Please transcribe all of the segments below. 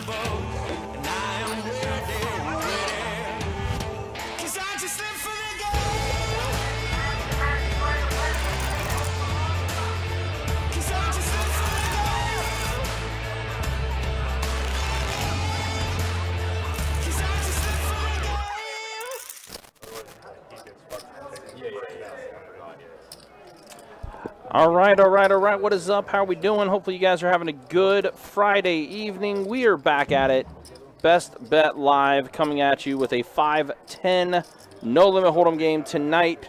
All right. What is up? How are we doing? Hopefully you guys are having a good Friday evening. We are back at it. Best Bet Live coming at you with a 5-10 no-limit hold'em game tonight.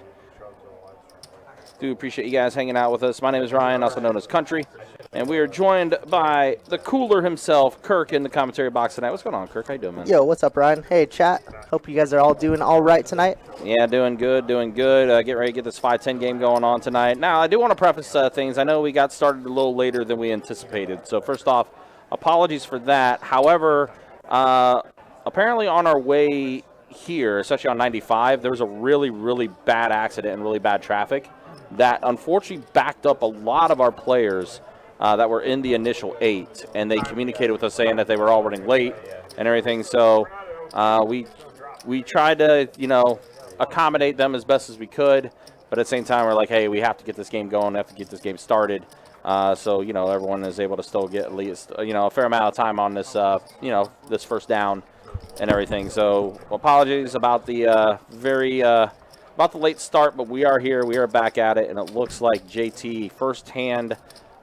Do appreciate you guys hanging out with us. My name is Ryan, also known as Country, and we are joined by the cooler himself, Kirk, in the commentary box tonight. What's going on, Kirk? How you doing, man? Yo, what's up, Ryan? Hey, chat. Hope you guys are all doing all right tonight. Yeah, doing good. Get ready to get this 5-10 game going on tonight. Now, I do want to preface things. I know we got started a little later than we anticipated. So, first off, apologies for that. However, apparently on our way here, especially on 95, there was a really, really bad accident and really bad traffic that unfortunately backed up a lot of our players that were in the initial 8. And they communicated with us saying that they were all running late and everything. So, we tried to, accommodate them as best as we could, but at the same time we're like, hey, we have to get this game going, we have to get this game started, so everyone is able to still get at least a fair amount of time on this this first down and everything. So apologies about the about the late start, but we are here, we are back at it, and it looks like JT, first hand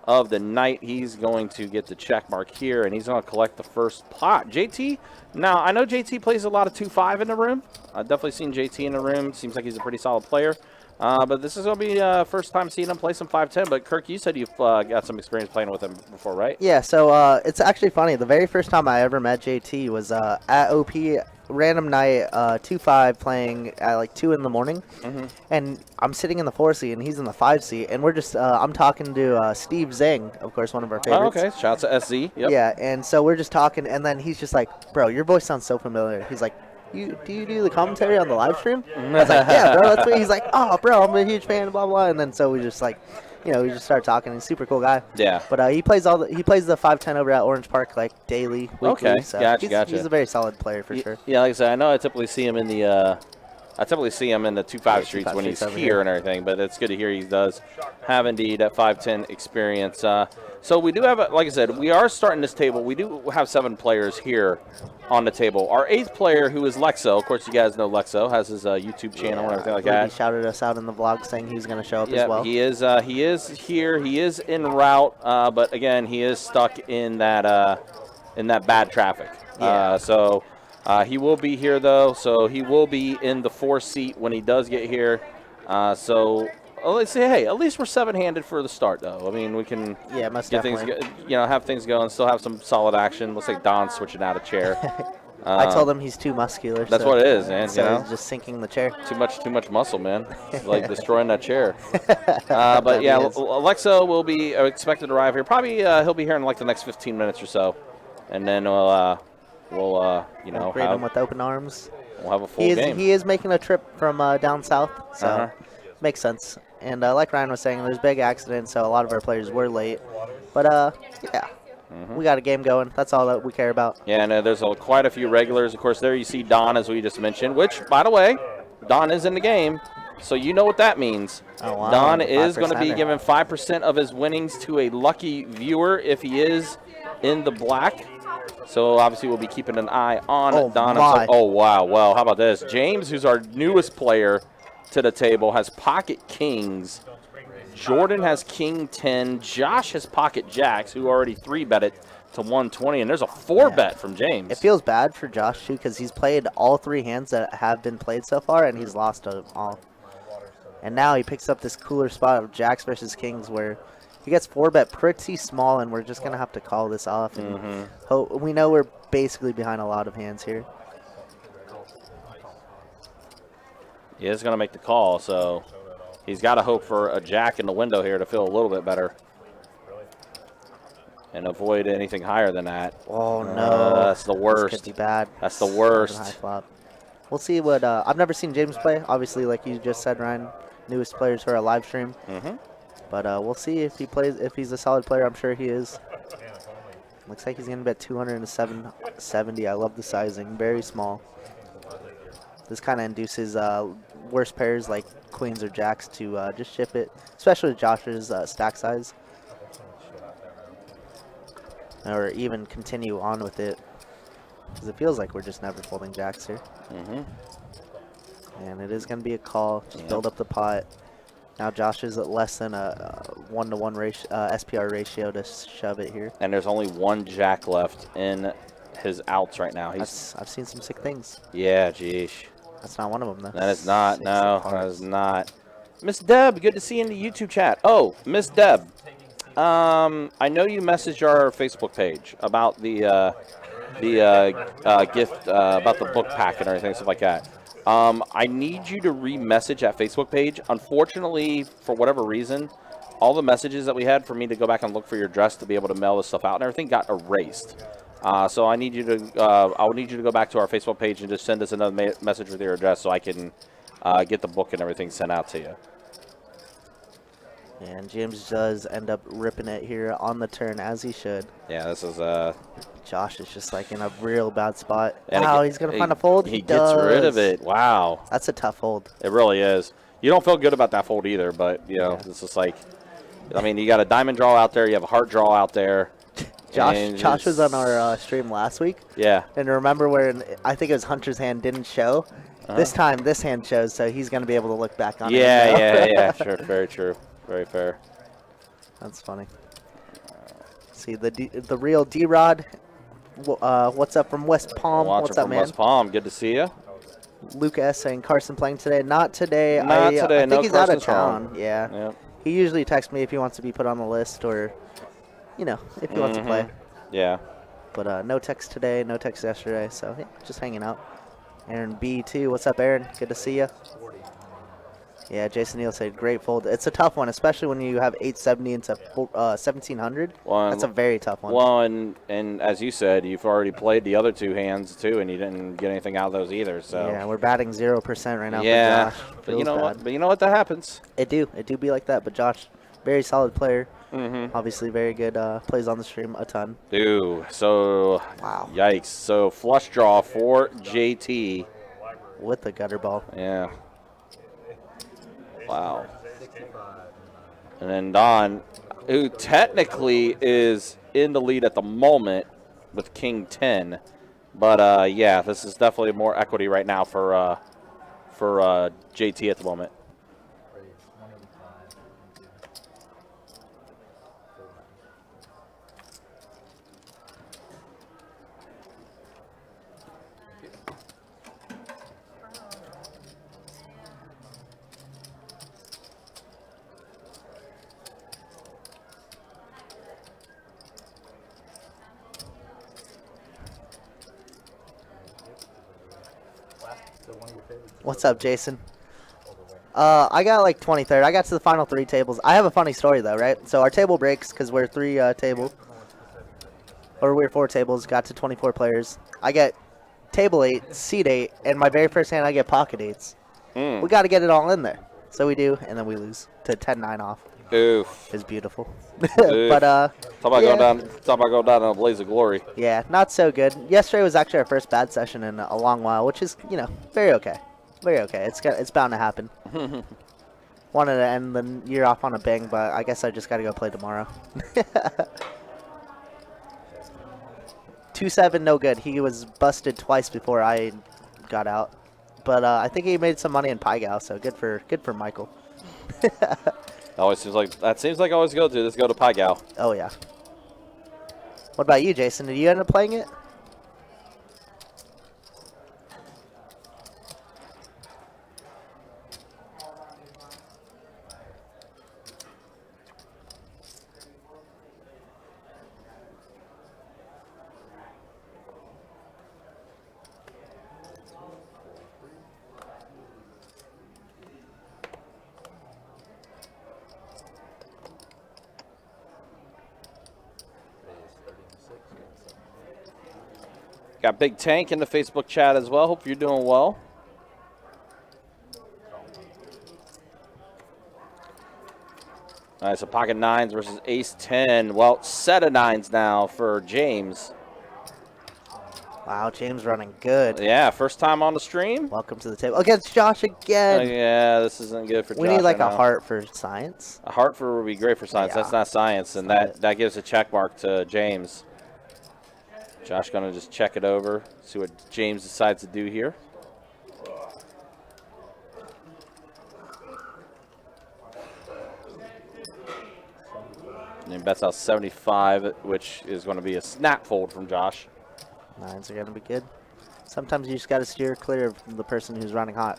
of the night, he's going to get the check mark here, and he's going to collect the first pot. JT, now I know JT plays a lot of 2-5 in the room. I've definitely seen JT in the room. Seems like he's a pretty solid player. But this is going to be first time seeing him play some 5-10. But Kirk, you said you've got some experience playing with him before, right? Yeah, so it's actually funny. The very first time I ever met JT was at OP, random night, 2-5, playing at like 2 in the morning. Mm-hmm. And I'm sitting in the 4 seat, and he's in the 5 seat. And we're just, I'm talking to Steve Zing, of course, one of our favorites. Oh, okay. Shouts to SZ. Yep. Yeah, and so we're just talking, and then he's just like, bro, your voice sounds so familiar. He's like, do you do the commentary on the live stream? I was like, yeah, bro, that's what he's like. Oh, bro, I'm a huge fan, blah blah. And then so we just like, we just started talking. He's a super cool guy. Yeah. But he plays the 5-10 over at Orange Park like daily, weekly. Okay, so gotcha. He's a very solid player for sure. Yeah, like I said, I know I typically see him in the 2-5 streets when he's here and everything, but it's good to hear he does have indeed that 5-10 experience. So we do have, like I said, we are starting this table. We do have 7 players here on the table. Our 8th player, who is Lexo, of course you guys know Lexo, has his YouTube channel and everything like that. He shouted us out in the vlog saying he was going to show up as well. He is here. He is en route, but again, he is stuck in that bad traffic. Yeah. So he will be here though. So he will be in the 4 seat when he does get here. So let's say, hey, at least we're 7-handed for the start though. I mean, we can get things, have things going, still have some solid action. Looks like Don's switching out a chair. I told him he's too muscular. That's what it is, man. So he's just sinking the chair. Too much muscle, man. It's like destroying that chair. But yeah, Alexo will be expected to arrive here. Probably he'll be here in like the next 15 minutes or so, and then we'll greet him with open arms. We'll have a full game. He is making a trip from down south, so makes sense. And like Ryan was saying, there's big accidents, so a lot of our players were late. But yeah. We got a game going. That's all that we care about. Yeah, and there's quite a few regulars. Of course, there you see Don, as we just mentioned, which, by the way, Don is in the game, so you know what that means. Oh, wow. Don is going to be giving 5% of his winnings to a lucky viewer if he is in the black. So, obviously, we'll be keeping an eye on Don. Oh, wow. Well, how about this? James, who's our newest player to the table, has pocket kings. Jordan has king 10. Josh has pocket jacks, who already 3-betted to 120, and there's a 4-bet from James. It feels bad for Josh, too, because he's played all 3 hands that have been played so far, and he's lost them all. And now he picks up this cooler spot of jacks versus kings, where he gets 4-bet pretty small, and we're just going to have to call this off. And we know we're basically behind a lot of hands here. He is going to make the call, so he's got to hope for a jack in the window here to feel a little bit better and avoid anything higher than that. Oh, no. That's the worst. This could be bad. That's the worst. High flop. We'll see what I've never seen James play. Obviously, like you just said, Ryan, newest players for our live stream. But we'll see if he plays. If he's a solid player, I'm sure he is. Looks like he's going to bet 207.70. I love the sizing. Very small. This kind of induces worse pairs like queens or jacks to just ship it, especially with Josh's stack size. Or even continue on with it. Because it feels like we're just never folding jacks here. And it is going to be a call. Just build up the pot. Now Josh is at less than a 1-to-1 ratio, SPR ratio to shove it here. And there's only one jack left in his outs right now. I've seen some sick things. Yeah, geesh. That's not one of them, though. That is not. No, that is not. Miss Deb, good to see you in the YouTube chat. Oh, Miss Deb, I know you messaged our Facebook page about the gift, about the book pack and everything, stuff like that. I need you to re-message that Facebook page. Unfortunately, for whatever reason, all the messages that we had for me to go back and look for your address to be able to mail this stuff out and everything got erased. So I need you to, I'll need you to go back to our Facebook page and just send us another message with your address so I can get the book and everything sent out to you. And James does end up ripping it here on the turn, as he should. Yeah, this is Josh is just like in a real bad spot. And wow, he's gonna find a fold. He gets rid of it. Wow, that's a tough fold. It really is. You don't feel good about that fold either, but you know, it's just like, I mean, you got a diamond draw out there, you have a heart draw out there. Josh was on our stream last week. Yeah. And remember where I think it was Hunter's hand didn't show. This time this hand shows, so he's going to be able to look back on it. Yeah. Sure. Very true. Very fair. That's funny. See the real D-Rod. What's up from West Palm? What's up, man? West Palm. Good to see you. Luke S. saying Carson playing today. Not today. Not today. I think he's out of town. Home. Yeah. Yep. He usually texts me if he wants to be put on the list or, you know, if he wants to play. Yeah. But no text today, no text yesterday, so yeah, just hanging out. Aaron B too. What's up, Aaron? Good to see you. Yeah, Jason Neal said great fold. It's a tough one, especially when you have 870 into 1700. That's a very tough one. Well, and as you said, you've already played the other two hands too, and you didn't get anything out of those either. So yeah, we're batting 0% right now. Yeah, for Josh. but you know what? But you know what? That happens. It do be like that. But Josh, very solid player. Obviously, very good. Plays on the stream a ton. Dude, so wow. Yikes! So flush draw for JT with the gutter ball. Yeah. Wow. And then Don, who technically is in the lead at the moment with King 10, but yeah, this is definitely more equity right now for JT at the moment. What's up, Jason? I got like 23rd. I got to the final 3 tables. I have a funny story though, right? So our table breaks because we're 3 tables, or we're 4 tables. Got to 24 players. I get table 8, seat 8, and my very first hand I get pocket 8s. We got to get it all in there, so we do, and then we lose to 10-9 off. Oof. It's beautiful. Oof. But talk about going down in a blaze of glory. Yeah, not so good. Yesterday was actually our first bad session in a long while, which is, you know, very okay. Very okay. It's bound to happen. Wanted to end the year off on a bang, but I guess I just got to go play tomorrow. 2-7, no good. He was busted twice before I got out, but I think he made some money in Pygao, so good for Michael. Seems like always go to. Let's go to Pygao. Oh yeah. What about you, Jason? Did you end up playing it? Got Big Tank in the Facebook chat as well. Hope you're doing well. All right, so pocket nines versus ace 10. Well, set of nines now for James. Wow, James running good. Yeah, first time on the stream. Welcome to the table. Against Josh again. Yeah, this isn't good for Josh. We need like right a now. heart for science. A heart for would be great for science. Yeah. That's not science, and that gives a check mark to James. Josh gonna just check it over, see what James decides to do here. And he bets out 75, which is going to be a snap fold from Josh. Nines are going to be good. Sometimes you just got to steer clear of the person who's running hot.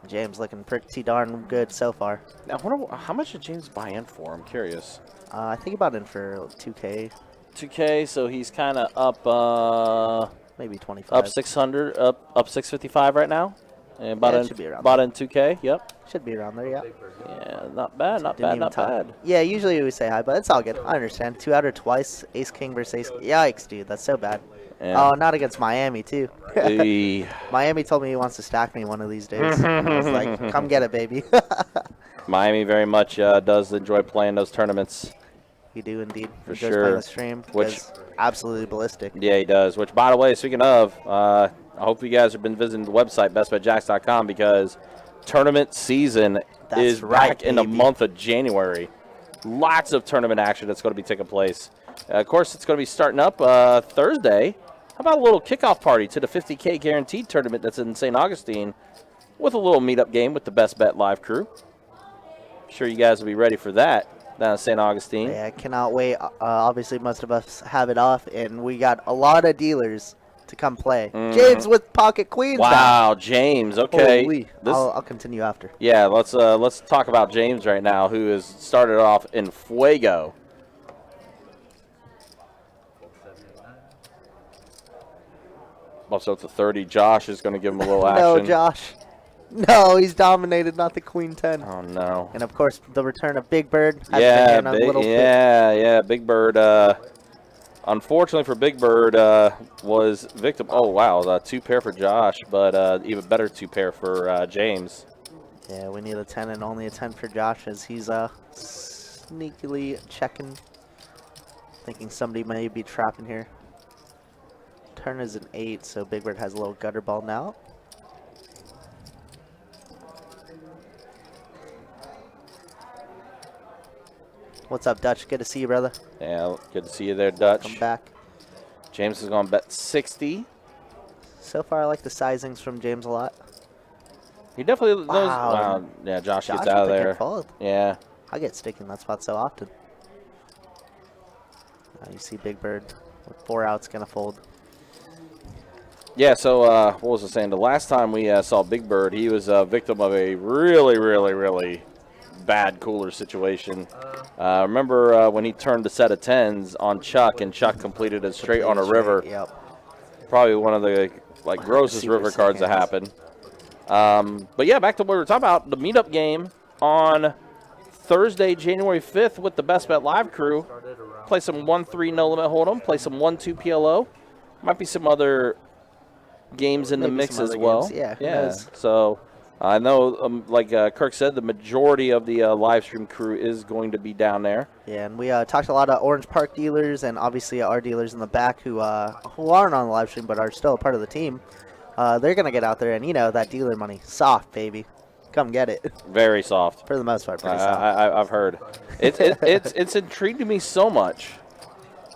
James looking pretty darn good so far. Now, I wonder how much did James buy in for? I'm curious. I think he bought in for 2K. 2K, so he's kind of up. Maybe 25. Up 600, up 655 right now. And bought should be around bought in 2K. Yep. Should be around there, yeah. Yeah, not bad, not Didn't bad, even not talk. bad. Yeah, usually we say hi, but it's all good. I understand. 2 out of twice. Ace King versus Ace. Yikes, dude. That's so bad. Yeah. Oh, not against Miami, too. Miami told me he wants to stack me one of these days. I was like, come get it, baby. Miami very much does enjoy playing those tournaments. You do indeed. For He goes sure. playing the stream. Which- Which absolutely ballistic. Yeah, he does. Which, by the way, speaking of, I hope you guys have been visiting the website, bestbetjacks.com, because tournament season That's is right, back in the baby. month of January. Lots of tournament action that's going to be taking place. Of course, it's going to be starting up Thursday. How about a little kickoff party to the 50K guaranteed tournament that's in St. Augustine with a little meetup game with the Best Bet Live crew. Sure you guys will be ready for that down in St. Augustine. Yeah, I cannot wait. Obviously, most of us have it off, and we got a lot of dealers to come play. James with pocket queens. Wow, James. Okay. Holy. This, I'll continue after. yeah, let's talk about James right now, who has started off in Fuego. Also, it's a 30. Josh is going to give him a little action. No, Josh. No, he's dominated, not the queen 10. Oh, no. And, of course, the return of Big Bird. Has been Yeah, getting a little bit- Big Bird. Unfortunately for Big Bird, was victim. Oh, wow. 2 pair for Josh, but even better 2 pair for James. Yeah, we need a 10 and only a 10 for Josh as he's sneakily checking. Thinking somebody may be trapping here. Turn is an 8, so Big Bird has a little gutter ball now. What's up, Dutch? Good to see you, brother. Yeah, good to see you there, Dutch. Come back. James is going to bet 60. So far, I like the sizings from James a lot. He definitely knows. Wow. Wow. Yeah, Josh gets Josh out of with the there. good fold. Yeah. I get sticky in that spot so often. You see Big Bird with 4 outs gonna fold. Yeah, so what was I saying? The last time we saw Big Bird, he was a victim of a really bad cooler situation. Remember when he turned the set of 10s on Chuck, and Chuck completed it straight on a river? Yep. Probably one of the grossest Super river cards that sick happened. But yeah, back to what we were talking about, the meetup game on Thursday, January 5th with the Best Bet Live crew. Play some 1-3 no limit hold'em, play some 1-2 PLO. Might be some other games in the Maybe mix some as other well. games. Yeah, who yeah. knows? So I know, like Kirk said, the majority of the live stream crew is going to be down there. Yeah, and we talked a lot of Orange Park dealers and obviously our dealers in the back who aren't on the live stream but are still a part of the team. They're going to get out there and, you know, that dealer money, soft, baby. Come get it. Very soft. For the most part, pretty soft. I've heard. It's intrigued me so much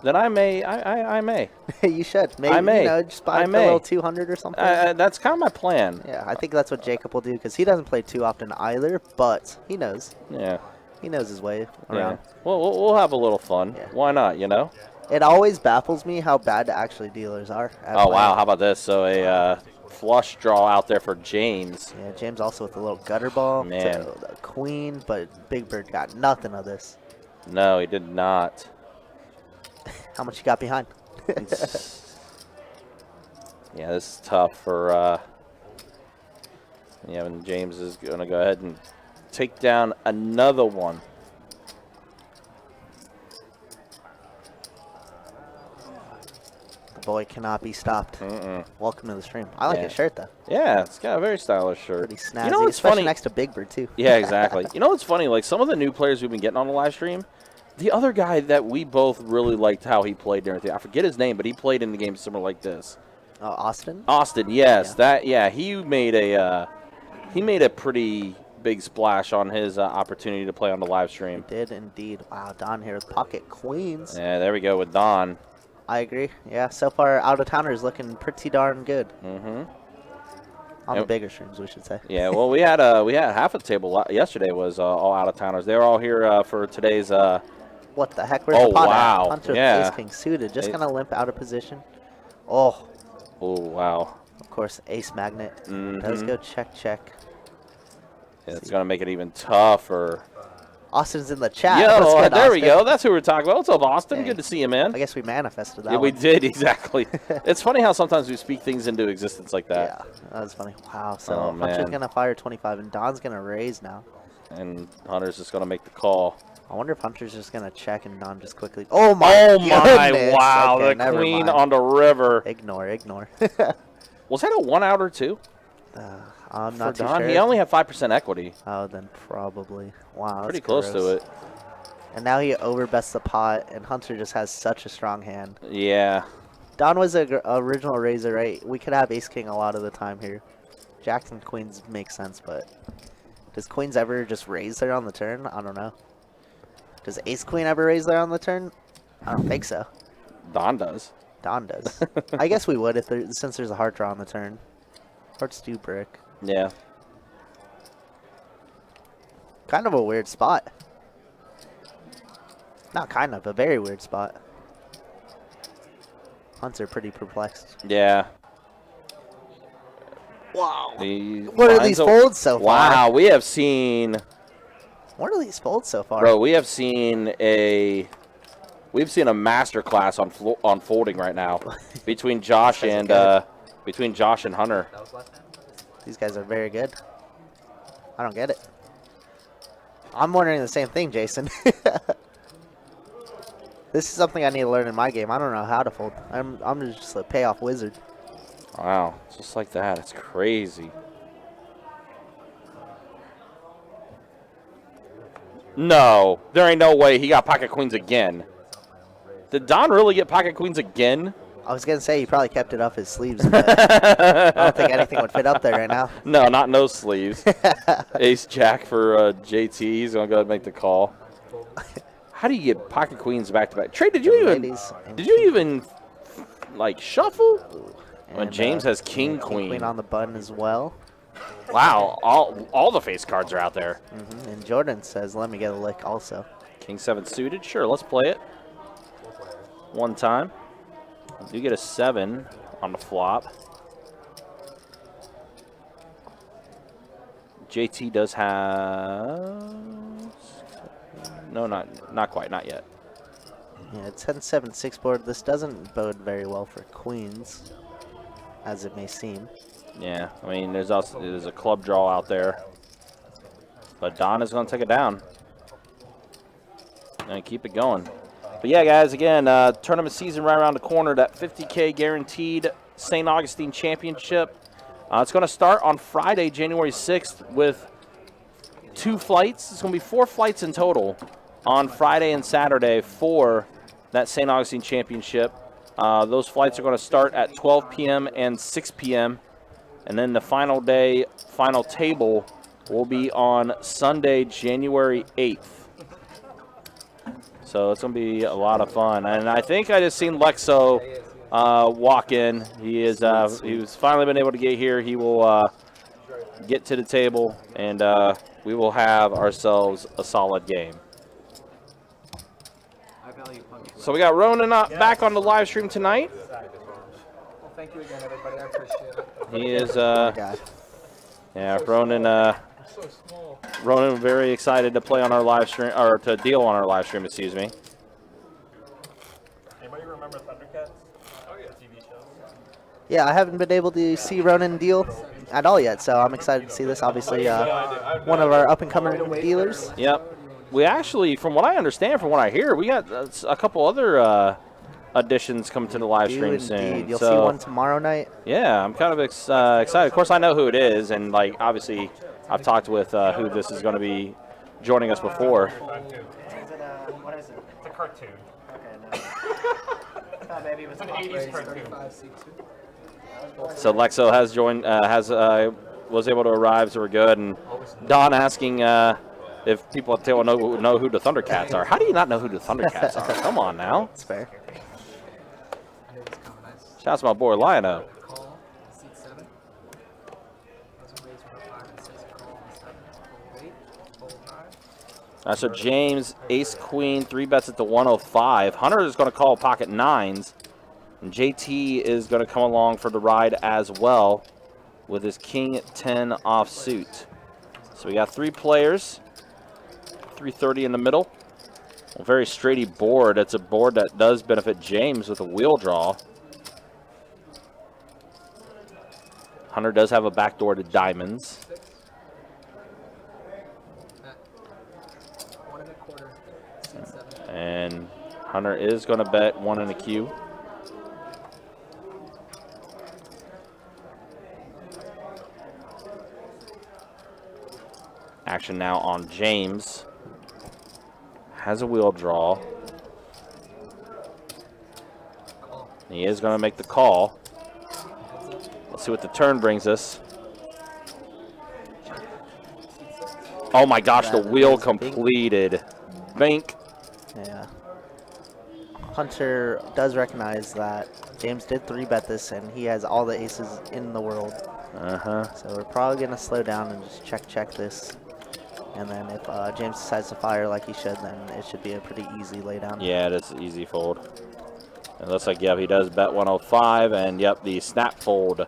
that I may. You should. Maybe, I may. You know, just buy I for may. a little 200 or something. That's kind of my plan. Yeah, I think that's what Jacob will do because he doesn't play too often either, but he knows. Yeah. He knows his way Yeah. around. Well, we'll have a little fun. Yeah. Why not, you know? It always baffles me how bad actually dealers are. At Oh, playing. wow. How about this? So a flush draw out there for James. Yeah, James also with a little gutter ball. Man. To the queen, but Big Bird got nothing of this. No, he did not. How much you got behind? Yeah, this is tough for yeah, and James is going to go ahead and take down another one. boy cannot be stopped. Welcome to the stream. I like his shirt, though. Yeah, it's got a very stylish shirt. Pretty snazzy. You know what's especially funny? next to Big Bird, too. Yeah, exactly. You know what's funny? Like, some of the new players we've been getting on the live stream, the other guy that we both really liked how he played and everything, I forget his name, but he played in the game similar like this. Oh, Austin? Austin, yes. He made a pretty big splash on his opportunity to play on the live stream. Did indeed. Wow, Don here with pocket queens. Yeah, there we go with Don. I agree. Yeah, so far, out-of-towners looking pretty darn good. On the bigger streams, we should say. Yeah, well, we had half of the table yesterday was all out-of-towners. They were all here for today's... What the heck? Where's the pot wow. at? Hunter Yeah. Ace King suited. Just going to limp out of position. Oh. Oh, wow. Of course, Ace Magnet. Does go check, check. Yeah, it's going to make it even tougher. Austin's in the chat. Yo, there we Austin. go. That's who we're talking about. What's up, Austin? Dang. Good to see you, man. I guess we manifested that Yeah, we one. did, exactly. It's funny how sometimes we speak things into existence like that. Yeah, that was funny. Wow, so Oh, Hunter's man. going to fire 25, and Don's going to raise now. And Hunter's just going to make the call. I wonder if Hunter's just going to check and Don just quickly... Oh, my goodness. Wow, Okay, the never queen mind. on the river. Ignore. Was that a 1 out or 2? I'm For not too Don? sure. He only had 5% equity. Oh, then probably. Wow, Pretty that's close gross. to it. And now he overbets the pot, and Hunter just has such a strong hand. Yeah. Don was a original raiser, right? We could have Ace King a lot of the time here. Jacks and Queens make sense, but does Queens ever just raise there on the turn? I don't know. Does Ace Queen ever raise there on the turn? I don't think so. Don does. Don does. I guess we would since there's a heart draw on the turn. Hearts do brick. Yeah. Kind of a weird spot. Not kind of, a very weird spot. Hunter pretty perplexed. Yeah. Wow. He What are finds these folds so far? Wow, we have seen... What are these folds so far? Bro, we have seen a masterclass on folding right now between Josh and Hunter. These guys are very good. I don't get it. I'm wondering the same thing, Jason. This is something I need to learn in my game. I don't know how to fold. I'm just a payoff wizard. Wow, just like that. It's crazy. No, there ain't no way he got pocket queens again. Did Don really get pocket queens again? I was going to say he probably kept it up his sleeves, but I don't think anything would fit up there right now. No, not no sleeves. Ace Jack for JT. He's going to go ahead and make the call. How do you get pocket queens back to back? Trey, did you even like shuffle? When James has king queen. Queen on the button as well. Wow, all the face cards are out there. And Jordan says, let me get a lick also. King 7 suited. Sure, let's play it. One time. You get a 7 on the flop. JT does have... No, not quite. Not yet. Yeah, 10-7-6 board. This doesn't bode very well for queens, as it may seem. Yeah, I mean, there's a club draw out there. But Don is going to take it down. And keep it going. But yeah, guys, again, tournament season right around the corner. That 50K guaranteed St. Augustine Championship. It's going to start on Friday, January 6th with 2 flights. It's going to be 4 flights in total on Friday and Saturday for that St. Augustine Championship. Those flights are going to start at 12 p.m. and 6 p.m. And then the final day, final table will be on Sunday, January 8th. So it's going to be a lot of fun. And I think I just seen Lexo walk in. He's finally been able to get here. He will get to the table, and we will have ourselves a solid game. So we got Ronan back on the live stream tonight. Well, thank you again, everybody. I appreciate it. He is, God. yeah, Ronan very excited to play on our live stream, or to deal on our live stream, excuse me. Anybody remember Thundercats? Oh, yeah. TV show. Yeah, I haven't been able to see Ronan deal at all yet, so I'm excited to see this. Obviously, one of our up-and-coming dealers. Yep. We actually, from what I understand, from what I hear, we got a couple other additions coming to the live stream soon. Indeed. You'll so, see one tomorrow night. Yeah, I'm kind of excited. Of course, I know who it is, and like obviously, I've talked with who this is going to be joining us before. Is it what is it? It's a cartoon. Okay, no. I thought maybe it was It's an an 80s cartoon. 35C2. So Lexo has joined, was able to arrive, so we're good. And Don asking if people at Tail know who the Thundercats are. How do you not know who the Thundercats are? Come on now. That's fair. I knew it was coming. Nice. Shouts to my boy Lionel. Call, seat 7. Those are raised from 5 and 6. Call on 7. Fold 8. Fold 9. So James, Ace Queen, 3 bets at the 105. Hunter is going to call pocket 9s. And JT is going to come along for the ride as well with his King 10 offsuit. So we got 3 players, 330 in the middle. A very straighty board. It's a board that does benefit James with a wheel draw. Hunter does have a backdoor to diamonds. 1 1/4. Seat 7. And Hunter is going to bet 1 and a Q. Action now on James. Has a wheel draw. He is going to make the call. Let's see what the turn brings us. Oh my gosh, the wheel completed. Bank. Yeah. Hunter does recognize that James did 3-bet this, and he has all the aces in the world. So we're probably going to slow down and just check this. And then if James decides to fire like he should, then it should be a pretty easy laydown. Yeah, it is an easy fold. It looks like, yep, he does bet 105, and yep, the snap fold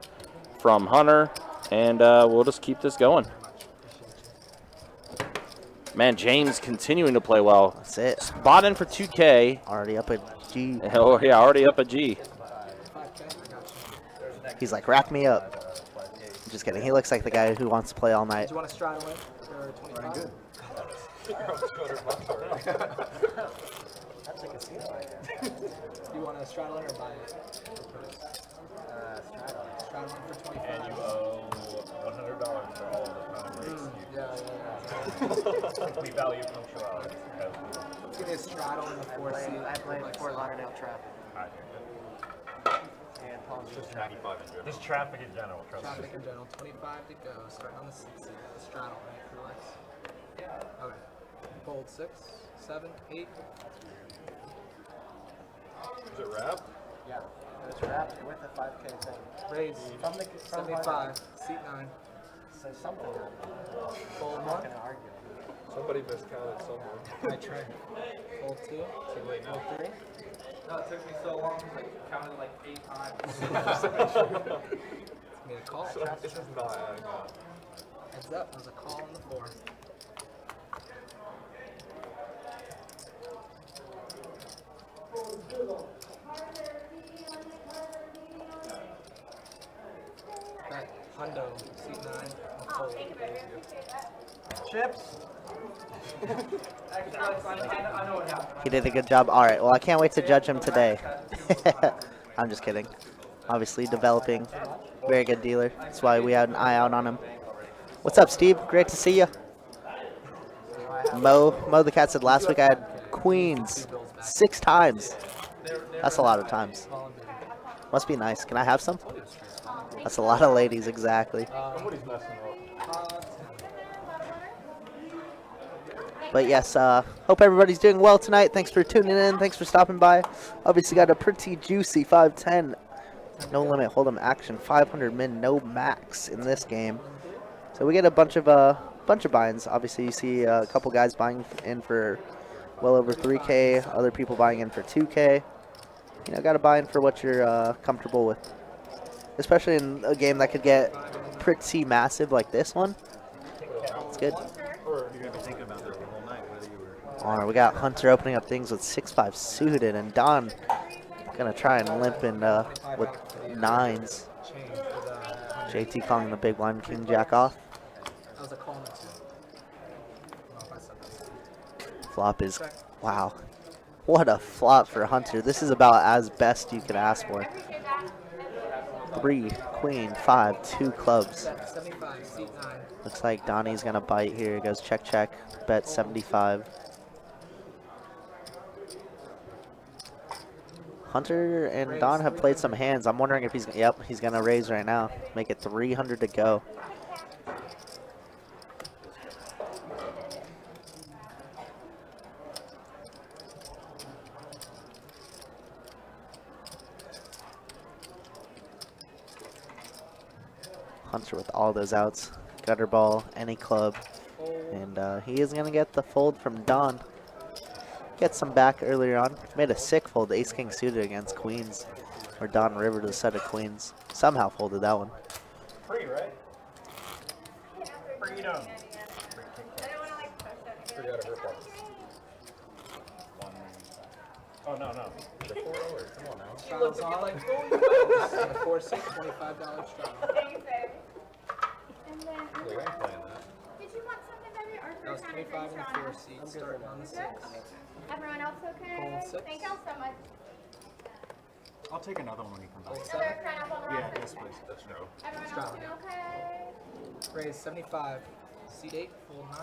from Hunter. And we'll just keep this going. Man, James continuing to play well. That's it. Spot in for 2K. Already up at G. Oh, yeah, already up a G. He's like, wrap me up. Just kidding. He looks like the guy who wants to play all night. Do you want to straddle it for 25? That's like a seat right there. Do you want to straddle it or buy it? Straddle it for 25. And you owe $100 for all of the pound rates. Yeah. We value punctuality. Give me a straddle in the 4 seat. I played Fort Lauderdale traffic. And Palm Beach traffic. Just traffic in general. Trust me. Traffic in general. 25 to go. Starting on the seat. The straddle, right? For Lex. Okay. Fold 6, 7, 8. Is it wrap? Yeah. It was wrapped with a 5K thing. Raise. From the 75. Seat 9. So something happened. Fold I'm 1. not going to argue. Somebody miscounted somewhere. I tried. Fold 2. Fold 3. No, it took me so long, I counted like 8 times. Made a call. This is not adding up. Heads up. There's a call on the 4. Bet Hundo, seat 9, and fold. Chips? Actually, Alex, I know what happened. He did a good job. All right. Well, I can't wait to judge him today. I'm just kidding. Obviously developing. Very good dealer. That's why we had an eye out on him. What's up, Steve? Great to see you. Mo the Cat said last week I had queens 6 times. That's a lot of times. Must be nice. Can I have some? That's a lot of ladies, exactly. Somebody's messing up. But yes, hope everybody's doing well tonight. Thanks for tuning in. Thanks for stopping by. Obviously got a pretty juicy 510. No limit hold'em action. 500 min, no max in this game. So we get a bunch of buy-ins. Obviously you see a couple guys buying in for well over 3K. Other people buying in for 2K. You know, got to buy in for what you're comfortable with. Especially in a game that could get pretty massive like this one. It's good. Or you're going to be thinking about this the whole night, whether you were... All right, we got Hunter opening up things with 6-5 suited, and Don gonna try and limp in with 9s. JT calling the big blind king jack off. That was a call on the 2. Flop is, wow. What a flop for Hunter. This is about as best you could ask for. 3, queen, 5, 2 clubs. Bet 75, seat 9. Looks like Donnie's gonna bite here. Goes check, check. Bet 75. Hunter and Don have played some hands. I'm wondering if he's, yep, he's gonna raise right now. Make it 300 to go. Hunter with all those outs. Gutter ball, any club. And he is going to get the fold from Don. Get some back earlier on. Made a sick fold, ace king suited against queens. Or Don rivered a set of queens. Somehow folded that one. Free, right? Freedom. Free out of her part. Oh, no. They're $4. Come on now. She looked at me like, oh, you 4 6, $25 straw. Look, I ain't playing that. Did you want something, baby? Or That was first time 25 and a drinks 4 are on? seat, starting on the 6. Everyone else okay? Hold 6. Thank y'all so much. I'll take another one when you come back. Hold Another 7. pineapple on the Yeah, last yes, one? please. That's no. Everyone Strong. else doing okay? Raise 75, seat 8, fold 9.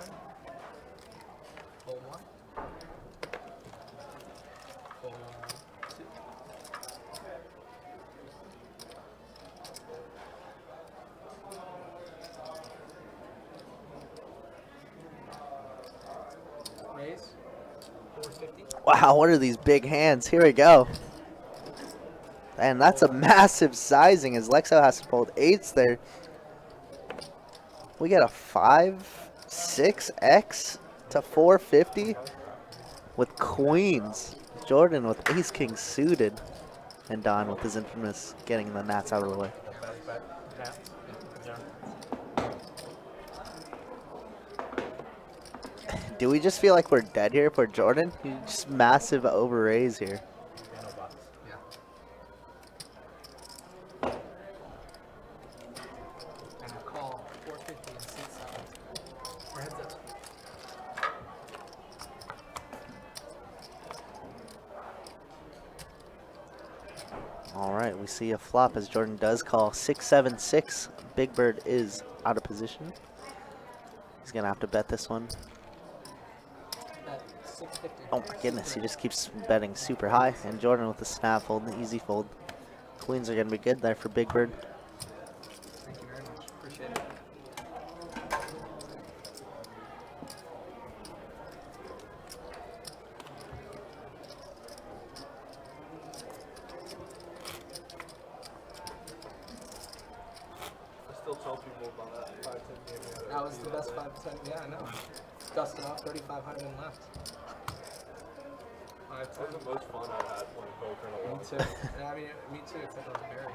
Fold 1. Fold 2. Raise 450. Wow, what are these big hands? Here we go. And that's a massive sizing as Lexo has to fold 8s there. We get a 5, 6x to 450 with queens. Jordan with ace king suited. And Don with his infamous getting the gnats out of the way. Do we just feel like we're dead here for Jordan? Just massive over raise here. Yeah. And a call 450 and seat 7. Or heads up. All right, we see a flop as Jordan does call 6-7-6. Big Bird is out of position. He's gonna have to bet this one. Bet 650. Oh my goodness, he just keeps betting super high. And Jordan with the snap fold and the easy fold. Queens are gonna be good there for Big Bird. Thank you very much. Appreciate it. I still tell people about that 5-10 game. That was the best 5 to 10. Yeah, I know. Dusted off 3,500 and left. That was the most fun I've had playing poker in a Me long too. time. Yeah, I mean, me too, except I was buried.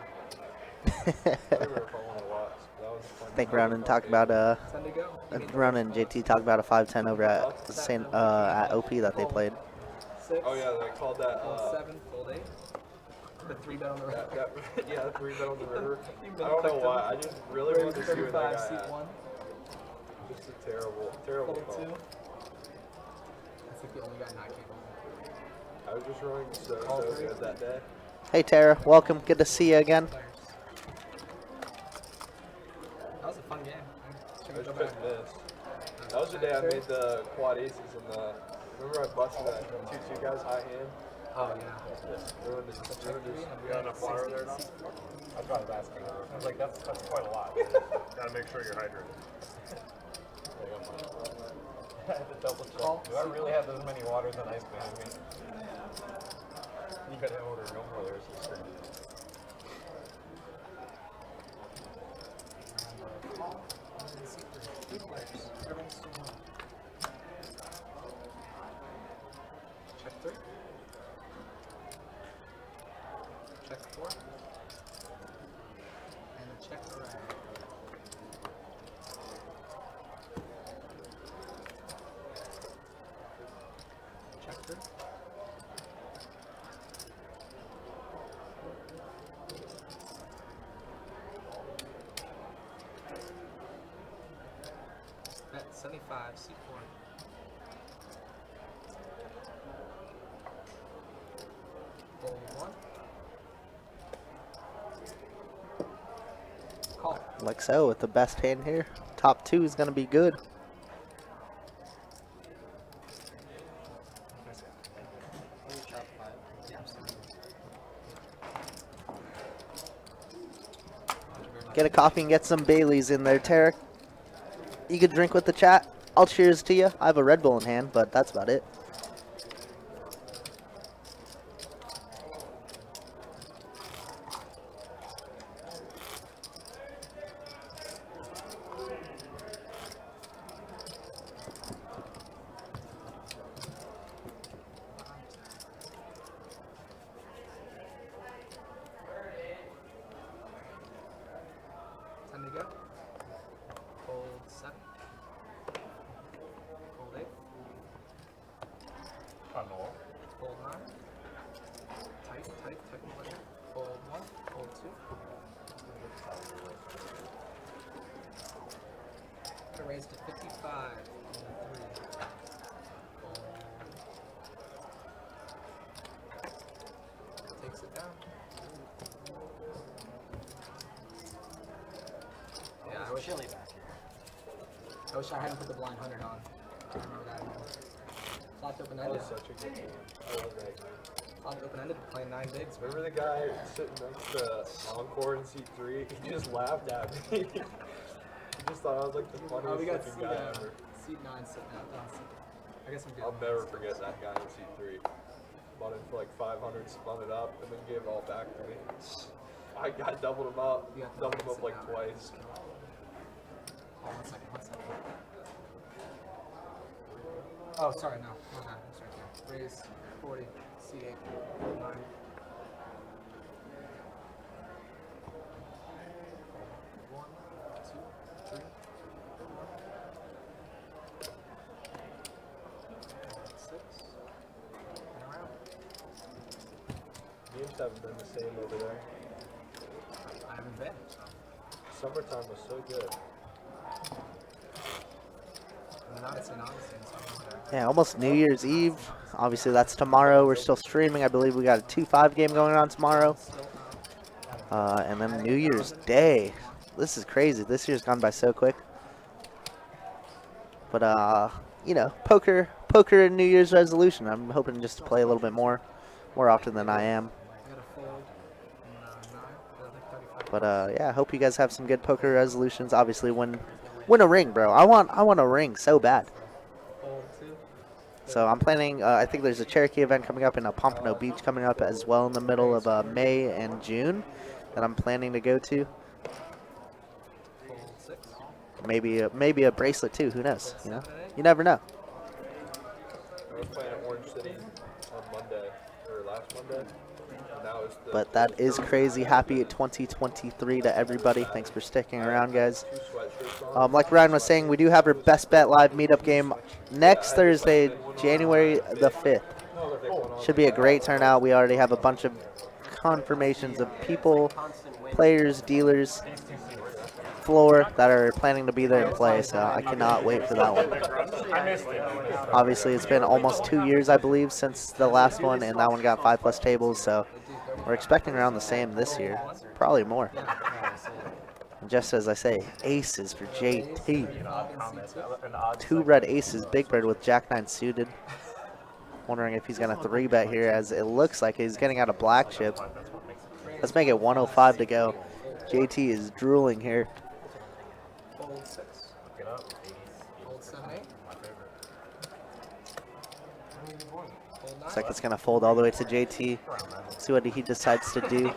I remember if I want to watch. That was fun. I think Ronan talked about 10 to go. You mean Ronan and JT talked about a 5-10 over at Saint at OP that they played. 6. Oh yeah, they called that. Fold 7, fold 8. The 3 bet on the right. Yeah, the 3 bet on the river. I don't know why. I just really wanted to see what that 35, guy seat had. 1. Just a terrible Fold call. 2. That's like the only guy not capable. I was just running so good that day. Hey Tara, welcome. Good to see you again. Players. That was a fun game. Should I we go just back? couldn't miss. That was the day I made the quad aces and the. Remember I busted that 2-2 guys high hand? Oh, yeah. Ruined his. We got enough water there now? That's what I was asking. I was like, that's quite a lot. Gotta make sure you're hydrated. I had to double check. Do I really have this many waters and ice behind me? You gotta order no more. There's some screen. Check 3. Check 4. And check right. Check 3. Bet 75, seat 4. Fold 1. Call. Like so, with the best hand here. Top 2 is going to be good. Get a coffee and get some Baileys in there, Tarek. You could drink with the chat. I'll cheers to you. I have a Red Bull in hand, but that's about it. Time to go. Fold 7. Fold 8. On the wall. Fold 9. Tight, tight, tight. Fold 1. Fold 2. Gonna raise to 55. Fold 3. Fold. Takes it down. Yeah, I wish Chilly back here. I wish I hadn't put the blind 100 on. I remember that. Flopped That open-ended. was such a good game. I love that game. Flopped open-ended, playing 9 bigs. Remember the guy sitting next to Encore in seat 3? He just laughed at me. He just thought I was like the Oh, we funniest got looking seat, guy ever. seat 9 sitting out. I guess I'm good. I'll never forget that guy in seat 3. Bought it for like 500, spun it up, and then gave it all back to me. I doubled him up. You got the Doubled him up sit like down. twice. Oh, 1 second, 1 second. Oh, sorry, no. Okay, it's right there. Raise 40, C8, 9. One, 2, 3, 4, 6, and around. Games haven't been the same over there. I haven't been, so. Summertime was so good. And now it's in August, so I'm there. Yeah, almost New Year's Eve. Obviously, that's tomorrow. We're still streaming. I believe we got a 2-5 game going on tomorrow. Still out. And then New Year's Day. This is crazy. This year's gone by so quick. But, you know, poker and New Year's resolution. I'm hoping just to play a little bit more often than I am. I got a fold in 9. I like 35. But, yeah, I hope you guys have some good poker resolutions. Obviously, win a ring, bro. I want a ring so bad. Fold 2. So I'm planning, I think there's a Cherokee event coming up and a Pompano Beach coming up as well in the middle of May and June that I'm planning to go to. Fold 6. Maybe a bracelet too, who knows, you know? You never know. I was playing at Orange City on Monday, or last Monday. And that was the But that is crazy. Happy 2023 to everybody. Thanks for sticking around, guys. 2 sweatshirts on. Like Ryan was saying, we do have our Best Bet Live meetup game next Thursday, January the 5th. Should be a great turnout. We already have a bunch of confirmations of people, players, dealers, floor that are planning to be there and play, so I cannot wait for that one. Obviously, it's been almost 2 years, I believe, since the last one, and that one got 5+ tables, so we're expecting around the same this year, probably more. And just as I say, aces for JT. 2 red aces, Big Bird with Jack-9 suited. Wondering if he's going to 3-bet here, as it looks like he's getting out a black chip. Let's make it 105 to go. JT is drooling here. Fold 6. Fold 7, 8. Fold 9. Looks like it's going to fold all the way to JT. See what he decides to do.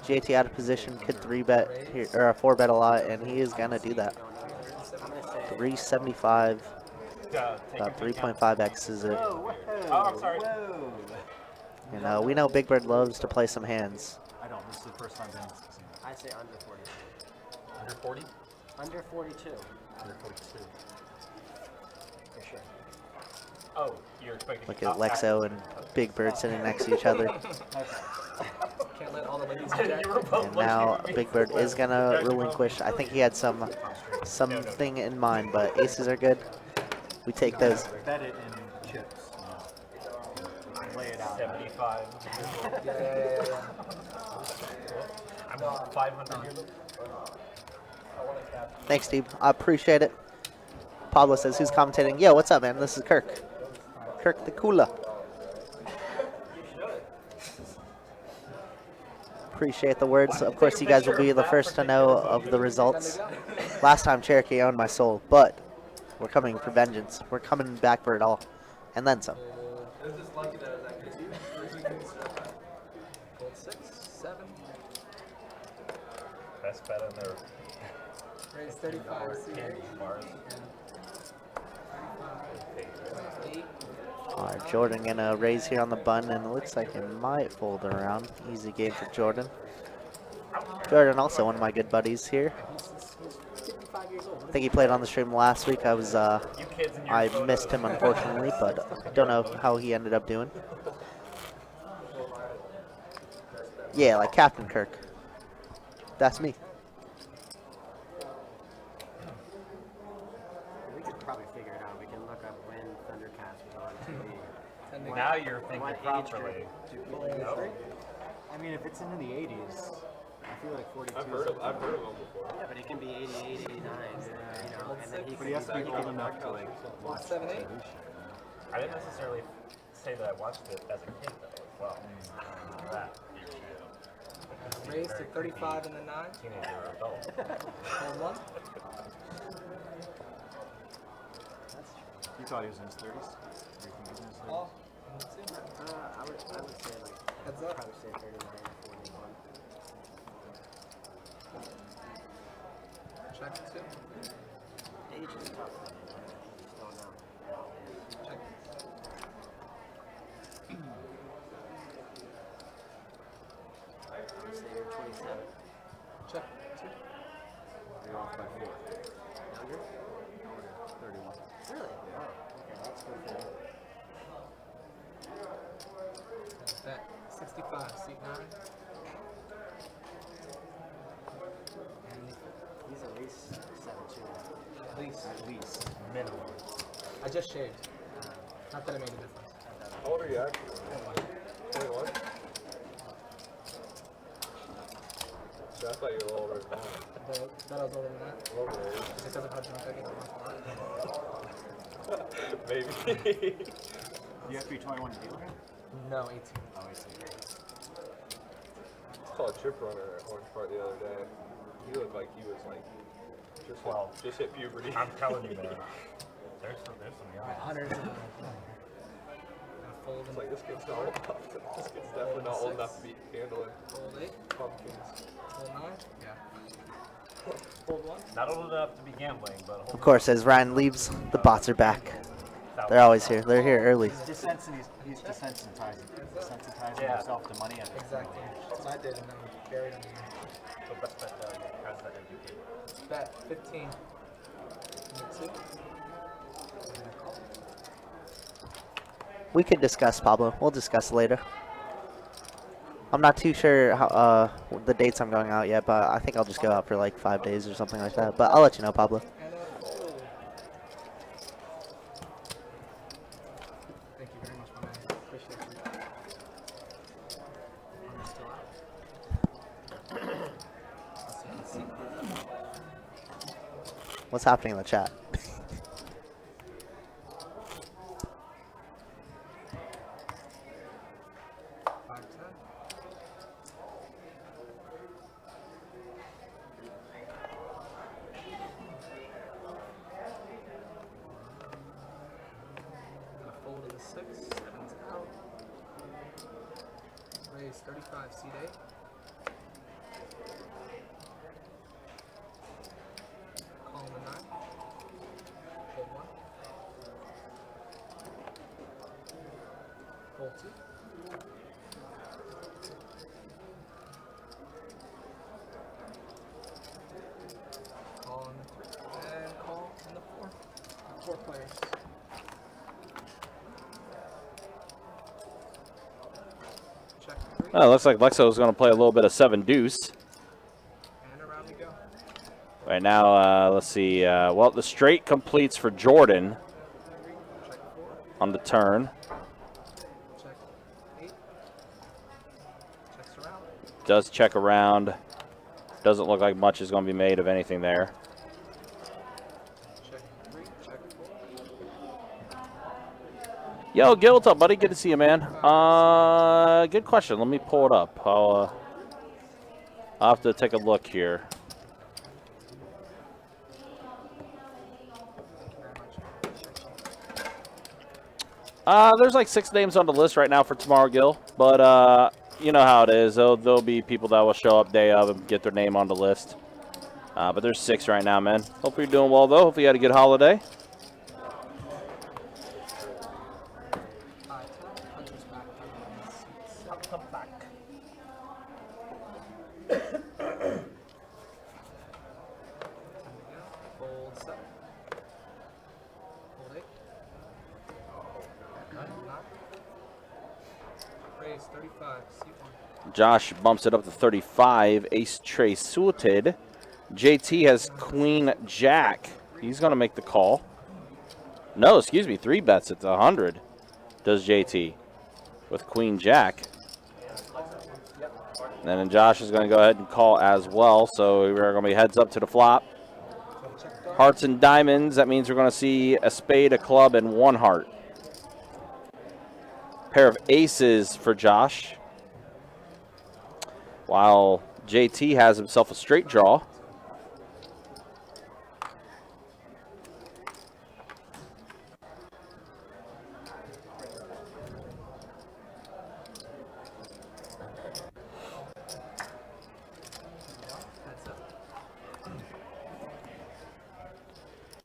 JT out of position, could 3-bet here, or 4-bet a lot, and he is going to do that. 375. About 3.5x is it. Oh, I'm sorry. You know, we know Big Bird loves to play some hands. I don't. This is the first time I've been in this casino. I say under 40. Under 40? Under 42. Under 42. For sure. Oh, you're expecting Look at Lexo and Big Bird sitting next to each other. Can't let all the ladies check. And now Big Bird is gonna relinquish. I think he had something in mind, but aces are good. We take those. Bet it in chips. Lay it out. 75. Yeah. I'm 500 here. Thanks, Steve. I appreciate it. Pablo says, who's commentating? Yo, what's up, man? This is Kirk. Kirk the Kula. Appreciate the words. Of course, you guys will be the first to know of the results. Last time Cherokee owned my soul, but we're coming for vengeance. We're coming back for it all. And then some. It's just lucky that I was actually two. Fold 6, 7. Best bet in there. Raise 35. See Candy bars. 8. Alright, Jordan gonna raise here on the button, and it looks like it might fold around. Easy game for Jordan. Jordan, also one of my good buddies here. I think he played on the stream last week. I missed him unfortunately, but don't know how he ended up doing. Yeah, like Captain Kirk. That's me. We could probably figure it out. We can look up when Thundercats was on TV. Now you're thinking What age properly. group do people use? I mean, if it's into the 80s, I feel like 42. I've heard of them before. Yeah, but it can be 88, 89, you know, and then he But he has to be old enough to like watch 7, 8. I didn't necessarily say that I watched it as a kid though as well. That Raise to 35 and the 9. teenager or adult. Fold 1. You thought he was in his 30s? Or you think he was in his 30s? Call. I would say like, Heads up. probably say 39 or 41. Check 2. Age is tough. I just don't know. Check. I would say you're 27. Check 2. You're off by 4. Younger? 31. Really? Oh, okay, that's good for you. Bet 65. Seat 9. He's at least 7'2". At least. At least. Minimum. I just shaved. Not that it made a difference. How old are you actually? 21? So I thought you were a little older than that. That I was older than that. A little bit Just because of how drunk I get on my Maybe. You have to be 21 to deal with him? No, 18. Oh, I see. I saw a chip runner at Orange Park the other day. He looked like he was like just hit puberty. I'm telling you, man. There's some young. Hundreds of them. Fold It's and like this kid's not old enough. This kid's definitely not old enough to be handling fold 8. pumpkins. Fold 9. Yeah. Fold 1. Not old enough to be gambling, but Of course, as Ryan leaves, the bots are back. They're always here. They're here early. He's desensitizing Yeah. himself to money at this point. Exactly. That's what I did, and then buried him. So best bet has that educated. Bet 15. 2. We could discuss, Pablo. We'll discuss later. I'm not too sure how, the dates I'm going out yet, but I think I'll just go out for like 5 days or something like that. But I'll let you know, Pablo. And a fold. Thank you very much, my man. Appreciate you. I'm still out. As you can see. What's happening in the chat? 5, 10. Gonna fold in the 6. 7's out. Raise 35. Seat 8. Call in the 9. Fold 1. Fold 2. Call in the 3. And call in the 4. 4 players. Check 3. Oh, it looks like Lexo's going to play a little bit of 7 deuce. And around we go. Right now, let's see. Well, the straight completes for Jordan Check 4. on the turn. Check 8. Checks around. Does check around. Doesn't look like much is going to be made of anything there. Check 3. Check 4. Yo, Gil, what's up, buddy? Good to see you, man. Good question. Let me pull it up. I'll have to take a look here. There's like 6 names on the list right now for tomorrow, Gil. But you know how it is. There'll be people that will show up day of and get their name on the list. But there's 6 right now, man. Hope you're doing well, though. Hope you had a good holiday. Hunter's back. Fold 7. Fold 8. 9. Raise 35. C1. Josh bumps it up to 35. Ace tray suited. JT has Queen Jack. He's going to make the call. No, excuse me. 3 bets. It's 100. Does JT with Queen Jack. And then Josh is going to go ahead and call as well. So we're going to be heads up to the flop. Hearts and diamonds. That means we're going to see a spade, a club, and 1 heart. Pair of aces for Josh. While JT has himself a straight draw.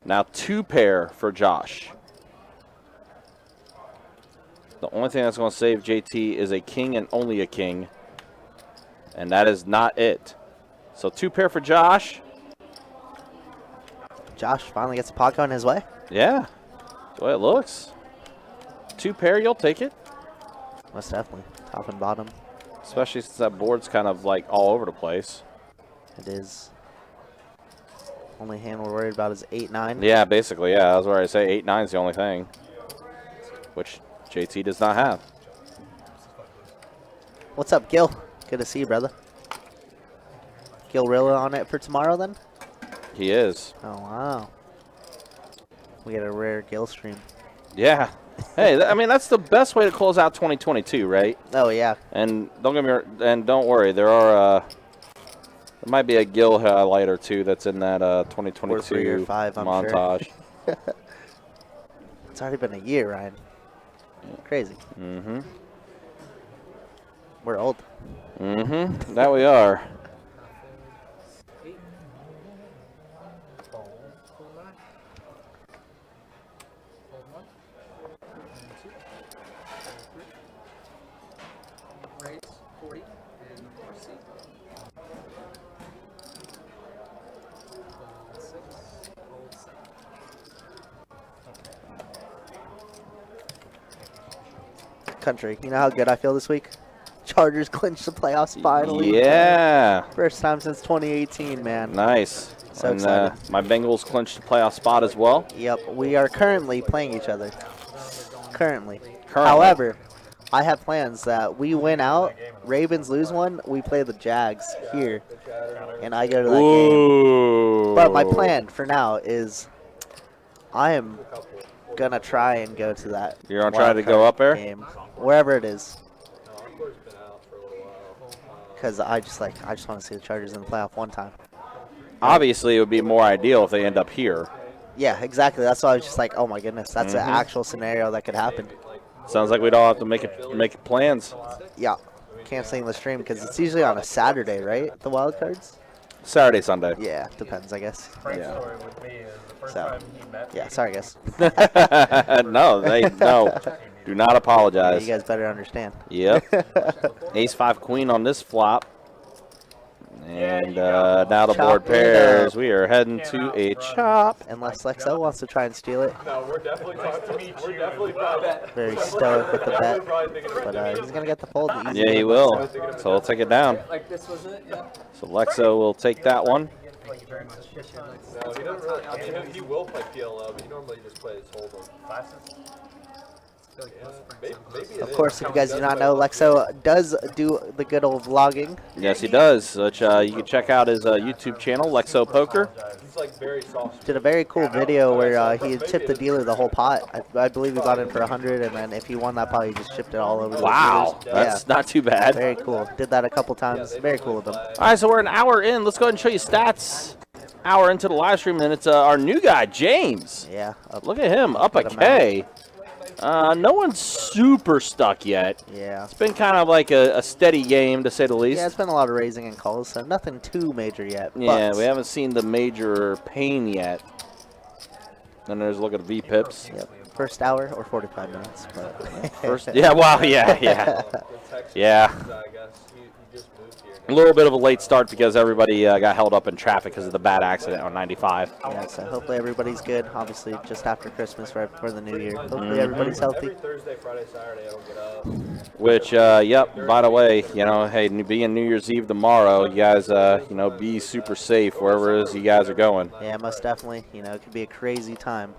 Now 2 pair for Josh. The only thing that's going to save JT is a king and only a king. And that is not it. So 2 pair for Josh. Josh finally gets a pot going his way. Yeah, that's the way it looks. 2 pair, you'll take it. Most definitely. Top and bottom. Especially since that board's kind of like all over the place. It is. Only hand we're worried about is 8-9. Yeah, basically, yeah. That's where I say 8-9 is the only thing. Which JT does not have. What's up, Gil? Good to see you, brother. Gil Rilla on it for tomorrow, then? He is. Oh, wow. We get a rare Gil stream. Yeah. Hey, I mean, that's the best way to close out 2022, right? Oh, yeah. And don't worry, there might be a Gil highlight or 2 that's in that 2022 4, 3, or 5, I'm montage. Sure. It's already been a year, Ryan. Crazy. Mm-hmm. We're old. Mm-hmm. That we are. 8. Fold 9. Fold 1. And 2. Fold 3. Raise 40. And 4C. Fold 6. Fold 7. Country. You know how good I feel this week? Chargers clinched the playoffs finally. Yeah. First time since 2018, man. Nice. So and excited. my Bengals clinched the playoff spot as well. Yep, we are currently playing each other. Currently. Currently. However, I have plans that we win out, Ravens lose one, we play the Jags here, and I go to that game. Ooh. But my plan for now is I am going to try and go to that. You're going to try to go wildcard up there? game, wherever it is. No, Aqua's been out for a little while. Because I just want to see the Chargers in the playoff one time. Obviously, it would be more ideal if they end up here. Yeah, exactly. That's why I was just like, oh my goodness, that's an actual scenario that could happen. Sounds like we'd all have to make plans. Yeah, canceling the stream because it's usually on a Saturday, right? The wild cards. Saturday, Sunday. Yeah, depends, I guess. Frank's Yeah. story with me is the first So, time he met Yeah, me, sorry, guys. No. Do not apologize. You guys better understand. Yep. Ace 5 queen on this flop. And now the Chop board it pairs. up. We are heading to a chop. Unless Lexo wants to try and steal it. No, we're definitely probably Very stoic with the bet. But he's going to get the fold. Easy Yeah, he win, will. Lexo. So we'll take it down. Like this was it? Yeah. So Lexo will take that one. Thank you very much. Appreciate it. No, he doesn't really. I mean, he will play PLO, but he normally just plays Hold'em. Maybe Of course, if you guys do not know, Lexo does do the good old vlogging. Yes, he does. Which you can check out his YouTube channel, Lexo Poker. He's like very soft. Did a very cool video where he tipped the dealer the whole pot. I believe he got in for 100, and then if he won that pot, he just shipped it all over. Wow, the that's not too bad. very cool. Did that a couple times. Very cool of him. All right, so we're an hour in. Let's go ahead and show you stats. Hour into the live stream, and it's our new guy, James. Yeah. Look at him, up a Put him K. No one's super stuck yet. Yeah. It's been kind of like a steady game, to say the least. Yeah, it's been a lot of raising and calls, so nothing too major yet. Yeah, but we haven't seen the major pain yet. Then there's a look at the VPIPs. Yep. First hour or 45 minutes. But First, yeah, wow, yeah. Yeah. I guess he just moved here. A little bit of a late start because everybody got held up in traffic because of the bad accident on 95. Yeah, so hopefully everybody's good. Obviously, just after Christmas, right before the new year. Hopefully everybody's healthy. Every Thursday, Friday, Saturday, I don't get up. Which, yep, by the way, you know, hey, being New Year's Eve tomorrow, you guys, you know, be super safe wherever it is you guys are going. Yeah, most definitely. You know, it could be a crazy time.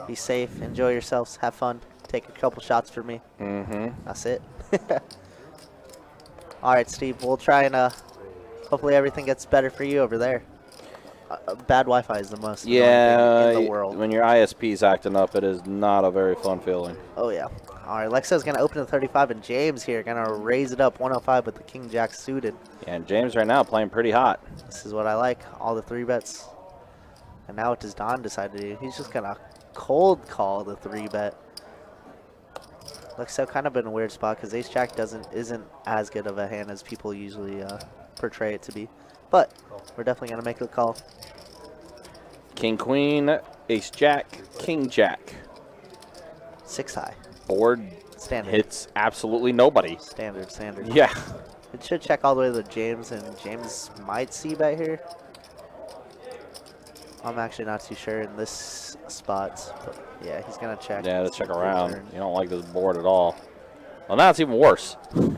Be safe. Enjoy yourselves. Have fun. Take a couple shots for me. Mm-hmm. That's it. All right, Steve. We'll try and hopefully everything gets better for you over there. Bad Wi-Fi is the most annoying Yeah, thing in the world. when your ISP's acting up, it is not a very fun feeling. Oh yeah. All right, Lexo's gonna open the 35, and James here gonna raise it up 105 with the King Jack suited. Yeah, and James right now playing pretty hot. This is what I like. All the 3-bets. And now what does Don decide to do? He's just gonna cold call the 3-bet. Lexo kind of in a weird spot because Ace Jack isn't as good of a hand as people usually portray it to be. But we're definitely gonna make the call. King Queen, Ace Jack, King Jack. 6 high. Board Standard. hits absolutely nobody. Standard. Yeah. It should check all the way to James, and James might see bet here. I'm actually not too sure in this spot, but yeah, he's gonna check. Yeah, to check around. You don't like this board at all. Well, now it's even worse. It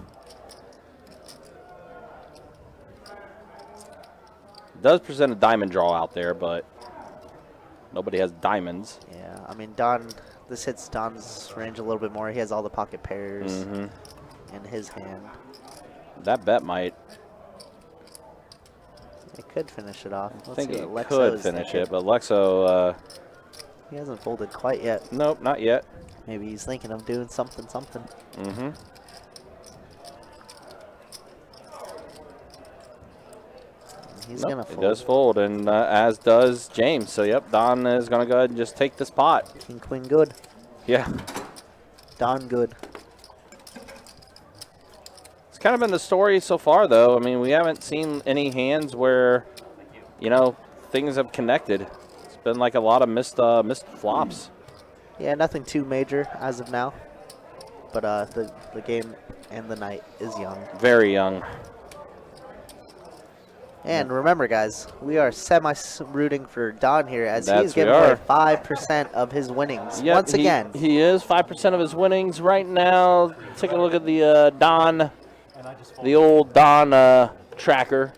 does present a diamond draw out there, but nobody has diamonds. Yeah, I mean Don. This hits Don's range a little bit more. He has all the pocket pairs in his hand. That bet might. It could finish it off. I think see it what Lexo could is finish thinking. it, but Lexo, He hasn't folded quite yet. nope, not yet. Maybe he's thinking of doing something. Mm-hmm. He's Nope, gonna it fold. does fold, and as does James. So, yep, Don is going to go ahead and just take this pot. King Queen good. Yeah. Don good. It's kind of been the story so far, though. I mean, we haven't seen any hands where, you know, things have connected. It's been like a lot of missed flops. Yeah, nothing too major as of now. But the game and the night is young. Very young. And remember, guys, we are semi-rooting for Don here as That's he's giving we away are. 5% of his winnings. Yep, Once again, he is 5% of his winnings right now. Take a look at the Don, the old Don tracker.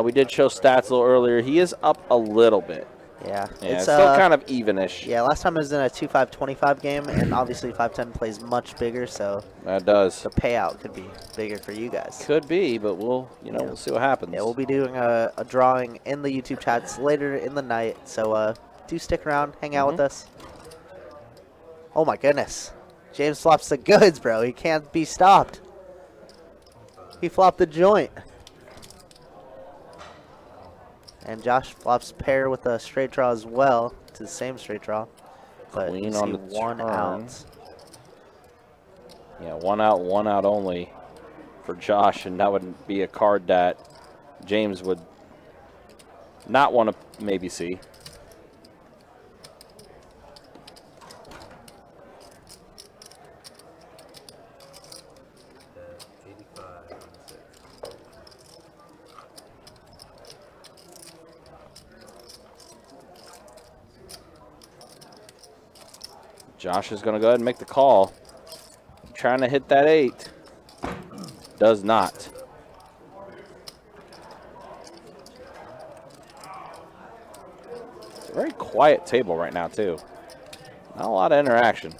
We did show stats a little earlier. He is up a little bit. yeah, Yeah, it's still kind of evenish. yeah. Last time it was in a 2-5-25 game, and obviously 5-10 plays much bigger, so That does. the payout could be bigger for you guys. Could be, but we'll see what happens. Yeah, we'll be doing a drawing in the YouTube chats later in the night, so do stick around, hang out with us. Oh my goodness, James flops the goods, bro. He can't be stopped. He flopped the joint. And Josh flops pair with a straight draw as well. It's the same straight draw. But Queen you see on the one turn. out. Yeah, one out only for Josh, and that would be a card that James would not want to maybe see. Josh is going to go ahead and make the call. Trying to hit that 8. Does not. It's a very quiet table right now, too. Not a lot of interaction.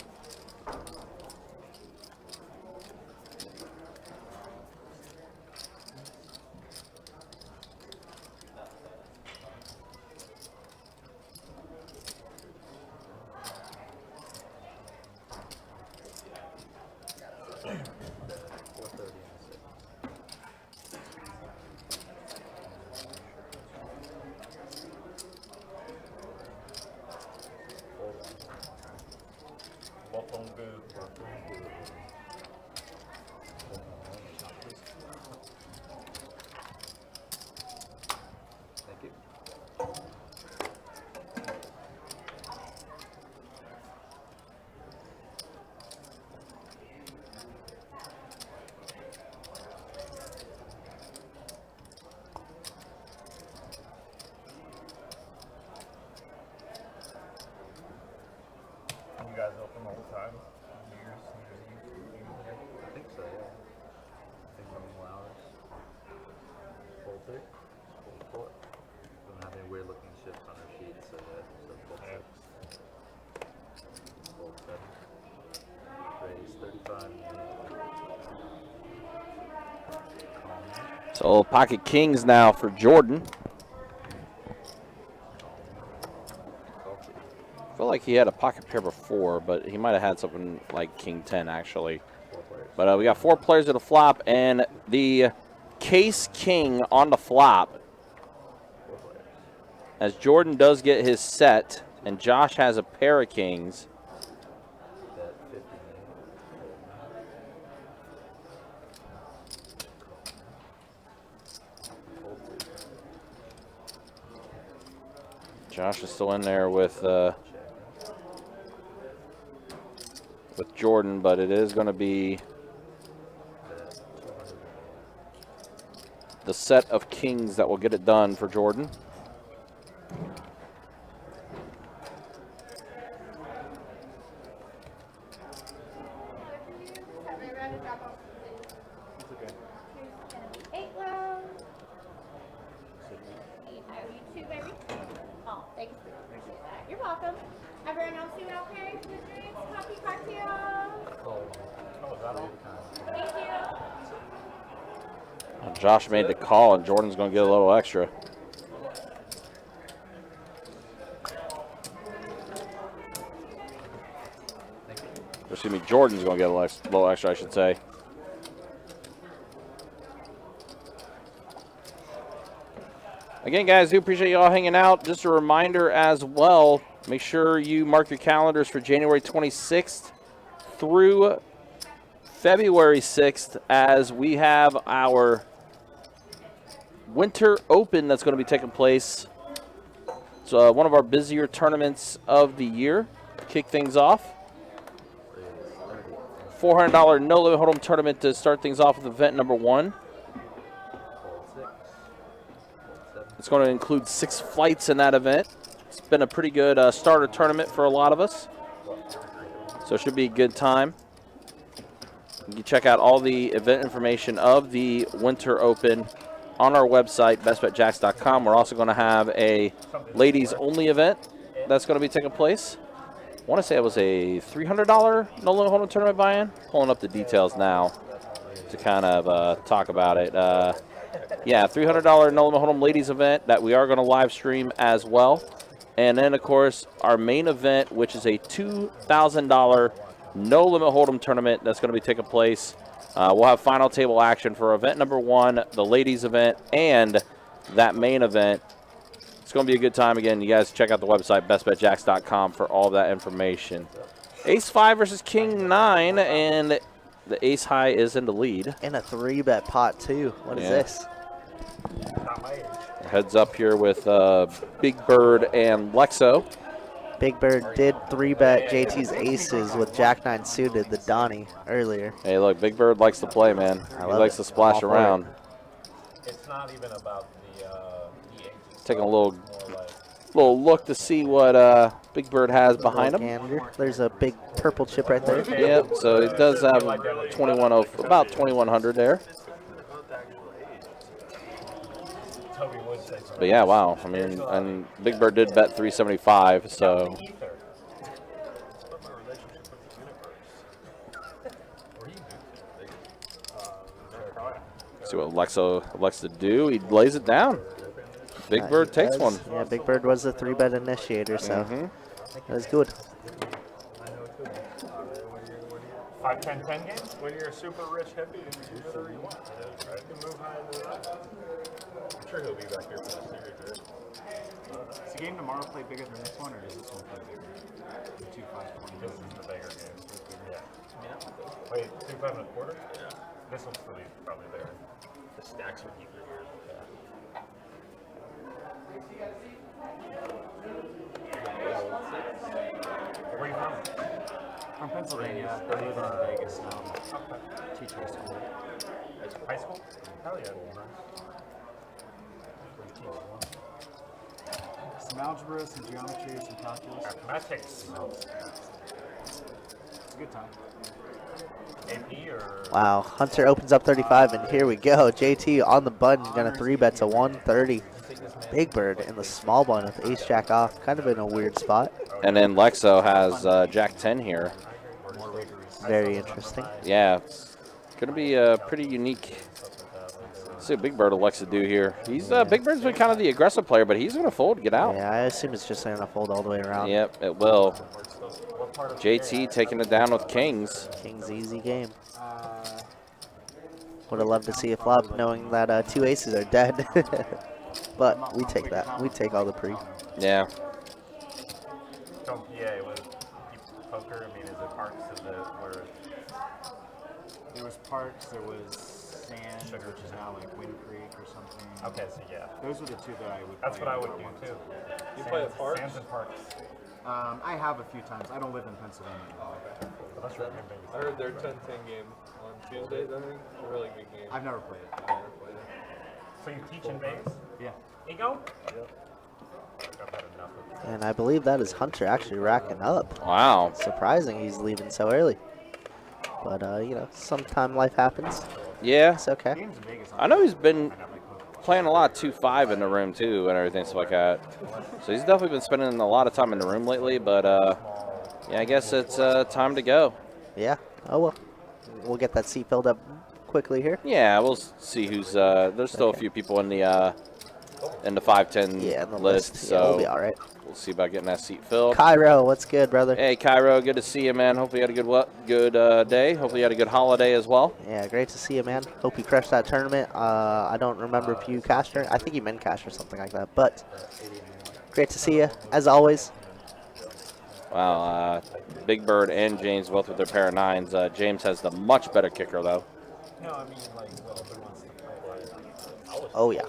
You guys open all the time? New Year's Eve? I think so, yeah. I think normal hours. Full 3? Full 4. Don't have any weird looking shifts on our sheet, so yeah. So full 6. Full 7. Raise 35. So pocket kings now for Jordan. I feel like he had a pocket pair before, but he might have had something like king 10 actually. But we got 4 players at the flop, and the case king on the flop. As Jordan does get his set, and Josh has a pair of kings. Josh is still in there with Jordan, but it is going to be the set of kings that will get it done for Jordan. You're welcome. Everyone else doing okay? Good drinks, coffee, cocktails? Thank you. Josh made the call, and Jordan's going to get a little extra. Excuse me, Jordan's going to get a little extra, I should say. Again, guys, do appreciate you all hanging out. Just a reminder as well, make sure you mark your calendars for January 26th through February 6th as we have our Winter Open that's going to be taking place. It's one of our busier tournaments of the year. Kick things off. $400 no limit hold'em tournament to start things off with event number 1. It's going to include 6 flights in that event. It's been a pretty good starter tournament for a lot of us. So it should be a good time. You can check out all the event information of the Winter Open on our website, bestbetjacks.com. We're also going to have a ladies-only event that's going to be taking place. I want to say it was a $300 no limit hold'em tournament buy-in. Pulling up the details now to kind of talk about it. Yeah, $300 no limit hold'em ladies event that we are going to live stream as well. And then, of course, our main event, which is a $2,000 no limit hold'em tournament that's going to be taking place. We'll have final table action for event number 1, the ladies event, and that main event. It's going to be a good time. Again, you guys check out the website, bestbetjacks.com, for all that information. Ace-5 versus King-9, and the ace-high is in the lead. And a 3-bet pot, too. What is this? Heads up here with Big Bird and Lexo. Big Bird did 3-bet JT's aces with Jack-9 suited, the Donnie, earlier. Hey, look, Big Bird likes to play, man. He likes to splash around. It's not even about the Taking a little Little look to see what Big Bird has behind him. Gander. There's a big purple chip right there. Yep, so it does have 2100, about 2100 there. But yeah, wow. I mean, and Big Bird did bet 375, so. See what Alexa do. He lays it down. Big Bird takes one. Yeah, Big Bird was the 3-bet initiator, so that was good. 5-10-10 game? When you're a super rich hippie, you can do whatever you want. Right? You can move high into that. I'm sure he'll be back here for that series, right? Does the game tomorrow play bigger than this one, or does this one play bigger? The 2-5-20. This is the bigger game. Yeah. Wait, 2-5 and a quarter? Yeah. This one's probably there. The stacks are deeper here. Yeah. Where are you from? From Pennsylvania, I live in Vegas now. Teach high school. High school? Hell yeah. Some algebra, some geometry, some calculus. Mathematics. It's a good time. AP or? Wow, Hunter opens up 35, and here we go. JT on the button, gonna 3-bet to 130. Big Bird in the small blind with ace jack off, kind of in a weird spot. And then Lexo has Jack 10 here. Very interesting. Yeah, it's going to be pretty unique. Let's see what Big Bird will Alexa do here. He's Big Bird's been kind of the aggressive player, but he's going to fold, get out. Yeah, I assume it's just gonna fold all the way around. Yep, it will. JT taking it down with kings. King's easy game. Would have loved to see a flop knowing that 2 aces are dead. But we take that. We take all the pre. Yeah. So, yeah, with poker, I mean, is it parks? Is it where? There was Parks, there was Sand, which is now like Wind Creek or something. Okay, so yeah. Those are the two that I would That's play what I would if do wanted too. to. You play at Parks? Sands and parks. I have a few times. I don't live in Pennsylvania. That's right. I heard their 10-10 game on Tuesdays, I think. A really good game. I've never played it. So you teach in Vegas? Yeah. Ego? Yep. I've had enough of it. And I believe that is Hunter actually racking up. Wow. Surprising he's leaving so early. But, you know, sometime life happens. Yeah. It's okay. Games in Vegas. I know he's been playing a lot of 2-5 in the room, too, and everything stuff like that. So he's definitely been spending a lot of time in the room lately, but, yeah, I guess it's time to go. Yeah. Oh, well. We'll get that seat filled up quickly here. Yeah, we'll see who's, there's still a few people in the 5-10 Yeah, the list, list. so Yeah, we'll be all right. we'll see about getting that seat filled. Cairo, what's good, brother? Hey, Cairo, good to see you, man. Hopefully you had a good day. Hopefully you had a good holiday as well. Yeah, great to see you, man. Hope you crushed that tournament. I don't remember if you cashed or I think you min cashed or something like that. But great to see you, as always. Wow, Big Bird and James both with their pair of 9s. James has the much better kicker, though. No, I mean, like, who wants to play? Oh, yeah.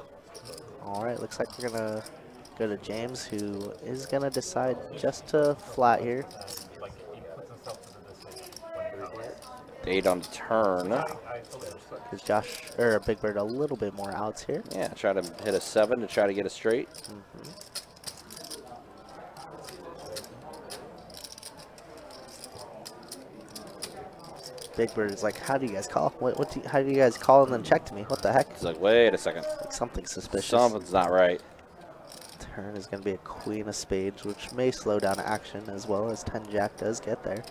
All right, looks like we're going to go to James, who is going to decide just to flat here. Like, he puts himself to the decision when it comes. 8 on the turn. Gives Josh, or Big Bird, a little bit more outs here. Yeah, try to hit a 7 to try to get a straight. Big Bird is like, how do you guys call? How do you guys call and then check to me? What the heck? He's like, wait a second. Like something suspicious. Something's not right. Turn is going to be a queen of spades, which may slow down action as well as 10 jack does get there.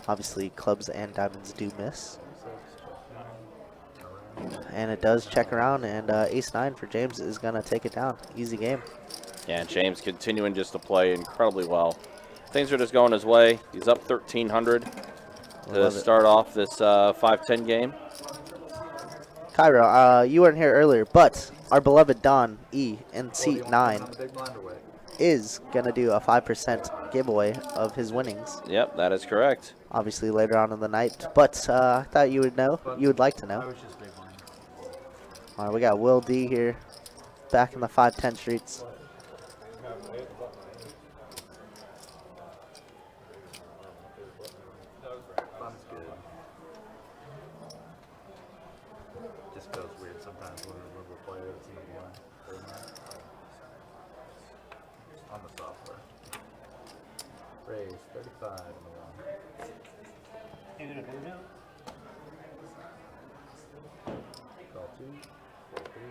Obviously, clubs and diamonds do miss. And it does check around, and ace-9 for James is going to take it down. Easy game. Yeah, James continuing just to play incredibly well. Things are just going his way. He's up 1,300 to start off this 5-10 game. Cairo, you weren't here earlier, but our beloved Don E in seat 9 is going to do a 5% giveaway of his winnings. Yep, that is correct. Obviously later on in the night, but I thought you would know. You would like to know. All right, we got Will D here, back in the 5-10 streets. Fun's good. Just feels weird sometimes when we're playing a team one. Raise 35 and the 1. Call 2. Fold 3.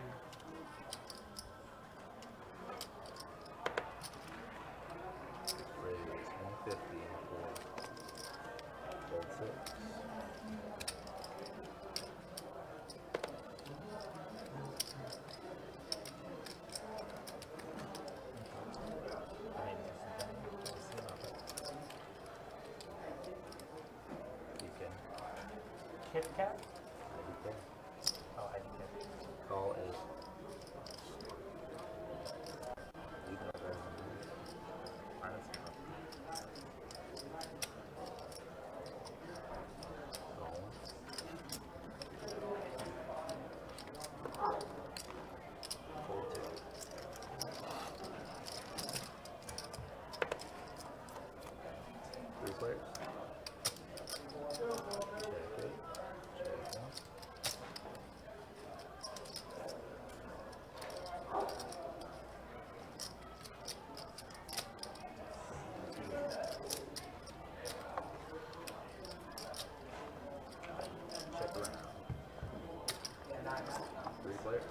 Raise 150 and 4. Fold 6. Kit Kat? IDK. Oh, I did. Call is. You know better than me. Minus one. Call 1. Fold 2. 3 players. Check it. Check 1. Check around. 3 players.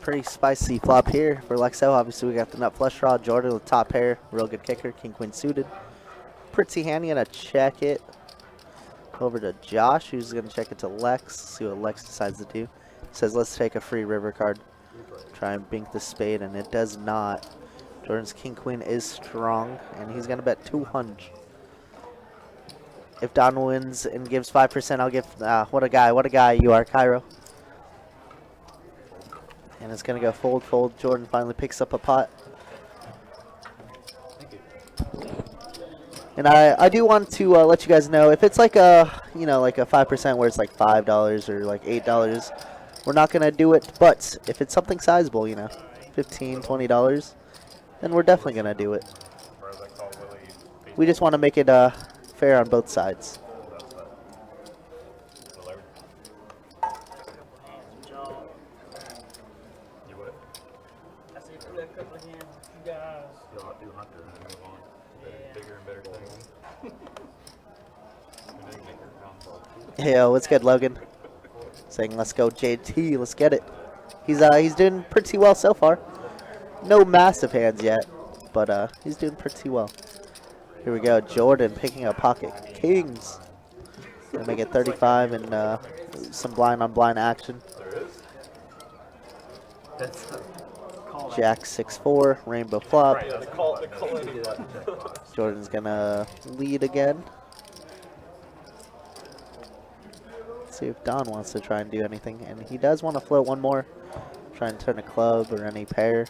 Pretty spicy flop here for Lexo. Obviously, we got the nut flush draw. Jordan with top pair. Real good kicker. King Queen suited. Pretty handy. Gonna check it over to Josh, who's gonna check it to Lex. See what Lex decides to do. He says, let's take a free river card. 3 players. Try and bink the spade, and it does not. Jordan's King Queen is strong, and he's gonna bet 200. If Don wins and gives 5%, I'll give. What a guy you are, Cairo. And it's gonna go fold, fold. Jordan finally picks up a pot. Thank you. And I do want to let you guys know, if it's like a, like a 5% where it's like $5 or like $8, we're not gonna do it. But if it's something sizable, $15, $20, then we're definitely gonna do it. Or as I call Willie, We just want to make it fair on both sides. that's that. Willard. You would? I see through that couple of hands, you guys. You'll do Hunter and then move on. Bigger and better things. Yo, what's good, Logan? Saying, let's go, JT, let's get it. He's doing pretty well so far. No massive hands yet, but he's doing pretty well. Here we go, Jordan picking up pocket kings. Gonna make it 35 and some blind on blind action. There is. That's Jack 6-4, rainbow flop. Right, the call any Jordan's gonna lead again. See if Don wants to try and do anything, and he does want to float one more. Try and turn a club or any pair.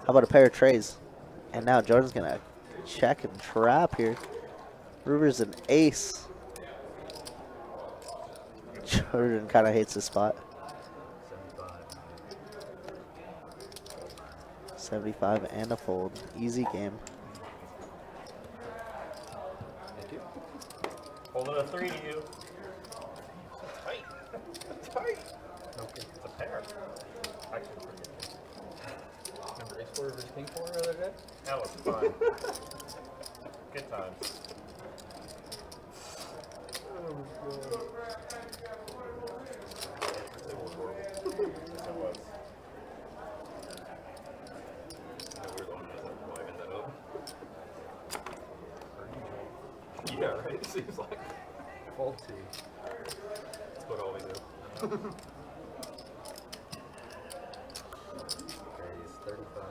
How about a pair of trays? And now Jordan's gonna check and trap here. River's an ace. Jordan kind of hates the spot. 75 and a fold. Easy game. Thank you. Holding a 3 to you. Tight. Tight. Okay. It's a pair. Actually, pretty good. Remember ace 4 versus king 4 the other day? That was fun. Good times. It was horrible. It was. We were going to wiping that up. Yeah, right? It seems like. Fold 2. That's what all we do. Raise 35.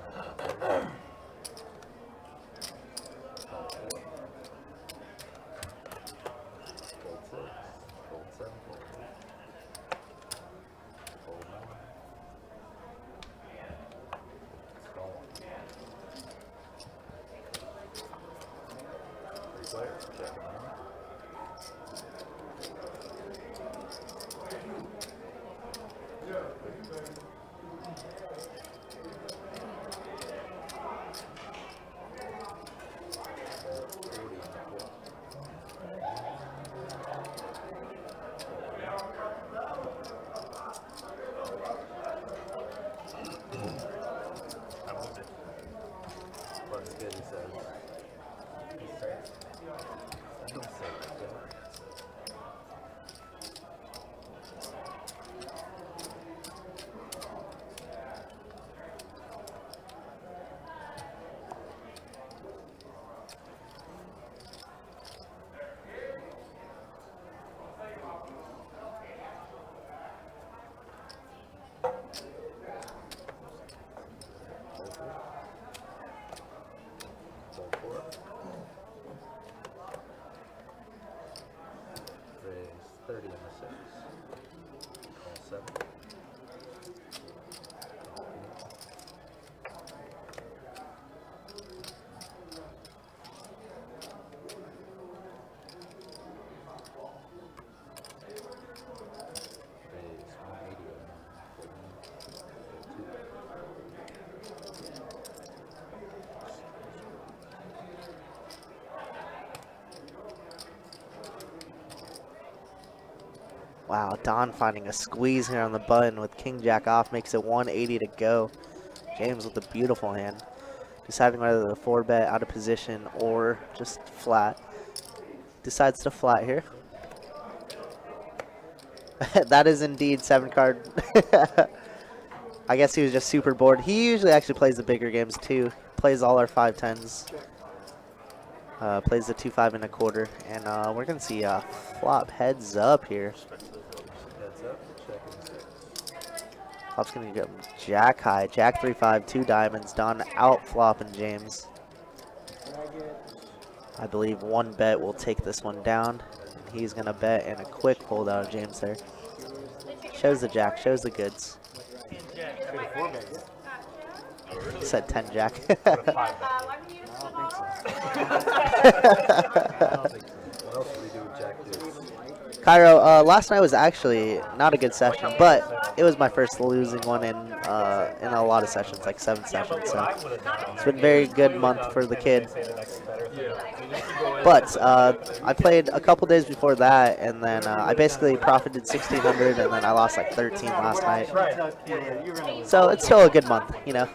Call 4. Fold 6. Fold 7. Fold 8. Fold 9. Call 1. 3 players. Check them out. 7. Raise 180. Wow, Don finding a squeeze here on the button with King Jack off makes it 180 to go. James with a beautiful hand. Deciding whether to 4-bet out of position or just flat. Decides to flat here. That is indeed 7 card. I guess he was just super bored. He usually actually plays the bigger games too. Plays all our 5-10s. Plays the 2-5 and a quarter. And we're going to see flop heads up here. Heads up, checking 6. Flop's going to go jack high. Jack 3-5, 2 diamonds. Don out flopping James. I believe 1 bet will take this one down. He's going to bet and a quick fold out of James there. Shows the jack, shows the goods. He said 10 jack. I don't think so. What else do we do with Jack deuce? Cairo, last night was actually not a good session, but it was my first losing one in a lot of sessions, like 7 sessions. So it's been a very good month for the kid. But I played a couple days before that, and then I basically profited 1,600, and then I lost like 13 last night. So it's still a good month, you know.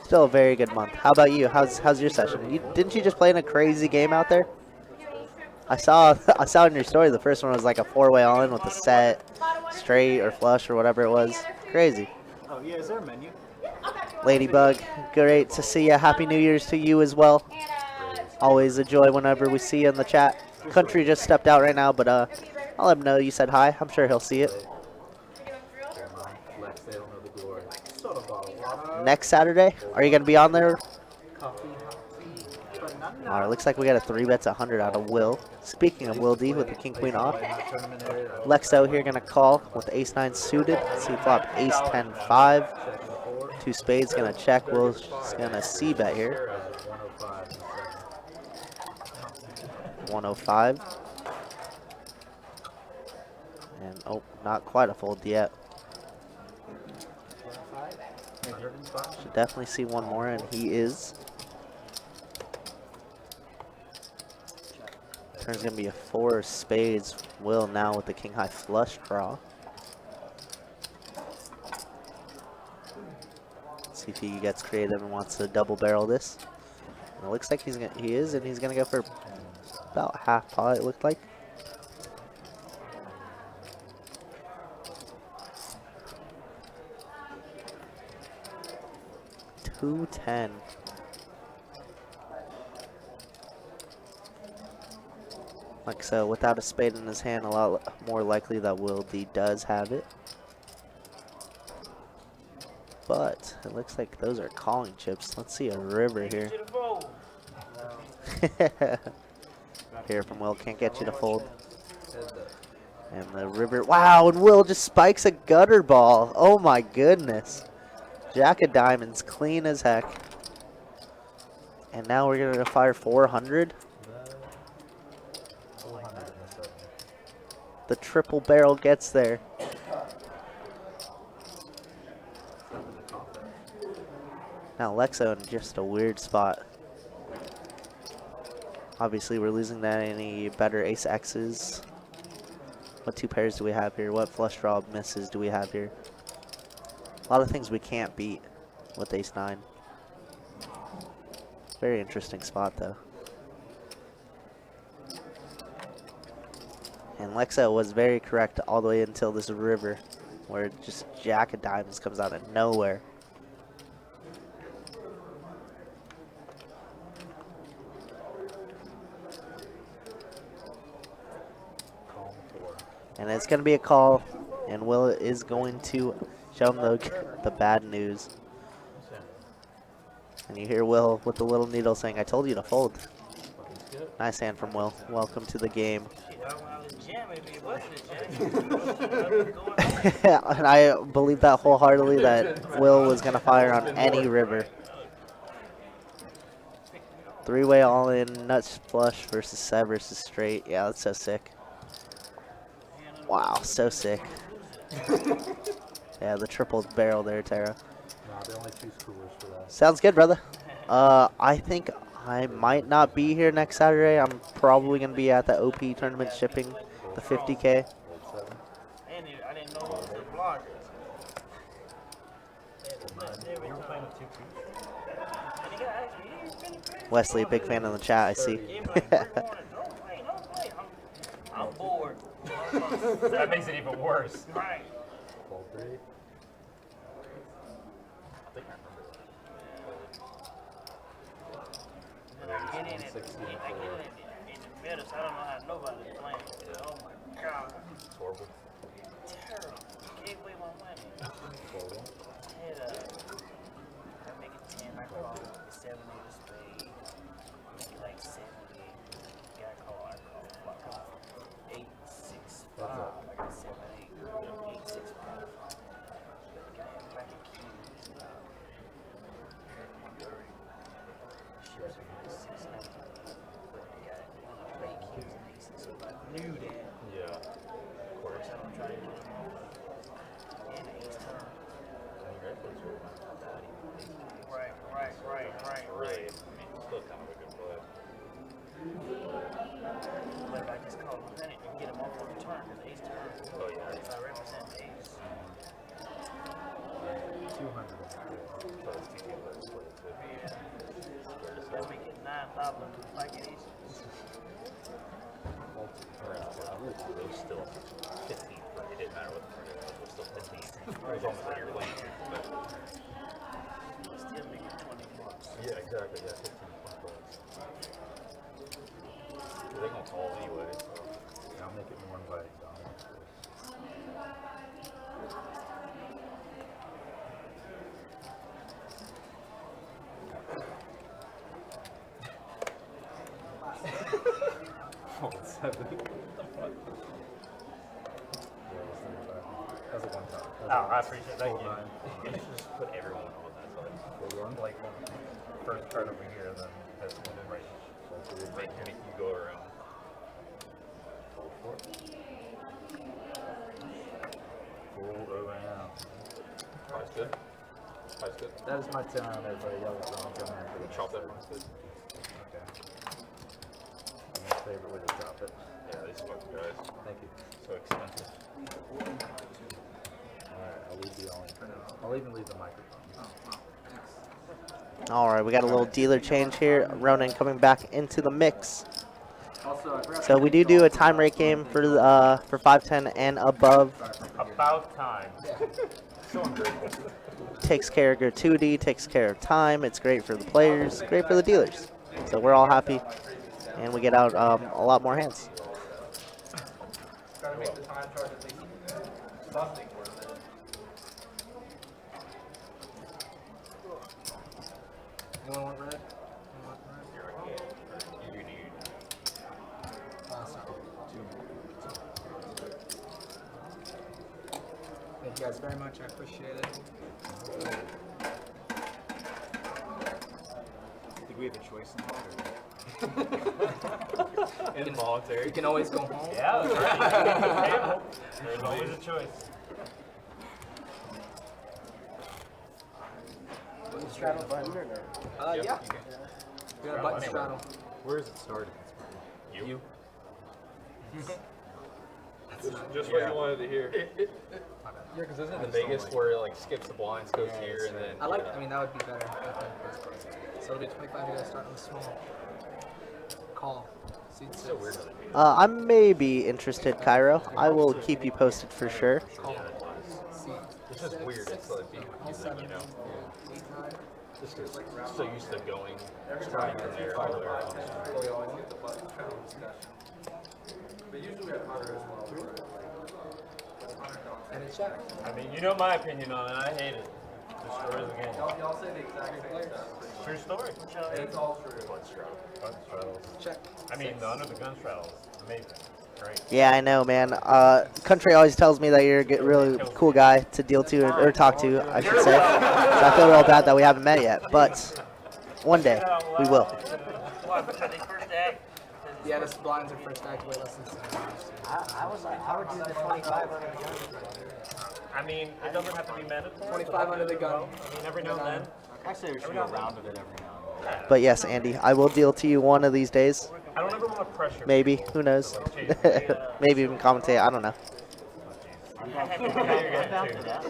Still a very good month. How about you? How's your session? Didn't you just play in a crazy game out there? I saw in your story the first one was like a 4-way all-in with a set, straight or flush or whatever it was. Crazy. Oh yeah, is there a menu? Ladybug, great to see you. Happy New Year's to you as well. Always a joy whenever we see you in the chat. Country just stepped out right now, but I'll let him know you said hi. I'm sure he'll see it. Lex, they don't know the glory. Next Saturday, are you going to be on there? All right, looks like we got a 3-bet 100 out of Will. Speaking of Will D with the King Queen off, Lexo here going to call with Ace-9 suited. See flop Ace-10 5. 2 spades going to check. Will's going to C-bet here. 105. And oh, not quite a fold yet. Should definitely see one more, and he is. Turn's gonna be a 4 of spades. Will now with the king high flush draw. See if he gets creative and wants to double barrel this. And it looks like he is, and he's gonna go for about half pot. It looked like. $210. Like so, without a spade in his hand, a lot more likely that Will D does have it. But it looks like those are calling chips. Let's see a river here. Here from Will, can't get you to fold. And the river, wow, and Will just spikes a gutter ball. Oh my goodness. Jack of diamonds, clean as heck. And now we're gonna fire 400. The triple barrel gets there. Now Lexo in just a weird spot. Obviously we're losing that. Any better ace X's? What 2 pairs do we have here? What flush draw misses do we have here? A lot of things we can't beat with ace-9. Very interesting spot though. And Lexo was very correct all the way until this river, where just Jack of diamonds comes out of nowhere. And it's going to be a call, and Will is going to show him the bad news. And you hear Will with the little needle saying, "I told you to fold." Nice hand from Will. Welcome to the game. And I believe that wholeheartedly that Will was going to fire on any river. Three-way all-in, nuts flush versus Seb versus straight. Yeah, that's so sick. Wow, so sick. Yeah, the triple barrel there, Tara. Nah, they only choose coolers for that. Sounds good, brother. I think I might not be here next Saturday. I'm probably going to be at the OP tournament shipping the 50K. Hold 7. I didn't know it was a blogger. You were playing with 2 2? Wesley, a big fan in the chat, I see. I'm bored. That makes it even worse. Right. Hold 3. I think I remember. Get in it. I get in the middle, so I don't know how nobody's playing. Oh my god. It's horrible. Terrible. Gave away my money. Hold 1. I make it 10, I call 7, 8 of spade. Make it like 7, 8. Got call, I call 8, 6, 5. I got 7, 8, 8, 6, 5. Got him back in keys. She was 6, 9. Got late keys and aces, so I knew that. Yeah. Of course. So I'm trying to get him off. And ace turn. Right. Really, I mean, still kind of a good play. But if I just call him and get him off on the turn, because ace turn. Oh, yeah. If I represent the ace. 200. So it's TT players play too. Yeah. I'll make it 9,000 if I get ace. It was still 15. It didn't matter what the turn was. It was still 15. It was almost like you're playing. But Still make it 20 bucks. yeah, exactly. Yeah, 15, 20 bucks. They're gonna call anyway. So. Yeah, I'll make it more inviting, Dominic. Hold 7. That's a 1 time. Oh, I appreciate it. Thank you. 9. You should just put everyone on that side. Hold 1. Like, first card over here, then this one right. Make you go around. Hold 4. Hold around. Price good. Price good. That is my time, everybody. Y'all got wrong coming in for the Chop that price good. Okay. My favorite way to drop it. Yeah, these fucking guys. Thank you. So expensive. Alright, I'll leave the all in for now. I'll even leave the microphone. All right, we got a little dealer change here. Ronan coming back into the mix. So we do a time rate game for 510 and above. About time. So ungrateful. Takes care of gratuity, takes care of time. It's great for the players, great for the dealers. So we're all happy, and we get out a lot more hands. Gotta make the time charge at least something worth it. Anyone want red? You need. Thank you guys very much. I appreciate it. Think we have a choice in that? Involuntary. You can always go home. Yeah, that's right. There's always a choice. Straddle button or no? Yeah. We got a button straddle. Where is it starting? You. Just what you wanted to hear. Yeah, because isn't The biggest where it like skips the blinds, goes Yeah, here, that's and then. I like. I mean, that would be better. So it'll be 25. You guys start on the small. Call. Seat It's so 6. weird. I may be interested, Cairo. I will keep you posted for sure. Call. Seat. It's just weird. It's like being confusing, you know. 8, 9. Just 'cause so used to going straight from there all the way around. We always get the button panel discussion. But usually we have 100 as well. And a check. I mean, you know my opinion on it. I hate it. Destroys the game. Y'all say the exact same stuff. True story. It's all true. Gun straddles. Check. I mean, the under the gun straddles, amazing. Yeah, I know, man. Country always tells me that you're a really cool guy to deal to or talk to, I should say. So I feel real bad that we haven't met yet, but one day we will. Why? Because they first act. Yeah, this blinds are first act way less than 7 hours. I would do the 25 under the gun. I mean, it doesn't have to be mandatory. 25 under the gun. I mean, every now and then. Actually, we should do a round of it every now and then. But yes, Andy, I will deal to you one of these days. I don't ever want to pressure. Maybe. Who knows? Maybe even commentate. I don't know. I'm down for that.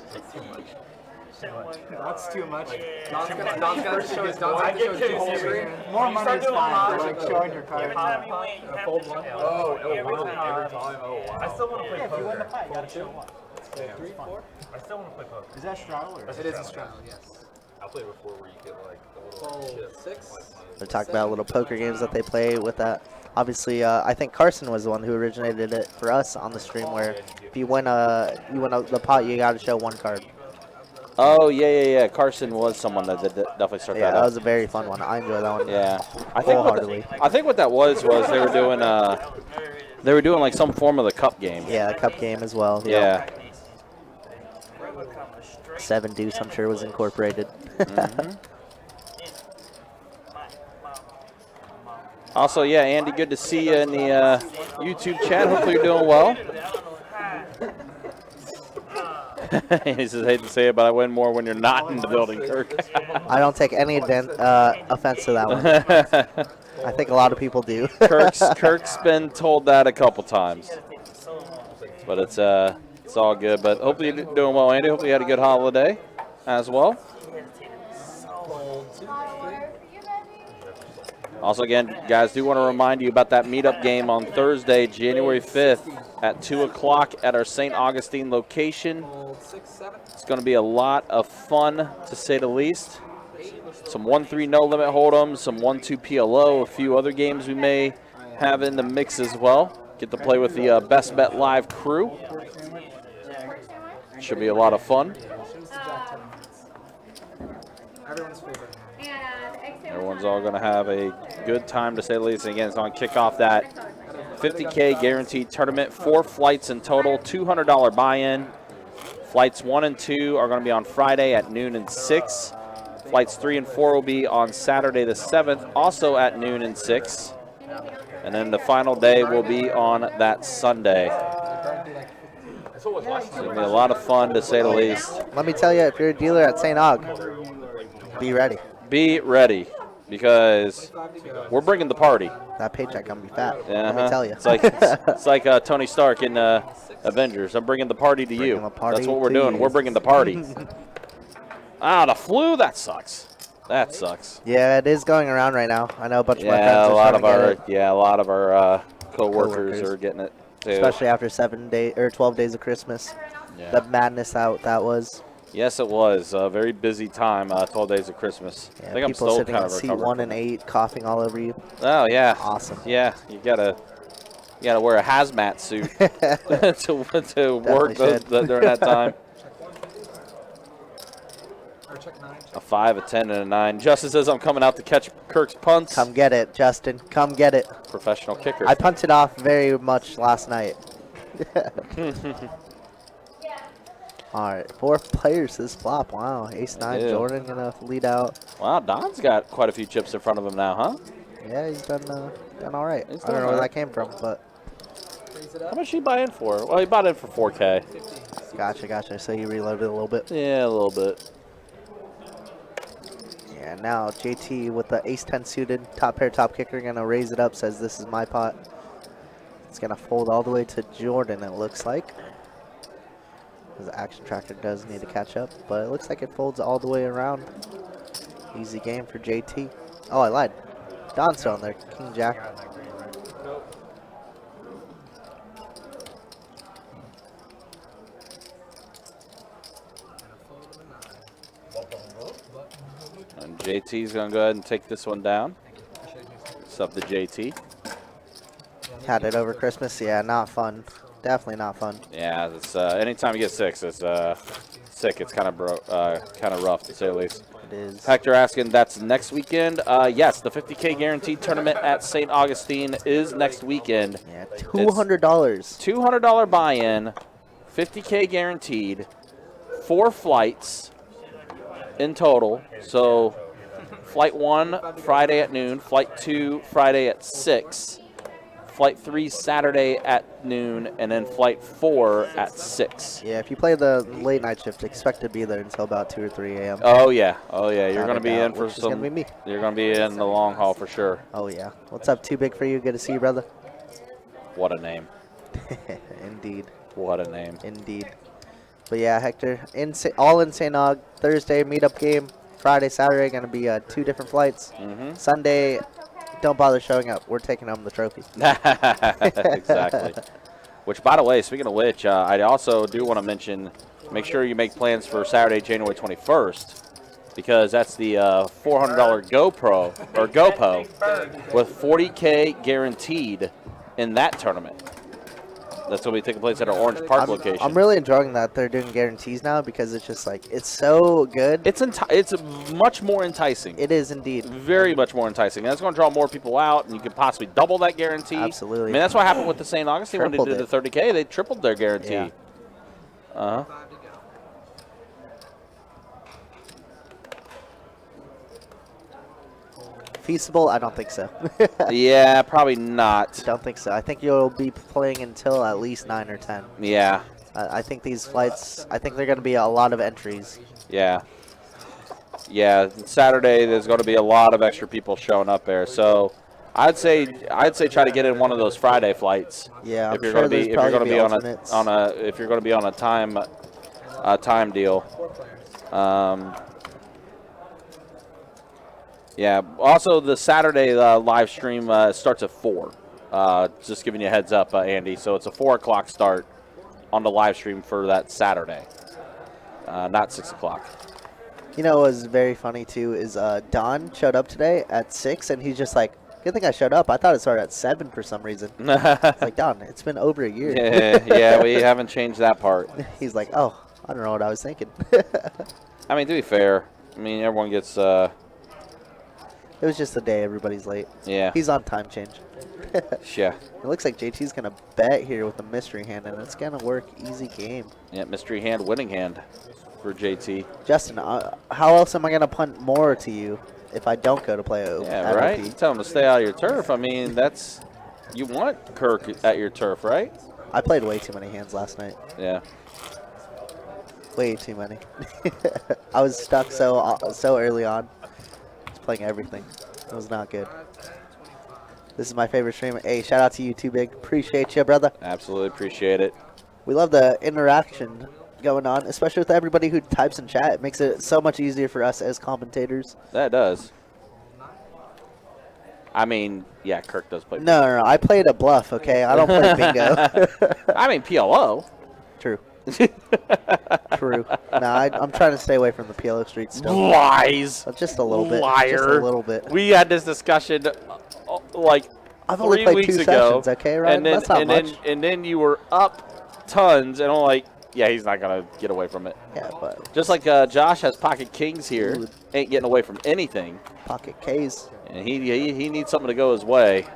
That's too much. Don's gonna show his whole screen. More money is fine for like showing your Every card. time you win, you have to Oh, show. every time. Oh, wow. I still want to play If you win the poker. fight, you gotta show one. I still want to play poker. Is that straddle or? It is a straddle, yes. I played before where you get like the little Fold chips. 6. They're talking about little poker games that they play with that. Obviously, I think Carson was the one who originated it for us on the stream, where if you win the pot, you got to show one card. Oh, yeah. Carson was someone that did definitely start Yeah, that that up. was a very fun one. I enjoyed that one. Yeah, I Wholeheartedly. think what that was they were doing like some form of the cup game. Yeah, the cup game as well. Yeah. 7 Deuce, I'm sure, was incorporated. Also, yeah, Andy, good to see you in the YouTube chat. Hopefully you're doing well. He says, hate to say it, but I win more when you're not in the building, Kirk. I don't take any offense to that one. I think a lot of people do. Kirk's been told that a couple times. But it's all good. But hopefully you're doing well, Andy. Hopefully you had a good holiday as well. Also, again, guys, do want to remind you about that meetup game on Thursday, January 5th at 2 o'clock at our St. Augustine location. It's going to be a lot of fun, to say the least. Some 1-3 no-limit hold'em, some 1-2 PLO, a few other games we may have in the mix as well. Get to play with the Best Bet Live crew. Should be a lot of fun. Everyone's favorite. Everyone's all going to have a good time, to say the least. And again, it's on to kick off that $50K guaranteed tournament. 4 flights in total, $200 buy-in. Flights 1 and 2 are going to be on Friday at noon and 6. Flights 3 and 4 will be on Saturday the 7th, also at noon and 6. And then the final day will be on that Sunday. It's going to be a lot of fun, to say the least. Let me tell you, if you're a dealer at St. Aug, be ready. Be ready, because we're bringing the party. That paycheck gonna be fat. Let me tell you. It's like Tony Stark in Avengers. I'm bringing the party to you. That's what we're doing. We're bringing the party. The flu. That sucks. That sucks. Yeah, it is going around right now. I know a bunch of my friends Yeah, are a lot starting of our coworkers are getting it too. especially after 7 days or 12 days of Christmas. Yeah. The madness that was. Yes, it was a very busy time. 12 days of Christmas. Yeah, I think I'm people still sitting kind in of seat recovered. 1 and 8, coughing all over you. Oh yeah, Awesome. Yeah, you gotta wear a hazmat suit to work during that time. A 5, a 10, and a 9. Justin says I'm coming out to catch Kirk's punts. Come get it, Justin. Come get it. Professional kicker. I punted off very much last night. All right, 4 players this flop. Wow, Ace-9, Yeah. Jordan gonna lead out. Wow, Don's got quite a few chips in front of him now, huh? Yeah, he's done all right. He's I don't doing know where all that came from, but How much did he buy in for? Well, he bought in for 4K. gotcha. So you reloaded a little bit. Yeah, a little bit. Yeah, now JT with the Ace-10 suited, top pair, top kicker, gonna raise it up, says this is my pot. It's gonna fold all the way to Jordan, it looks like. The action tracker does need to catch up, but it looks like it folds all the way around. Easy game for JT. Oh, I lied. Don's still in there. King Jack. And JT's going to go ahead and take this one down. What's up to JT? Had it over Christmas. Yeah, not fun. Definitely not fun. Yeah, it's anytime you get 6, it's sick. It's kind of rough, to say the least. It is. Hector asking, that's next weekend? Yes, the 50K guaranteed tournament at St. Augustine is next weekend. Yeah, $200. $200 buy-in, 50K guaranteed, 4 flights in total. So flight 1 Friday at noon, flight 2 Friday at 6, flight 3 Saturday at noon, and then flight 4 at 6. Yeah, if you play the late night shift, expect to be there until about 2 or 3 a.m. Oh yeah, you're Without going to a be doubt, in for which is some. gonna be me. You're going to be in the long haul for sure. Oh yeah. What's up, Too Big for You? Good to see you, brother. What a name! Indeed. What a name! Indeed. But yeah, Hector, all in St. Aug. Thursday meetup game. Friday, Saturday, going to be 2 different flights. Sunday, don't bother showing up. We're taking home the trophy. Exactly. Which, by the way, speaking of which, I also do want to mention, make sure you make plans for Saturday, January 21st, because that's the $400 GoPro or GoPro with 40K guaranteed in that tournament. That's going to be taking place at our Orange Park location. I'm really enjoying that they're doing guarantees now because it's just like, it's so good. It's much more enticing. It is indeed. Very much more enticing. And that's going to draw more people out, and you could possibly double that guarantee. Absolutely. I mean, that's what happened with the St. Augustine when they did the 30K. They tripled their guarantee. Yeah. Uh-huh. Feasible? I don't think so. Yeah, probably not. Don't think so. I think you'll be playing until at least 9 or 10. Yeah. I think these flights, I think they're going to be a lot of entries. Yeah. Yeah, Saturday there's going to be a lot of extra people showing up there. So I'd say try to get in one of those Friday flights. Yeah, if you're going to be on a time deal. Yeah. Also, the Saturday live stream starts at 4. Just giving you a heads up, Andy. So it's a 4 o'clock start on the live stream for that Saturday, not 6 o'clock. You know what was very funny, too, is Don showed up today at 6, and he's just like, good thing I showed up. I thought it started at 7 for some reason. It's like, Don, it's been over a year. Yeah, we haven't changed that part. He's like, oh, I don't know what I was thinking. I mean, to be fair, I mean, everyone gets... It was just the day everybody's late. Yeah. He's on time change. Yeah. It looks like JT's going to bet here with a mystery hand, and it's going to work easy game. Yeah, mystery hand, winning hand for JT. Justin, how else am I going to punt more to you if I don't go to play OP? Yeah, right? You tell him to stay out of your turf. I mean, that's... You want Kirk at your turf, right? I played way too many hands last night. Yeah. Way too many. I was stuck so early on. Playing everything. It was not good. This is my favorite stream. Hey, shout out to you, Too Big. Appreciate you, brother. Absolutely appreciate it. We love the interaction going on, especially with everybody who types in chat. It makes it so much easier for us as commentators. That does. I mean, yeah, Kirk does play. No. I played a bluff, okay? I don't play bingo. I mean, PLO. True. True. I'm trying to stay away from the PLO street still. Lies. Just a little bit. Liar. Just a little bit. We had this discussion like I've 3 only played weeks 2 ago. sessions, okay, Ryan? And then, That's not much. And then you were up tons, and I'm like, yeah, he's not going to get away from it. Yeah, but Just like Josh has pocket kings here, ain't getting away from anything. pocket K's. And he needs something to go his way.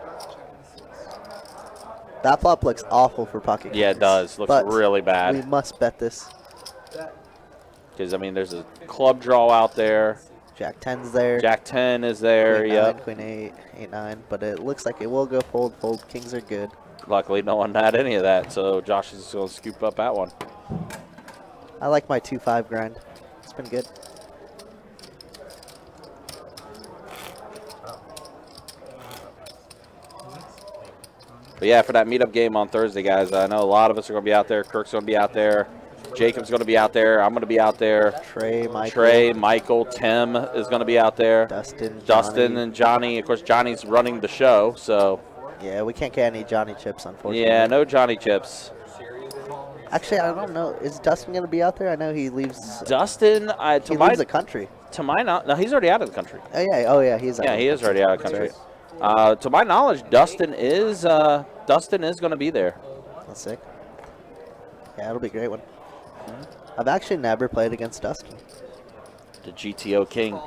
That flop looks awful for pocket Yeah, it kings, does. Looks but really bad. we must bet this. Because, I mean, there's a club draw out there. Jack 10's there. Jack 10 is there, Queen yep. 9, Queen 8, 8, 9. But it looks like it will go fold. Fold. Kings are good. Luckily, no one had any of that, so Josh is going to scoop up that one. I like my 2-5 grind. It's been good. But yeah, for that meetup game on Thursday, guys, I know a lot of us are going to be out there. Kirk's going to be out there. Jacob's going to be out there. I'm going to be out there. Trey, Michael, Tim is going to be out there. Dustin, and Johnny. Of course, Johnny's running the show, so. Yeah, we can't get any Johnny chips, unfortunately. Yeah, no Johnny chips. Actually, I don't know. Is Dustin going to be out there? I know he leaves. Dustin, he leaves the country. To my knowledge, no, he's already out of the country. Oh yeah, he's out. Yeah, he is already out of the country. Right. To my knowledge, Dustin is going to be there. That's sick. Yeah, it'll be a great one. I've actually never played against Dustin. The GTO King.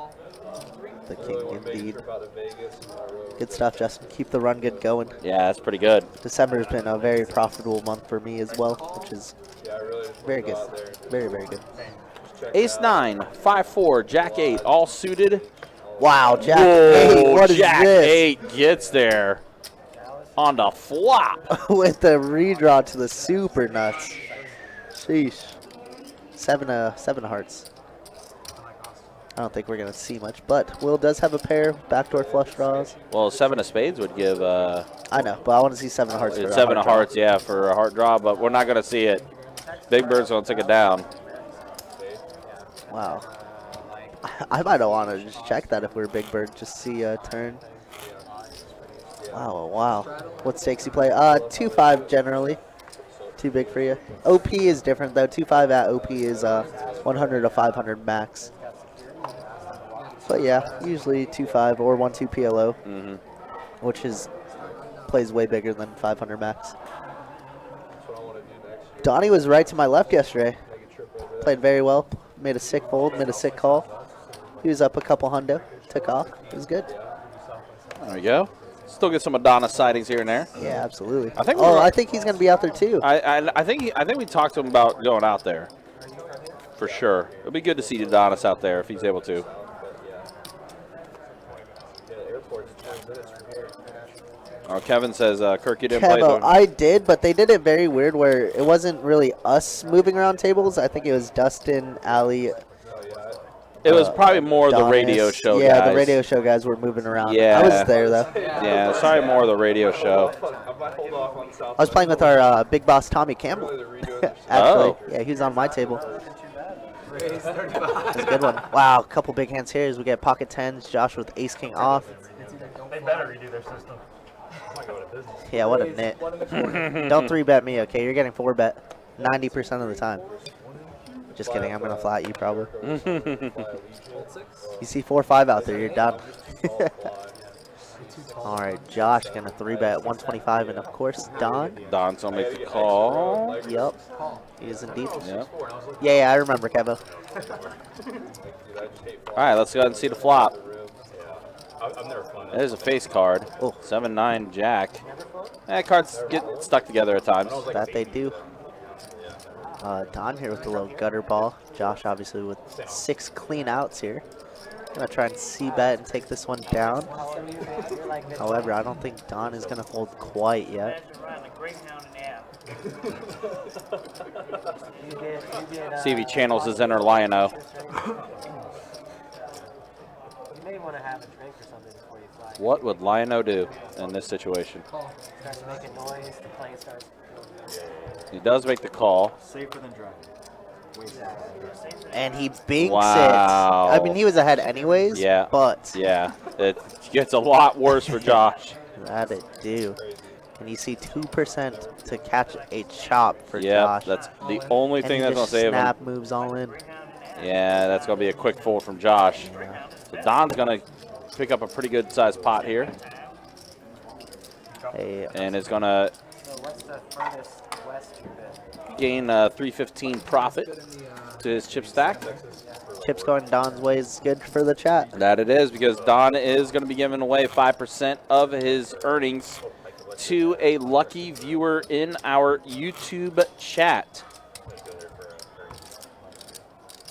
The king Really want to make a indeed. trip out to Vegas and I really Good stuff, Justin. Keep the run good going. Yeah, that's pretty good. December has been a very profitable month for me as well, which is yeah, I really just want very to good. go out there and Very, very good. just check Ace it out. 9, 5-4, Jack 8, all suited. Wow, Jack Whoa, 8, what is Jack this? 8 gets there on the flop. With the redraw to the super nuts. Sheesh. Seven of hearts. I don't think we're going to see much, but Will does have a pair backdoor flush draws. Well, 7 of spades would give I know, but I want to see 7 of hearts for a 7 of heart hearts, yeah, for a heart draw, but we're not going to see it. Big Bird's going to take it down. draw. Wow. I might want to just check that if we're Big Bird, just see a turn. Wow, wow. What stakes you play? 2-5 generally. Too big for you. OP is different though. 2-5 at OP is 100 to 500 max. But yeah, usually 2-5 or 1-2 PLO, which is plays way bigger than 500 max. That's what I want to do next year. Donnie was right to my left yesterday. Make a trip over there. Played very well. Made a sick fold. Made a sick call. He was up a couple hundo. Took off. It was good. There we go. Still get some Adonis sightings here and there. Yeah, absolutely. I think Oh, we're- I think he's gonna be out there too. I think we talked to him about going out there. For sure. It'll be good to see Adonis out there if he's able to. Yeah, the airport's 10 minutes from here. Kevin says, Kirk, you didn't play Kevo, the... I did, but they did it very weird where it wasn't really us moving around tables. I think it was Dustin, Ali. It was probably more the Adonis. radio show Yeah, guys. the radio show guys were moving around. Yeah. I was there though. Yeah, sorry, more of the radio show. I might hold off on South. I was playing with our big boss Tommy Campbell. Play the redo of Actually, Oh. yeah, he was on my table. Raise 35. It's a good one. Wow, a couple big hands here as we get pocket tens. Josh with ace king off. They better redo their system. Yeah, what a nit. Don't 3-bet me, okay? You're getting 4-bet 90% of the time. Just kidding. I'm gonna flat you probably. You see 4-5 out there, you're done. All right, Josh gonna 3-bet 125, and of course Don. Don's going to make the call. Yup, he is indeed. Yep. Yeah, I remember, Kevo. All right, let's go ahead and see the flop. I've never flown it. There's a face card. Oh. 7-9 Jack. Cards get stuck together at times. That they do. Don here with the little gutter ball. Josh obviously with 6 clean outs here. Gonna try and c-bet and take this one down. However, I don't think Don is gonna fold quite yet. See if he channels his inner Lion-O. You may want to have a drink or something before you fly. What would Lion-O do in this situation? Starts making noise, the plane starts. He does make the call. Safer than driving. And he binks Wow. it. I mean, he was ahead anyways. Yeah. But Yeah, it gets a lot worse for Josh. that it do. And you see 2% to catch a chop for Yeah, Josh. that's the only and thing he that's going just to save him. snap moves all in. Yeah, that's going to be a quick fold from Josh. So Don's going to pick up a pretty good sized pot here Hey, and is going to So what's the furthest west you've been? gain a 315 profit to his chip stack. chips going Don's way is good for the chat. That it is, because Don is going to be giving away 5% of his earnings to a lucky viewer in our YouTube chat.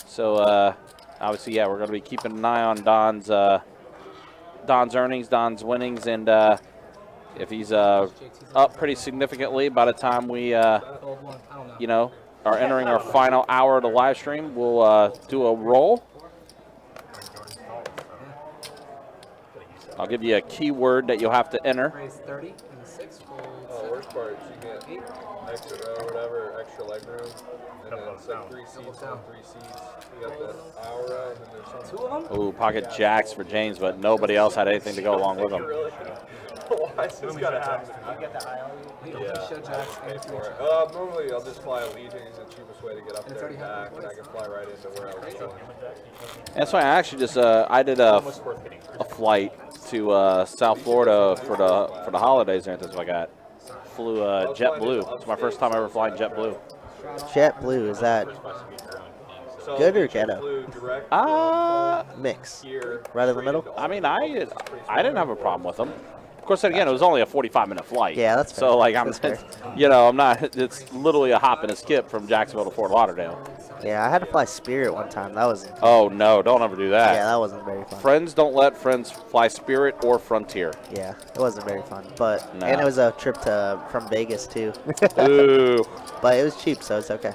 So obviously, yeah, we're going to be keeping an eye on Don's earnings, Don's winnings, and if he's up pretty significantly by the time we you know, are entering our final hour of the live stream, we'll do a roll. I'll give you a keyword that you'll have to enter. Raise 30 and the 6 fold. Worst part is you get extra row or whatever, extra leg room, and then it's like 3 seats on 3 seats. You got the hour row, and then there's some. 2 of them? Ooh, pocket jacks for James, but nobody else had anything to go along with them. Why is this gotta happen? We only show jacks and 3 jacks. Normally I'll just fly Allegiant. It's the cheapest way to get up And it's there and already back, and I can fly right into where I was going. That's why I actually just I did a flight to South Florida for the holidays and everything like that. Flew JetBlue. It's my first time ever flying JetBlue. JetBlue, is that So Good or we ghetto? flew direct Mix. here. Right in the middle? I mean, I didn't have a problem with them. Of course, again, it was only a 45-minute flight. Yeah, that's fair. So, like, That's fair. I'm not. It's literally a hop and a skip from Jacksonville to Fort Lauderdale. Yeah, I had to fly Spirit one time. That was. Oh no! Don't ever do that. Yeah, that wasn't very fun. Friends don't let friends fly Spirit or Frontier. Yeah, it wasn't very fun. But No. and it was a trip from Vegas too. Ooh. But it was cheap, so it's okay.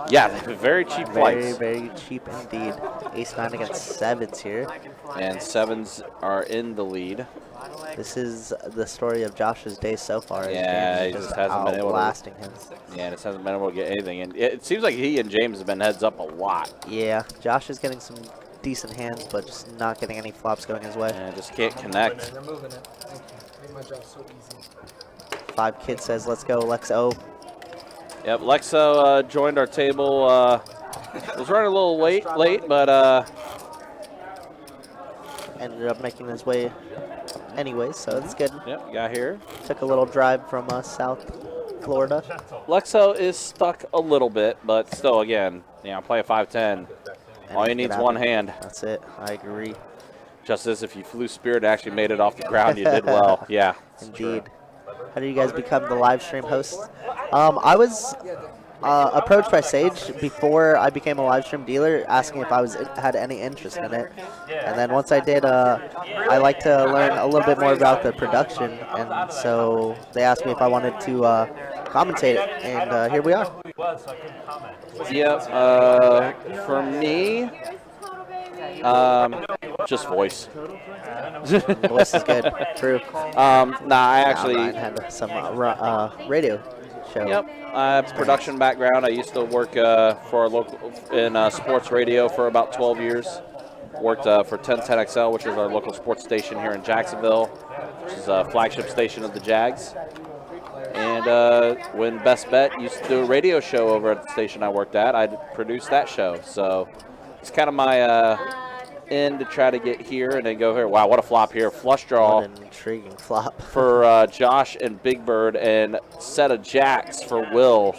Yeah, very cheap Very, flights. very cheap indeed. Ace 9 against 7s here. And 7s are in the lead. This is the story of Josh's day so far. Yeah, he James is just hasn't been able to- outlasting him. Yeah, just hasn't been able to get anything. And it seems like he and James have been heads up a lot. Yeah, Josh is getting some decent hands, but just not getting any flops going his way. And just can't connect. They're moving it. Thank you. Made my job so easy. 5 Kid says, let's go, Lexo. Yep, Lexo joined our table. Was running a little late, but Ended up making his way anyways, so it's good. yep, got here. Took a little drive from South Florida. Lexo is stuck a little bit, but still, again, play a 5-10. And All you get need is out one of it. hand. That's it. I agree. Just as if you flew Spirit and actually made it off the ground, you did well. Yeah, it's true. Indeed. How do you guys become the live stream hosts? I was approached by Sage before I became a live stream dealer, asking if I had any interest in it. And then once I did, I like to learn a little bit more about the production, and so they asked me if I wanted to commentate it, and here we are. Yep. For me, just voice. Voice is good. True. I actually. Ryan had some radio show. Yep. Production background. I used to work for a local in sports radio for about 12 years. Worked for 1010XL, which is our local sports station here in Jacksonville, which is a flagship station of the Jags. And when Best Bet used to do a radio show over at the station I worked at, I produced that show. So it's kind of my end to try to get here and then go here. Wow, what a flop here. Flush draw. What an intriguing flop. For Josh and Big Bird, and set of jacks for Will.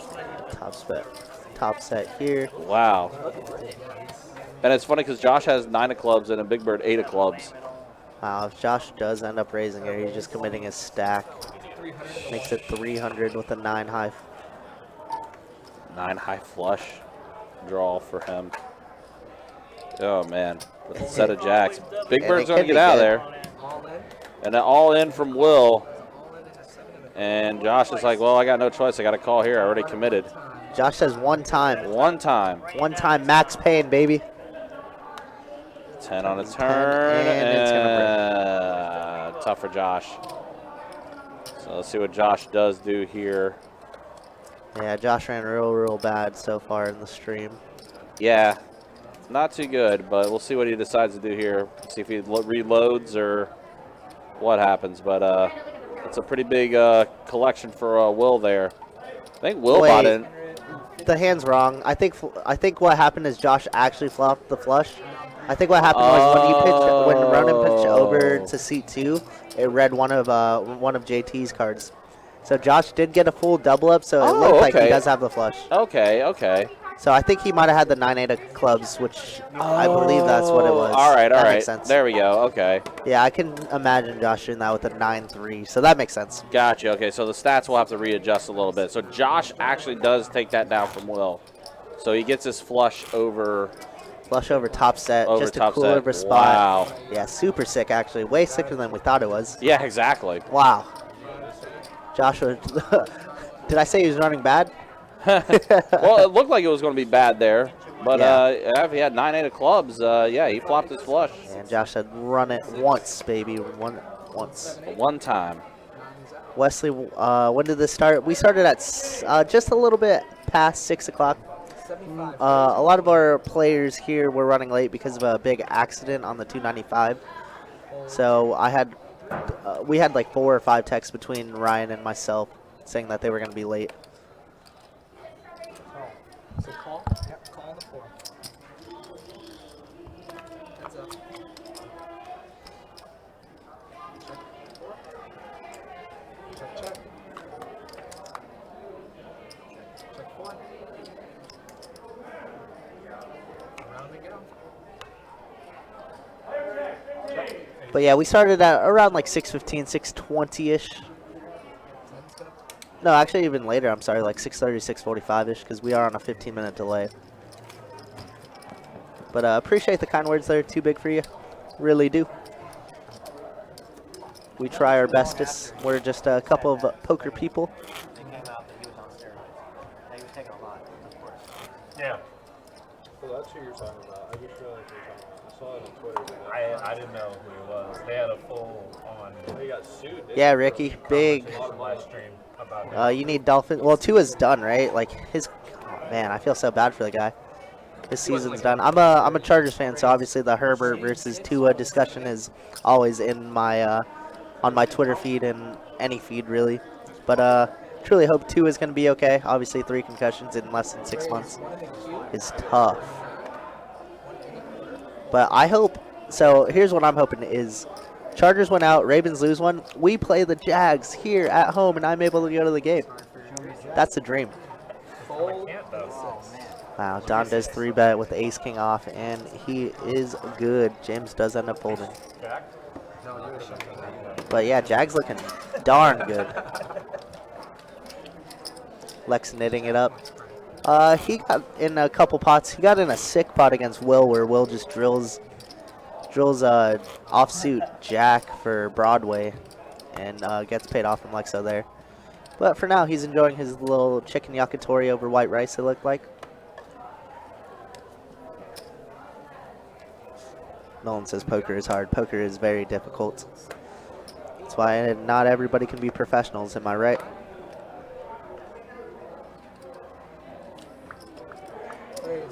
Top set here. Wow. And it's funny because Josh has 9 of clubs and a Big Bird 8 of clubs. Wow, if Josh does end up raising here, he's just committing his stack. Makes it 300 with a 9 high. 9 high flush draw for him. Oh, man. With a set of jacks. Big And Bird's it going to could get be out of good. there. And then all in from Will. And Josh is like, well, I got no choice. I got to call here. I already committed. Josh says one time. One time. One time max pain, baby. 10 on a turn. and it's gonna tough for Josh. So let's see what Josh does do here. Yeah, Josh ran real bad so far in the stream. Yeah, not too good, but we'll see what he decides to do here. See if he reloads or what happens. But it's a pretty big collection for Will there. I think Will Wait. bought in. The hand's wrong. I think what happened is Josh actually flopped the flush. I think what happened was when Ronan pitched over to seat 2, it read one of JT's cards. So Josh did get a full double up, so it looked like he does have the flush. Okay. So I think he might have had the 9-8 of clubs, which I believe that's what it was. All right. That makes sense. There we go. Okay. Yeah, I can imagine Josh doing that with a 9-3, so that makes sense. Gotcha. Okay, so the stats will have to readjust a little bit. So Josh actually does take that down from Will. So he gets his flush over. Flush over top set, Over just a top cool set. over spot. Wow. Yeah, super sick actually. Way sicker than we thought it was. Yeah, exactly. Wow. Joshua, did I say he was running bad? Well, it looked like it was going to be bad there. But if he had 9-8 of clubs, yeah, he flopped his flush. And Josh said, run it once, baby. Once. One time. Wesley, when did this start? We started at just a little bit past 6 o'clock. A lot of our players here were running late because of a big accident on the 295. So we had like 4 or 5 texts between Ryan and myself saying that they were going to be late. So call? Yep, call on the 4. Heads up. Check. Check 4. But yeah, we started at around like 6:15, 6:20-ish. No, actually even later, I'm sorry, like 6:30, 6:45-ish, because we are on a 15-minute delay. But appreciate the kind words there. Too big for you. Really do. We try our bestest. We're just a couple of poker people. It came out that he was on steroids. He was taking a lot, of course. Yeah. So that's who you're talking about. I just realized who you're talking about. I saw it on Twitter. I didn't know who he was. They had a full on They got sued. didn't Yeah, they? Ricky, big. live stream about him. You need Dolphin. Well, Tua's done, right? Like his. Oh, man, I feel so bad for the guy. His season's done. I'm a Chargers fan, so obviously the Herbert versus Tua discussion is always in my on my Twitter feed and any feed really. But truly hope Tua's gonna be okay. Obviously 3 concussions in less than 6 months is tough. But I hope. So here's what I'm hoping is. Chargers went out, Ravens lose one. We play the Jags here at home, and I'm able to go to the game. That's the dream. Wow, Don does 3-bet with the ace-king off, and he is good. James does end up folding. But yeah, Jags looking darn good. Lex knitting it up. He got in a couple pots. He got in a sick pot against Will, where Will just drills offsuit Jack for Broadway, and gets paid off from Lexo there. But for now, he's enjoying his little chicken yakitori over white rice, it looked like. Nolan says poker is hard. Poker is very difficult. That's why not everybody can be professionals, am I right?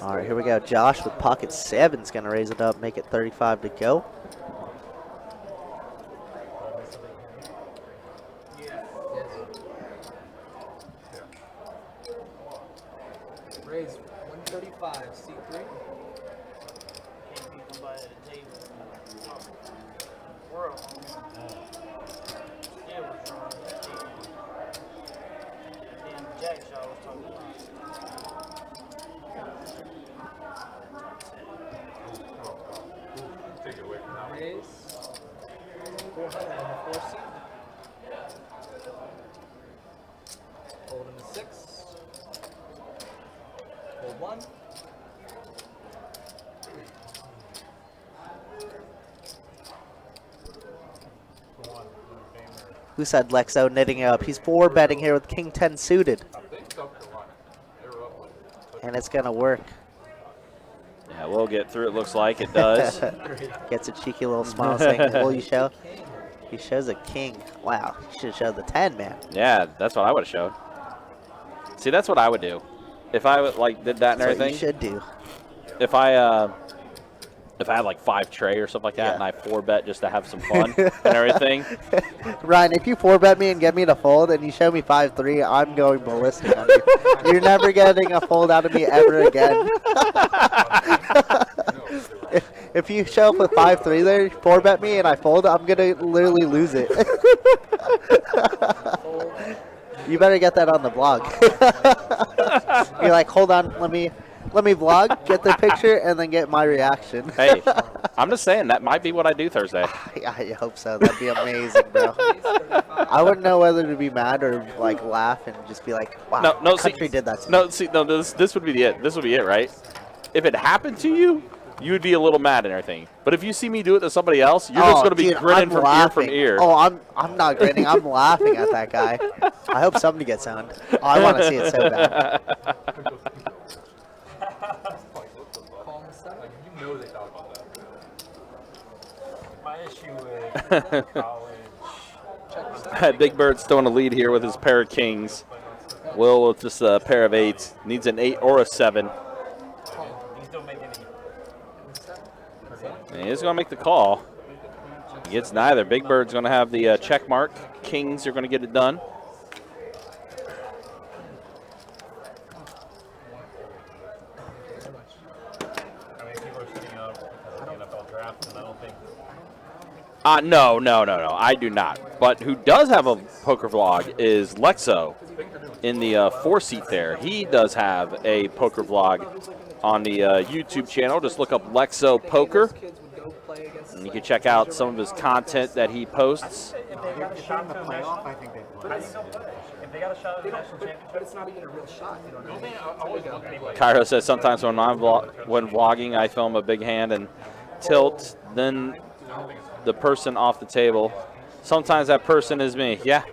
All right, here we go. Josh with pocket 7's going to raise it up, make it 35 to go. Raise 135, C3. Can't beat nobody at the table. We're at home. Yeah, we're trying to beat him. Damn Jack Shaw was talking about. Take it away from that one. Raise 400 on the 4 seat. Hold in the 6. Hold 1. Who said Lexo knitting it up? He's 4-betting here with King 10 suited. I think South Carolina. They were up like. And it's going to work. Yeah, we'll get through. It looks like it does. Gets a cheeky little smile saying, will you show? He shows a king. Wow, he should have showed the 10, man. Yeah, that's what I would have showed. See, that's what I would do. If I like did that and That's what everything. you should do. If I had like 5 tray or something like that, Yeah. and I 4-bet just to have some fun and everything. Ryan, if you 4-bet me and get me to fold and you show me 5-3, I'm going ballistic on you. You're never getting a fold out of me ever again. if you show up with 5-3 there, 4-bet me and I fold, I'm going to literally lose it. You better get that on the blog. You're like, hold on, let me vlog, get the picture, and then get my reaction. Hey, I'm just saying that might be what I do Thursday. I hope so. That'd be amazing, bro. I wouldn't know whether to be mad or like laugh and just be like, "Wow, No, country see, did that." To no, me. see, no. This would be it. This would be it, right? If it happened to you, you would be a little mad and everything. But if you see me do it to somebody else, you're just going to be dude, grinning I'm from laughing. ear. Oh, I'm not grinning. I'm laughing at that guy. I hope somebody gets owned. Oh, I want to see it so bad. Call in the 7. Like, you know they thought about that. My issue with college. Big Bird's still in the lead here with his pair of kings. Will with just a pair of 8s. Needs an 8 or a 7. He's still making it. And he's going to make the call. He gets neither. Big Bird's going to have the check mark. Kings are going to get it done. I mean, people are sitting up because of the NFL draft, and I don't think. No. I do not. But who does have a poker vlog is Lexo in the 4-seat there. He does have a poker vlog on the YouTube channel. Just look up Lexo Poker. go play against. And you can check out some of his content that he posts. If they got a If they're shot in the to the playoff, national, I think they but play. how do you go play? If they got a shot at the national But championship, it's not even a real shot. You know what I mean? I always want anybody. Cairo says sometimes when when vlogging, I film a big hand and tilt, then the person off the table. Sometimes that person is me. Yeah.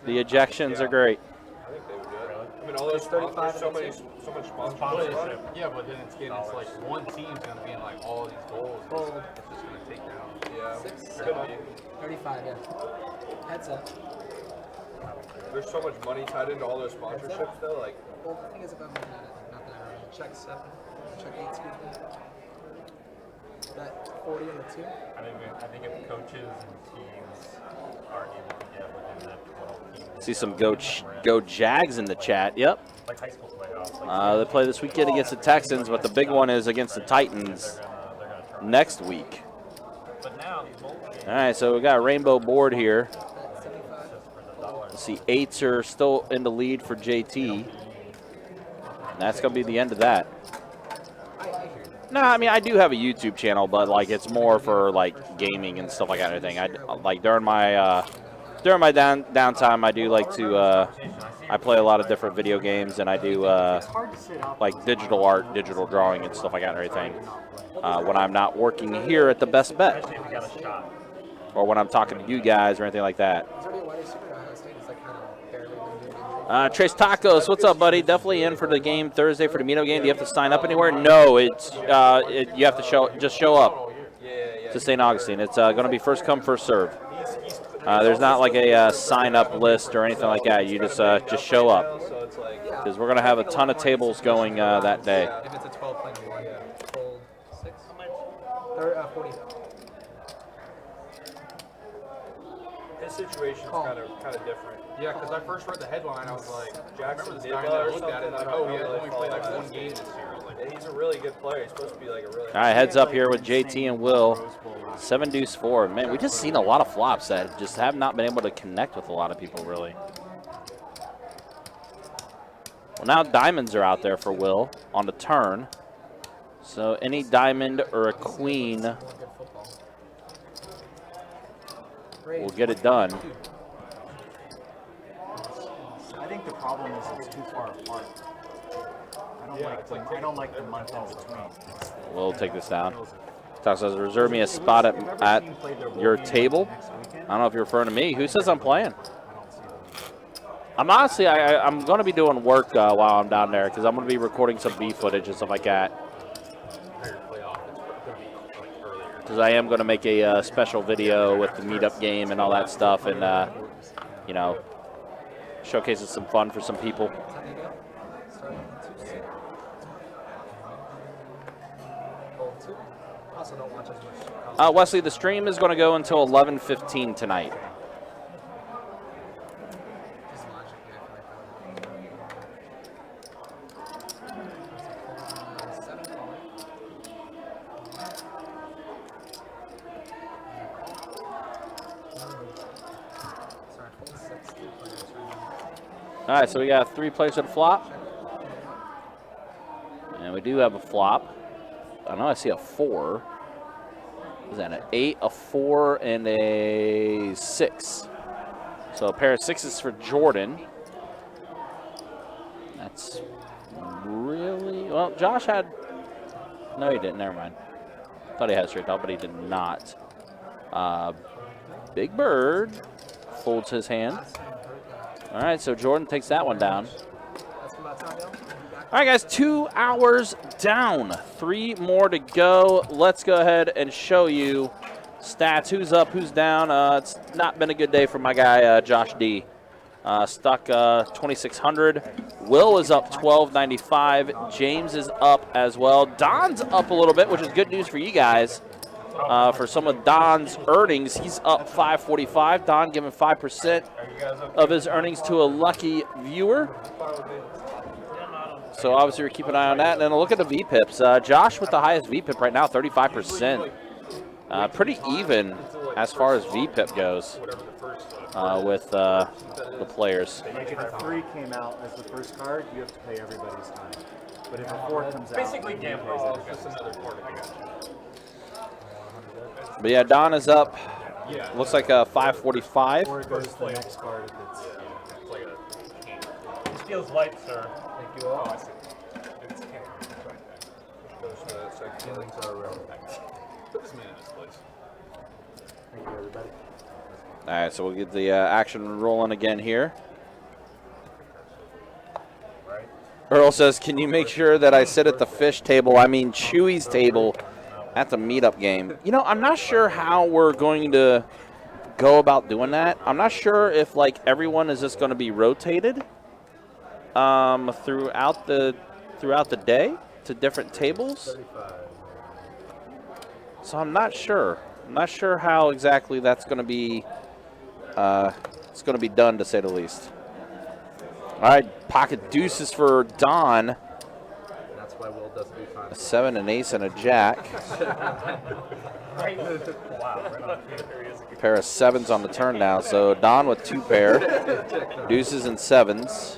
The ejections are great. I think they would do it. I mean, all those sponsors, so much sponsorship. Yeah, but then it's like one team's gonna be in like all these goals. It's just gonna take down. Yeah. 6, Could 7, be. 35. Yeah. Heads up. There's so much money tied into all those sponsorships, though. Like, Well, the thing is about looking at it, not that I remember. Check 7. Check 8. Excuse me. That 40 on the 2. I think if coaches and teams are able to get within that 12 teams. See some go Jags in the chat. Yep. Like high school playoffs. They play this weekend against the Texans, but the big one is against the Titans They're gonna try. next week. But now these bowl games All right, so we got a rainbow board here. That 75. for the dollar. Let's see, 8s are still in the lead for JT. And that's going to be the end of that. I hear you. No, I mean, I do have a YouTube channel, but, like, it's more for, like, gaming and stuff like that and everything. Like, during my downtime, I do like to, I play a lot of different video games, and I do, like, digital art, digital drawing, and stuff like that and everything. When I'm not working here at the Best Bet, Especially if you got a shot. or when I'm talking to you guys or anything like that. Is there any wide receiver at Ohio State? It's like kind of barely been doing injury. Trace Tacos, what's up, buddy? Definitely in for the game Thursday for the Mino game. Do you have to sign up anywhere? No, it's you have to show up to St. Augustine. It's going to be first come, first serve. There's not like a sign up list or anything like that. You just show up, so it's like, because we're going to have a ton of tables going that day. If it's a 12 play one, fold 6. 40. his situation's kind of different. Yeah, because I first read the headline, I was like, Jackson this did guy, and well I or looked at it, something. like, oh, he had only played like one game this year. I was like, Yeah, he's a really good player. He's supposed to be like a really. All right, heads up here with JT and Will. 7-4. Man, we just seen a lot of flops that just have not been able to connect with a lot of people, really. Well, now diamonds are out there for Will on the turn. So any diamond or a queen Good football. will get it done. I think the problem is it's too far apart. I don't like the month in between. We'll take this down. Talk says, reserve me a spot at your table. I don't know if you're referring to me. Who says I'm playing? I'm honestly, I'm going to be doing work while I'm down there, because I'm going to be recording some B footage and stuff like that. Because I am going to make a special video with the meetup game and all that stuff, and you know, showcases some fun for some people. How do you go? Start with 2. Fold 2. Also, don't watch as much. Wesley, the stream is going to go until 11:15 tonight. Just logically, I feel like that. 7 calling. Sorry, fold 6. 2 players right now. All right, so we got 3 players at a flop. And we do have a flop. I know I see a 4. Is that an 8, a 4, and a 6? So a pair of 6s for Jordan. That's really... Well, Josh had... No, he didn't. Never mind. Thought he had a straight top, but he did not. Big Bird folds his hand. All right, so Jordan takes that one down. That's about time, yo. All right, guys, 2 hours down. 3 more to go. Let's go ahead and show you stats. Who's up, who's down. It's not been a good day for my guy, Josh Dee. Stuck 2,600. Will is up 1,295. James is up as well. Don's up a little bit, which is good news for you guys. For some of Don's earnings, he's up 545. Don giving 5% of his earnings to a lucky viewer. So obviously we're keeping an eye on that. And then look at the VPIPs. Josh with the highest VPIP right now, 35%. Pretty even as far as VPIP goes with the players. Like if a 3 came out as the first card, you have to pay everybody's time. But if a 4 comes out, Basically, gamble. Just another part of the game. But yeah, Don is up. Looks like a 545. Or it goes to the next card if it's. It's like a king. This feels light, sir. Thank you all. Oh, I see. It's king. Goes to that section. Feelings are relevant. Put this man in his place. Thank you, everybody. All right, so we'll get the action rolling again here. Earl says, can you make sure that I sit at the fish table, I mean Chewy's table, at the meetup game? You know, I'm not sure how we're going to go about doing that. I'm not sure if, like, everyone is just going to be rotated throughout the day to different tables. So I'm not sure. I'm not sure how exactly that's going to be it's going to be done, to say the least. All right, pocket deuces for Don. That's why Will doesn't do fine. A 7, an ace, and a jack. Pair of 7s on the turn now. So Don with 2 pair, deuces and 7s.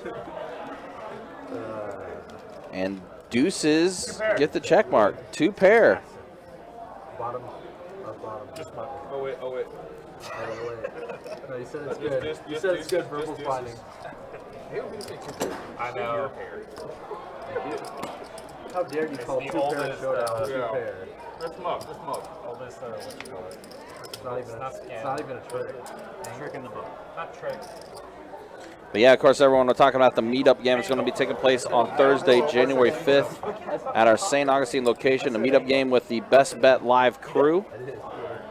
And deuces get the check mark. 2 pair. Bottom. Bottom. Just bottom. Oh, wait. Oh, wait. No, you said it's good. You said it's good verbal finding. I know. Thank you. How dare you call 2 pair showdown 2 pair? This mug. Oldest, what you call it? It's not even a trick. Trick in the book. Not trick. But yeah, of course, everyone, we're talking about the meetup game. It's going to be taking place on Thursday, January 5th at our St. Augustine location. The meetup game with the Best Bet Live crew.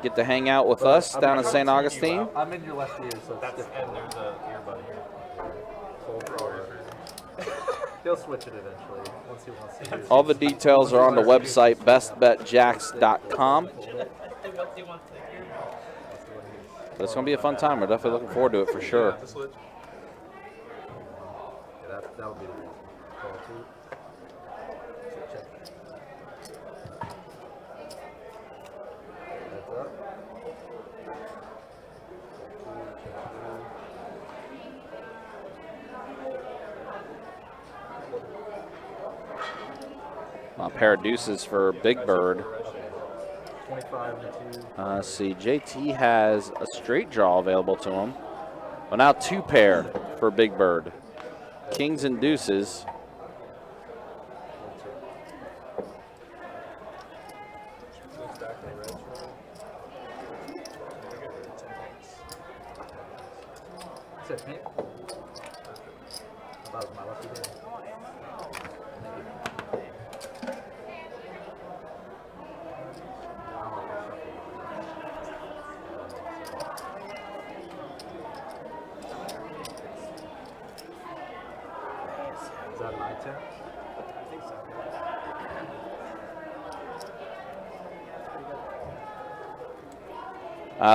Get to hang out with us down in St. Augustine. I'm in your left ear, so That's and there's a earbud here. He'll switch it eventually once he wants to use All the details are on the website, bestbetjacks.com. But it's going to be a fun time. We're definitely looking forward to it for sure. Yeah, that would be the reason. Call 2. Check. That's up. A pair of deuces for Big Bird. 25 and 2. See, JT has a straight draw available to him. Well, now 2 pair for Big Bird. Kings and deuces. Said pink. That was my lucky day. Is that an I-10? I think so.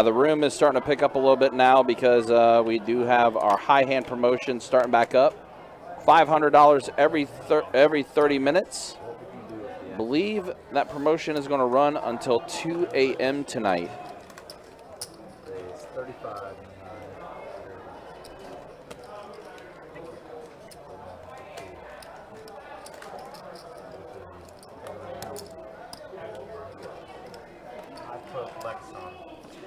The room is starting to pick up a little bit now because we do have our high hand promotion starting back up. $500 every 30 minutes. I believe that promotion is going to run until 2 a.m. tonight. It's 35 and I put Lex on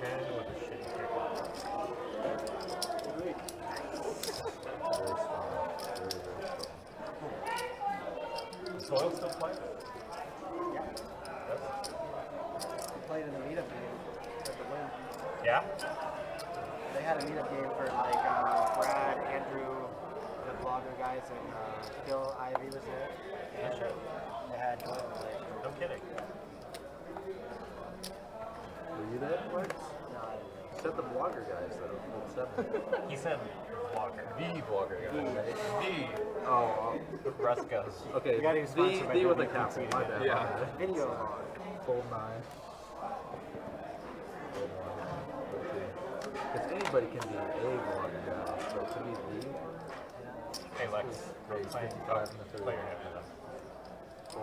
10 with a shitty kicker. very strong. Very, very strong. Soil still playing? Played in the meetup game at the win. Yeah? They had a meetup game for like Brad, Andrew, the vlogger guys, and Phil Ivy was there. Yeah, sure. They had Joel play. No kidding. Were you there, Lex? No, You said the blogger guys, though. He said vlogger. The vlogger guy. Oh, Russ goes. okay. We gotta be sponsored by The with a WPT. capital. My bad. Yeah. My bad. video log. Full 9. Because anybody can be a blogger guy, but to be the Hey Lex, Hey, playing 55 in the third. player hit me though.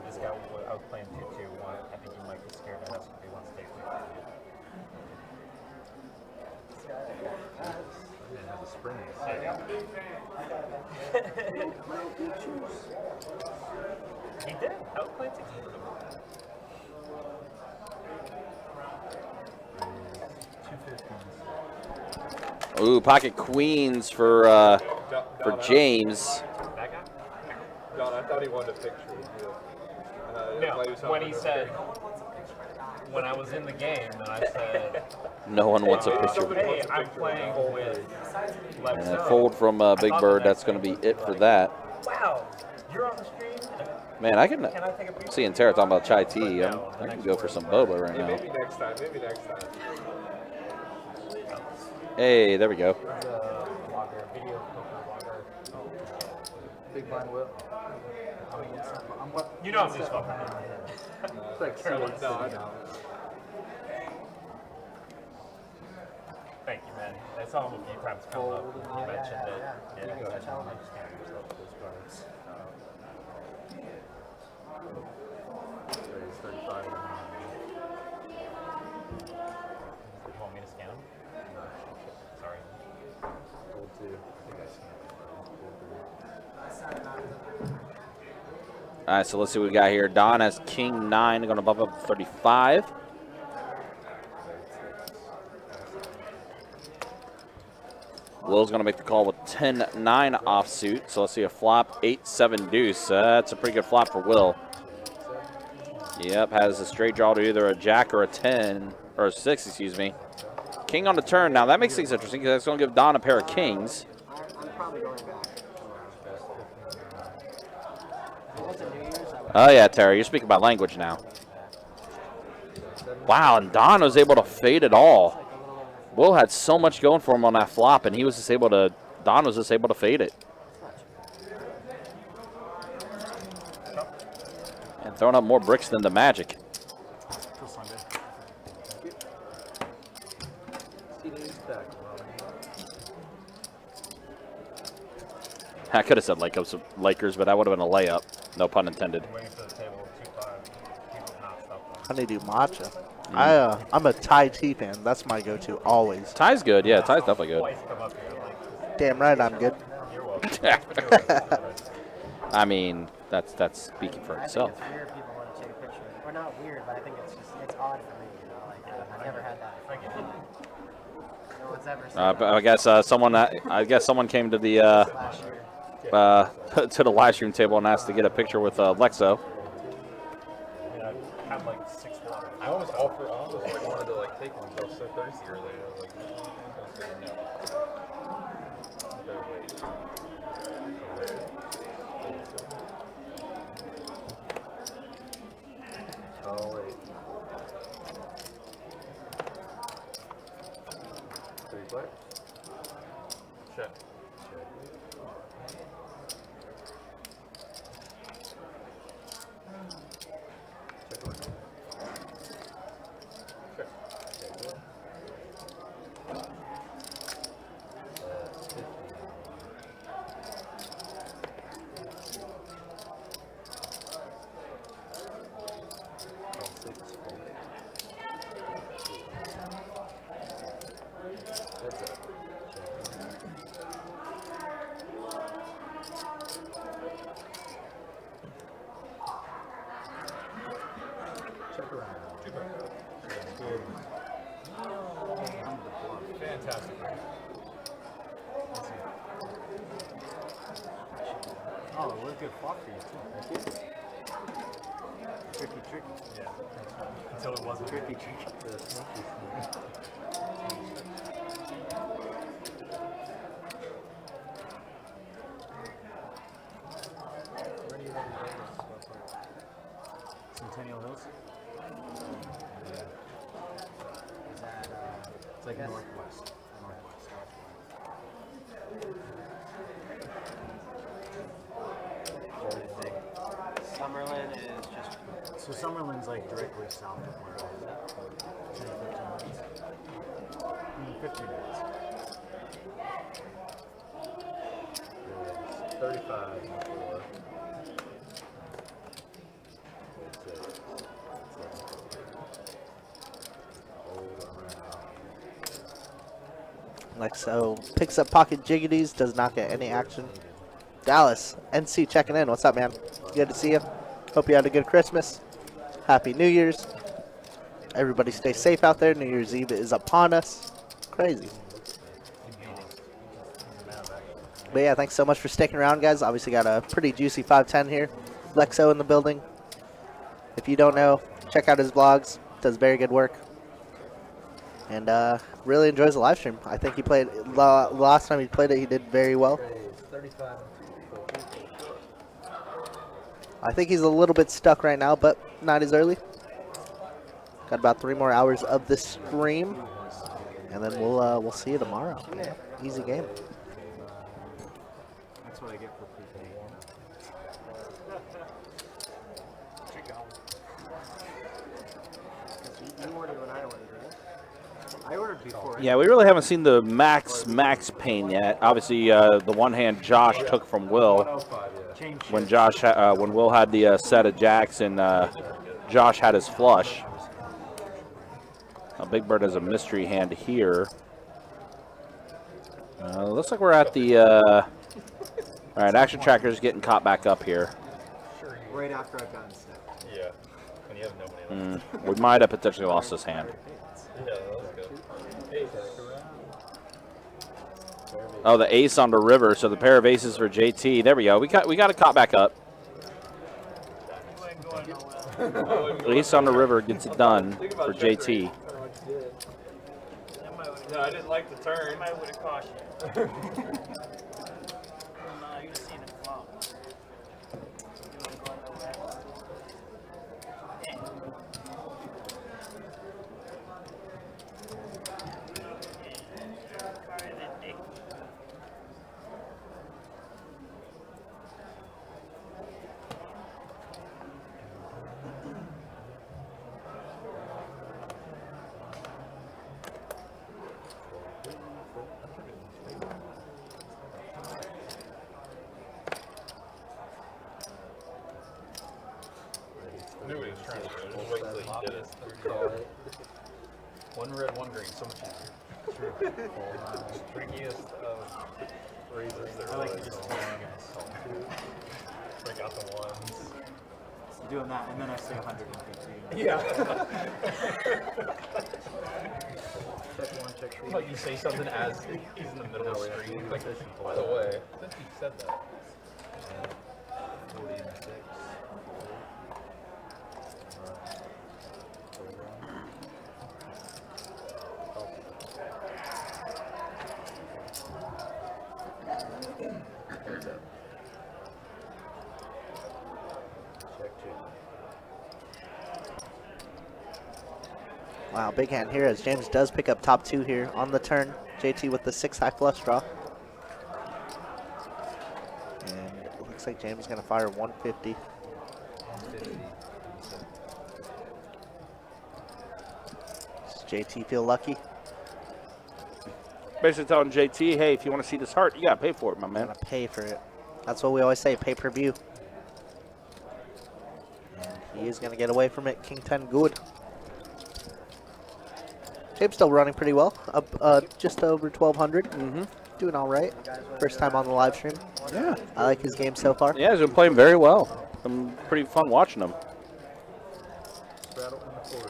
This guy, I was playing 2-2-1. I think you might be scared to ask if he wants to take me. man has a spring. There you go. He did. I was playing 2-2 with him. Ooh, pocket queens for James. That guy? Don, I thought he wanted a picture with you. No, when he said, when I was in the game, and I said, No one wants a picture. hey, I'm playing with Lex. And a fold from Big Bird. That's going to be it for that. Wow, you're on the stream? Man, I can Can I take a picture? see and Tara talking about chai tea. I can go for some boba right now. Maybe next time. Maybe next time. Hey, there we go. Big blind whip. You know I'm just fucking. It's like Careless. No, I know. Thank you, man. I saw him a few times come up. You mentioned it. Yeah. Go ahead and understand yourself those cards. Raise 35. You want me to scan him? Sorry. Gold 2. I think I scanned it. All right, so let's see what we got here. Don has king 9, going to bump up to 35. Will's going to make the call with 10-9 offsuit. So let's see a flop, 8-7 deuce. That's a pretty good flop for Will. Yep, has a straight draw to either a jack or a 10, or a 6, excuse me. King on the turn. Now that makes things interesting because that's going to give Don a pair of kings. I'm probably going back. Oh yeah, Terry, you're speaking my language now. Wow, and Don was able to fade it all. Will had so much going for him on that flop, and he was just able to. Don was just able to fade it. And throwing up more bricks than the Magic. I could have said Lakers, but that would have been a layup. No pun intended. Waiting for the table with 2-5. People not stop. Honeydew matcha. I'm a Thai tea fan. That's my go-to always. Thai's good. Yeah, Thai's definitely good. Twice come up here. I'm like, Damn right I'm good. you're welcome. I mean, that's speaking for I think itself. it's weird people want to take a picture. Or not weird, but I think it's odd for me. You know, like I've never had that. No one's ever said that I guess someone came to the last year. to the live stream table and asked to get a picture with Lexo. I had like 6 water. I almost wanted to like take one. I was so thirsty earlier. I was like, no. Oh, wait. 3 play? Shit. Fantastic. Oh, it was a good flop for you too. Thank you. Tricky. Yeah. Until it wasn't. Tricky. Centennial Hills? Yeah. Is that, It's like northwest. Summerlin is just So Summerlin's like directly south of where I was at. 10, 15 minutes. 50 minutes. 35 before. Lexo picks up pocket jiggities, does not get any action. Dallas, NC checking in. What's up, man? Good to see you. Hope you had a good Christmas. Happy New Year's. Everybody stay safe out there. New Year's Eve is upon us. Crazy. But yeah, thanks so much for sticking around, guys. Obviously got a pretty juicy 510 here. Lexo in the building. If you don't know, check out his vlogs. Does very good work. And really enjoys the live stream. I think he played, last time he played it, he did very well. I think he's a little bit stuck right now, but not as early. Got about 3 more hours of this stream. And then we'll see you tomorrow. Easy game. That's what I get for prepaying. You ordered when I ordered, right? I ordered before. Yeah, we really haven't seen the max pain yet. Obviously, the one hand Josh took from Will when when Will had the set of jacks and Josh had his flush. Now Big Bird has a mystery hand here. Looks like we're at the. All right, Action Tracker's getting caught back up here. Right after I've gotten snapped. Yeah. When you have nobody left. We might have potentially lost this hand. Yeah, let's go. Hey, Oh, the ace on the river, so the pair of aces for JT. There we go. We got it caught back up. Ace on the river gets it done for JT. no, I didn't like the turn. I would have cautioned you. No, you would have seen it flop. You would have gone nowhere. I knew what he was trying to do. Just wait until he did it. One red, one green. So much easier. Trickiest of raises there I like was. to just Break out the ones. doing that, and then I say 150. Yeah. Check 1, check 2. Like you say something as he's in the middle of the screen. Like, by the way, since you said that. 40 and 6. Wow, big hand here as James does pick up top 2 here on the turn. JT with the 6 high flush draw. And it looks like James is going to fire 150. Does JT feel lucky? Basically telling JT, hey, if you want to see this heart, you got to pay for it, my man. Gotta pay for it. That's what we always say, pay-per-view. And he is going to get away from it. King 10 good. James still running pretty well, up just over 1,200. Doing all right. First time on the live stream. Yeah. I like his game so far. Yeah, he's been playing very well. Been pretty fun watching him. Straddle in the 4 seat.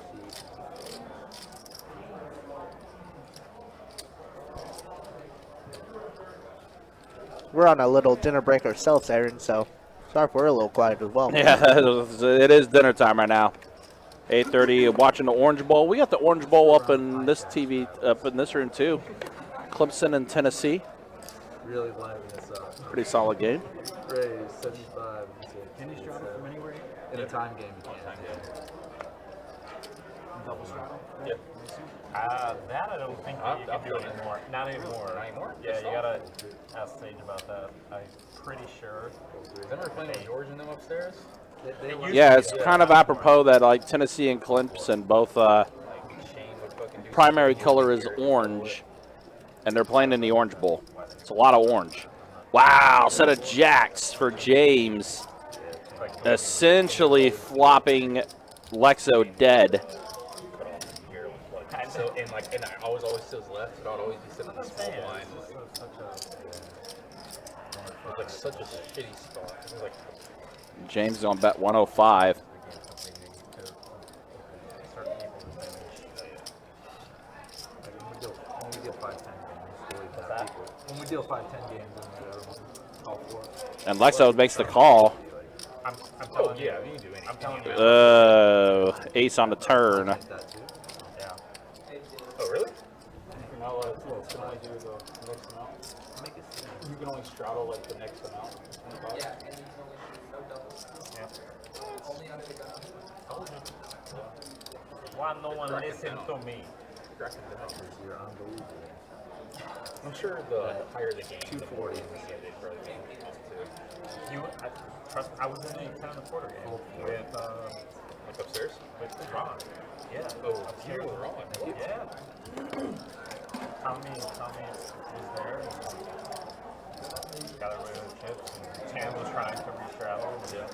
We're on a little dinner break ourselves, Aaron, so sorry if we're a little quiet as well. Yeah, it is dinner time right now. 8:30, watching the Orange Bowl. We got the Orange Bowl up in this TV, up in this room too. Clemson and Tennessee. Really liven this up. Pretty solid game. Raise 75. Can you straddle from anywhere? In a time game, you can. Double straddle? Yep. That I don't think that you can do anymore. Not anymore. Not anymore? Yeah, you gotta ask Sage about that. I'm pretty sure. Is everyone playing with George and them upstairs? Yeah, it's kind of apropos that like Tennessee and Clemson both primary color is orange, and they're playing in the Orange Bowl. It's a lot of orange. Wow, set of jacks for James, essentially flopping Lexo dead. So, and I always to his left, so I'd always be sitting on the small blind. It's like such a shitty spot. It was like, James is on bet 105. When we deal 5-10 games, when we deal 5-10 games in the And Lexo makes the call. I'm telling you. Yeah, you can do anything. I'm telling you. Ace on the turn. Yeah. Oh, really? You're not allowed to. You can only do the next amount. You can only straddle like the next amount. Why no one listen to me? You're unbelievable. I'm sure the higher the game, 240 the more they probably game too. I was in the 10 and a quarter game with like upstairs with Ron. Yeah. Oh, upstairs with Ron. Yeah. Tommy was there. Got away with chips, and Tam was trying to re-travel. Yeah.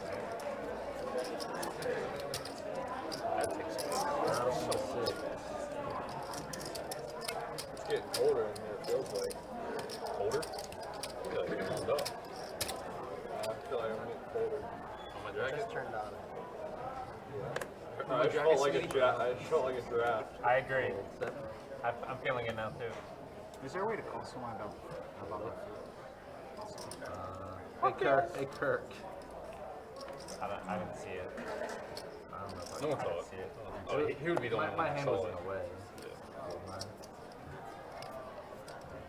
That takes place. That's so sick. It's getting colder in here, it feels like. Colder? I feel like it's warmed up. I feel like I'm getting colder. On my jacket? Just turned on. I just felt like a draft. I agree. I'm feeling it now too. Is there a way to call someone about Hey Kirk. I didn't see it. I don't know if No one saw it. see it. Oh, he would be the one My that hand saw was it. in the way.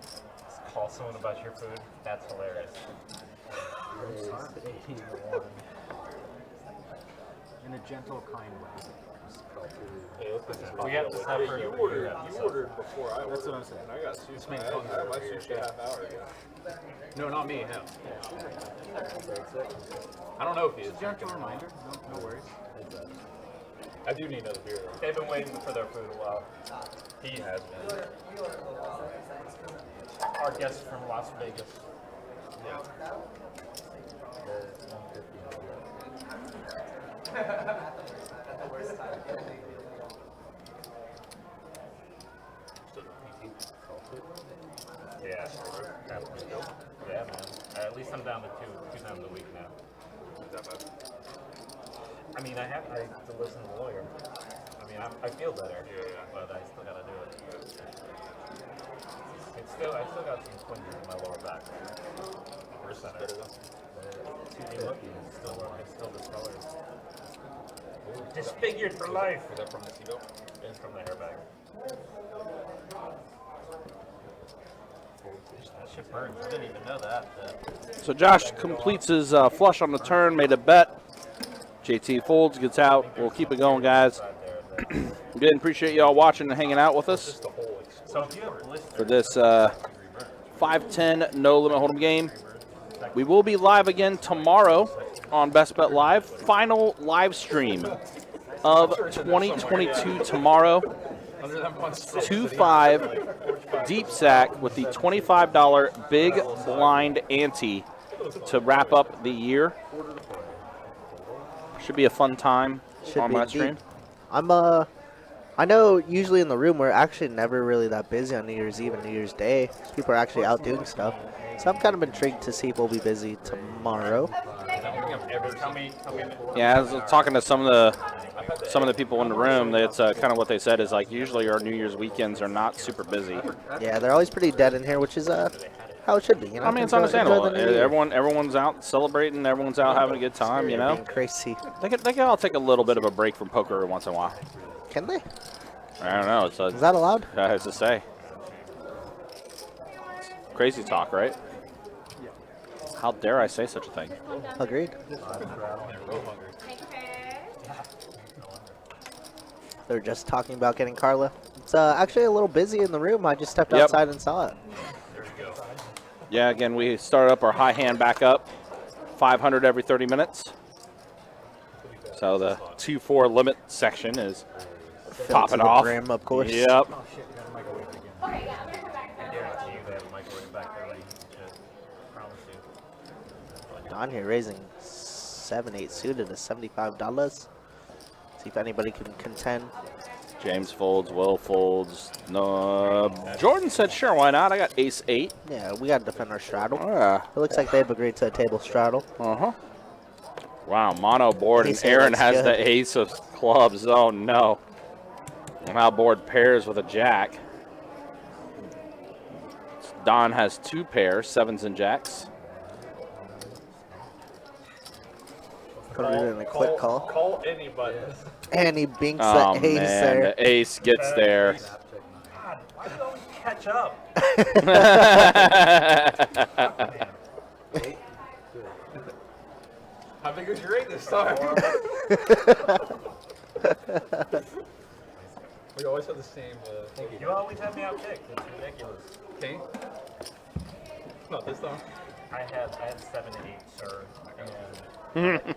Just call someone about your food. That's hilarious. in a gentle, kind way? We have to separate. You ordered before I ordered. That's what I'm saying. And I got sushi. I had my sushi a half hour ago. No, not me. Him. I don't know if he is. Gentle reminder. No worries. I do need another beer. They've been waiting for their food a while. He has been. Our guest from Las Vegas. Yeah. Yeah, yeah, man. At least I'm down to two times a week now. I mean, I to listen to the lawyer. I mean, I feel better, but I still gotta do it. I still got some twinges in my lower back. First center. Still discolored. Disfigured for life. Is that from the seatbelt? It's from the airbag. That shit burns. I didn't even know that. So Josh completes his flush on the turn, made a bet. JT folds, gets out. We'll keep it going, guys. Again, appreciate y'all watching and hanging out with us for this 5-10 no limit hold'em game. We will be live again tomorrow on Best Bet Live. Final live stream of 2022 tomorrow. 2-5 deep sack with the $25 big blind ante to wrap up the year. Should be a fun time on my stream. I know usually in the room we're actually never really that busy on New Year's Eve and New Year's Day. People are actually out doing stuff. So I'm kind of intrigued to see if we'll be busy tomorrow. Yeah, I was talking to some of the people in the room. That's kind of what they said is like usually our New Year's weekends are not super busy. Yeah, they're always pretty dead in here, which is how it should be. You know? I mean, it's understandable. Everyone's out celebrating. Everyone's out having a good time. You know, crazy. They can all take a little bit of a break from poker every once in a while. Can they? I don't know. Is that allowed? I have to say. Crazy talk, right? How dare I say such a thing? Agreed. They're just talking about getting Carla. It's actually a little busy in the room. I just stepped outside and saw it. Yeah, again, we started up our high hand back up. 500 every 30 minutes. So the 2-4 limit section is popping off. Brim, of course. Yep. Don here raising 7-8 suited to $75. See if anybody can contend. James folds, Will folds. No, Jordan said, sure, why not? I got ace-8. Yeah, we got to defend our straddle. Yeah. It looks like they've agreed to a table straddle. Uh-huh. Wow, mono board, and Aaron has the ace of clubs. Oh, no. Now board pairs with a jack. Don has 2 pairs, 7s and jacks. Put it in a quick call. Call anybody. And he binks Oh, the ace man. there. The ace gets there. God, why do you always catch up? How big was your eight this time? We always have the same. You always have me outkicked. It's ridiculous. King? Not this time. I had 7 to 8, sir. And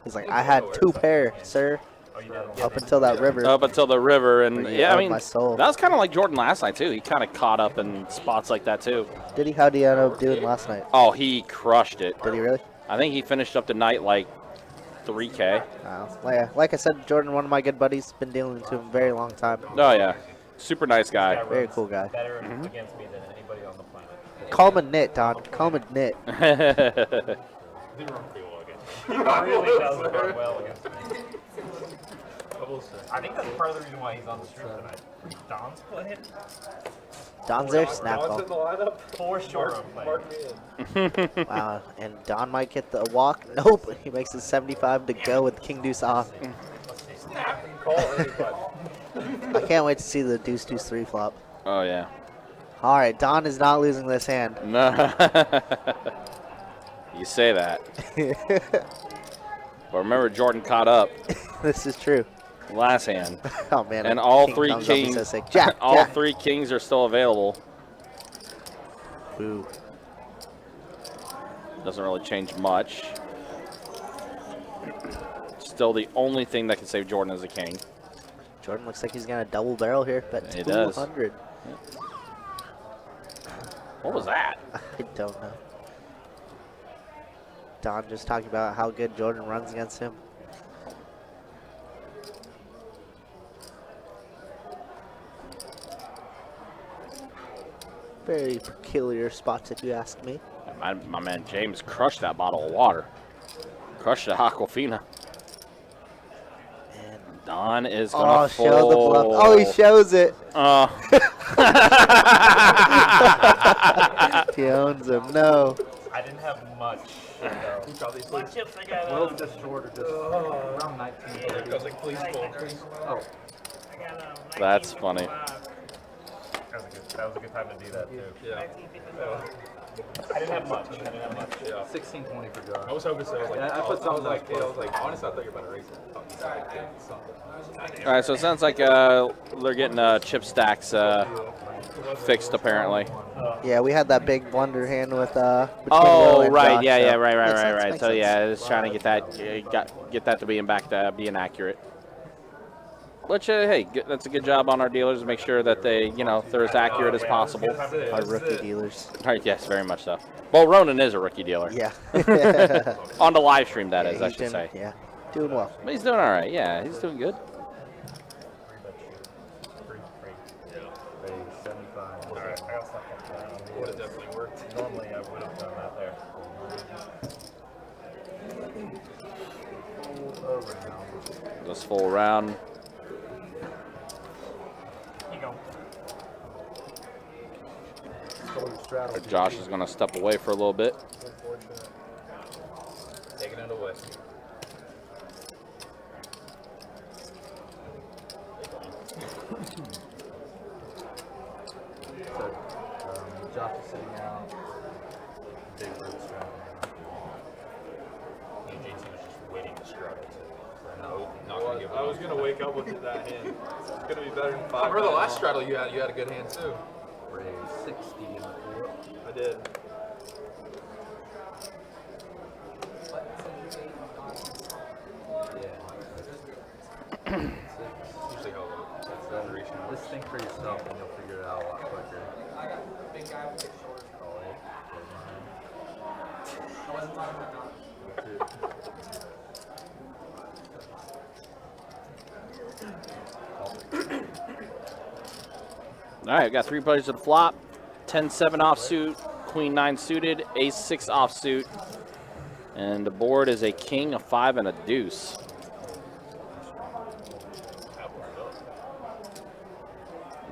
He's like, I had 2 pair, sir. oh, you did. Up until that river. Up until the river, and Where you yeah, I owe mean, my soul. that was kind of like Jordan last night too. He kind of caught up in spots like that too. Did he? How did he end up doing last night? Oh, he crushed it. Did he really? I think he finished up the night like 3K. Wow. Well, yeah, like I said, Jordan, one of my good buddies, been dealing to him a very long time. Oh yeah, super nice guy. Very cool guy. Better against me than anybody on the planet. Call him a nit, Don. Call him a nit. He runs pretty well against me. He really does run well against me. I think that's part of the reason why he's on the stream tonight. Don's playing. Don's there, snap Don's in the call. lineup. For sure I'm playing. Mark me in. Wow, and Don might get the walk. Nope, he makes it 75 to go with King Deuce off. Snap and call anybody. I can't wait to see the Deuce Deuce 3 flop. Oh yeah. All right, Don is not losing this hand. No. You say that, but remember Jordan caught up This is true. last hand, Oh man, and all King 3 comes up, he kings, says, like, Jack, all Jack. 3 kings are still available. Boo. Doesn't really change much. Still the only thing that can save Jordan as a king. Jordan looks like he's gonna double barrel here, but He does. 200. What was that? I don't know. Don just talking about how good Jordan runs against him. Very peculiar spots, if you ask me. My man James crushed that bottle of water. Crushed the Aquafina. And Don is gonna show the bluff. fold. Oh, he shows it. He owns him. No. I didn't have much. My chips, I got Well, just short or just around 19. I was like, please fold, please. Oh, I got That's funny. That was a good time to do that too. Yeah. I didn't have much. Yeah. 16-20 for Josh. I was hoping so. I was like, Yeah, I put I was something like, like I was like, honestly, I thought you were about to raise it. Something. All right, so it sounds like they're getting chip stacks fixed apparently. Yeah, we had that big blunder hand with between Will Oh, and right, Josh, yeah, so yeah, right. makes sense, makes So sense. yeah, just trying to get that get that to being back to being accurate. Which hey, that's a good job on our dealers to make sure that they, they're as accurate as possible. Our rookie dealers. All right, yes, very much so. Well, Ronan is a rookie dealer. Yeah. On the live stream, that is, I he's should doing- say. Yeah, doing well. But he's doing all right. Yeah, he's doing good. Pay 75. Alright, I got stuff like that. Would have definitely worked. Normally I would have done that there. Over now. This full round. Here you go. Stole your straddle. Josh is going to step away for a little bit. Unfortunate. Taking it away. So, Josh is sitting out. Big Bird straddle. JT was just waiting to struggle too. No, not gonna give it I was gonna wake up with that hand. It's gonna be better than 5. I remember the last straddle you had a good hand too. Raise 60 in the floor. I did. Usually how Just think for yourself and you'll figure it out a lot quicker. I got the big guy with the short. I wasn't talking about All right, we've got 3 players to the flop. 10-7 offsuit, Queen 9 suited, Ace 6 offsuit. And the board is a King, a 5, and a Deuce.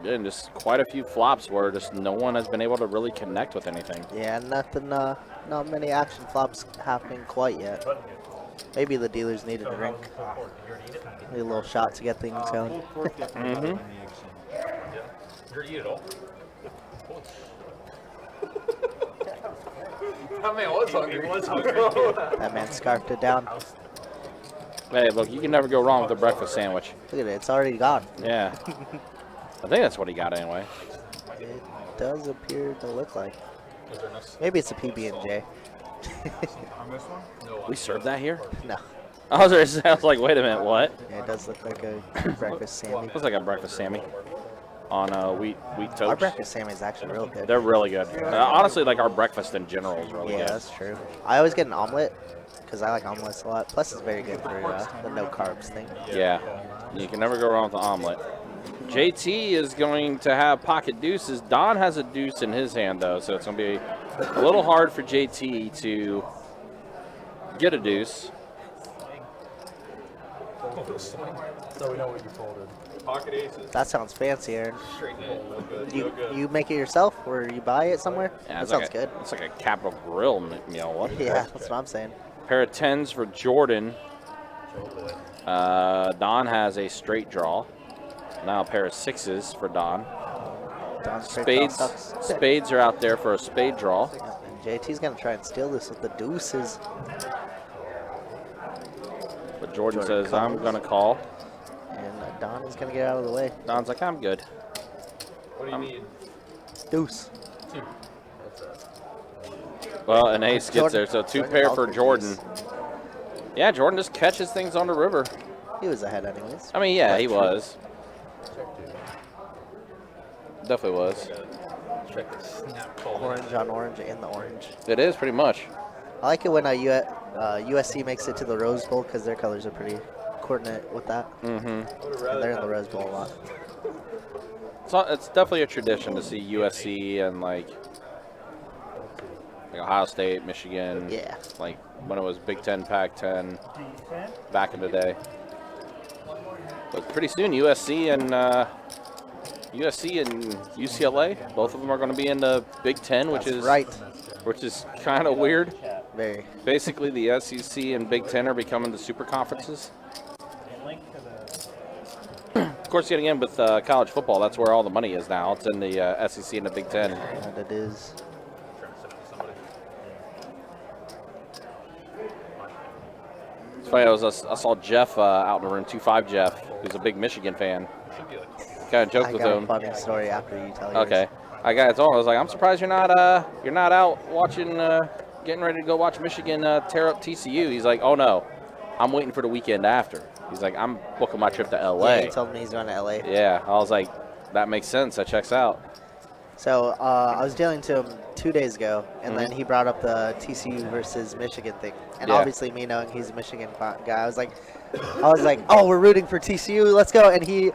Again, just quite a few flops where just no one has been able to really connect with anything. Yeah, nothing. Not many action flops happening quite yet. Maybe the dealers need a drink. Need a little shot to get things going. You eat it all? That man was hungry. He was hungry. That man scarfed it down. Hey, look, you can never go wrong with a breakfast sandwich. Look at it, it's already gone. Yeah. I think that's what he got anyway. It does appear to look like. Maybe it's a PB&J. On this one? We served that here? No. I was like, wait a minute, what? Yeah, it does look like a breakfast Sammy. Looks like a breakfast Sammy on wheat Our toast. breakfast Sammy is actually real good. They're really good. Honestly, like our breakfast in general is really Yeah, good. that's true. I always get an omelet because I like omelets a lot. Plus, it's very good for the no carbs thing. Yeah, you can never go wrong with the omelet. JT is going to have pocket deuces. Don has a deuce in his hand, though, so it's going to be a little hard for JT to get a deuce. So we know what you folded. Pocket aces. That sounds fancy, Aaron. Straight in. Look good. You Look good. you make it yourself or you buy it somewhere? Yeah, That it's sounds like good. It's like a Capital Grill meal. What? Yeah, that's what I'm saying. Pair of 10s for Jordan. Don has a straight draw. Now a pair of 6s for Don. Don's straight draw sucks. Spades are out there for a spade draw. And JT's gonna try and steal this with the deuces. But Jordan Jordan says, I'm calls. going to call. And Don is gonna get out of the way. Don's like, I'm good. What do you need? Deuce. Well, an ace gets there, so two Jordan pair called for for Jordan. Yeah, Jordan just catches things on the river. He was ahead anyways. I mean, yeah, he was. Definitely was. Check the snap call. Orange on orange and the orange. It is, pretty much. I like it when USC makes it to the Rose Bowl because their colors are pretty coordinate with that. Mm-hmm. And they're in the Rose Bowl a lot. So it's definitely a tradition to see USC and like Ohio State, Michigan. Yeah. Like when it was Big Ten, Pac-10 back in the day. But pretty soon USC and UCLA, both of them are going to be in the Big Ten, which That's is right. which is kind of weird. Very. Basically, the SEC and Big Ten are becoming the super conferences. Of course, yet again with college football, that's where all the money is now. It's in the SEC and the Big Ten. And it is. It's funny. I saw Jeff out in the room, 2-5 Jeff, who's a big Michigan fan. Kind of joked I with got him. a funny story after you tell yours. Okay, I got it. I was like, I'm surprised you're not out watching, getting ready to go watch Michigan tear up TCU. He's like, oh no, I'm waiting for the weekend after. He's like, I'm booking my trip to LA. Yeah, he told me he's going to LA. Yeah, I was like, that makes sense. That checks out. So I was dealing to him 2 days ago, and Mm-hmm. then he brought up the TCU versus Michigan thing. And Yeah. obviously, me knowing he's a Michigan guy, I was like, oh, we're rooting for TCU. Let's go. And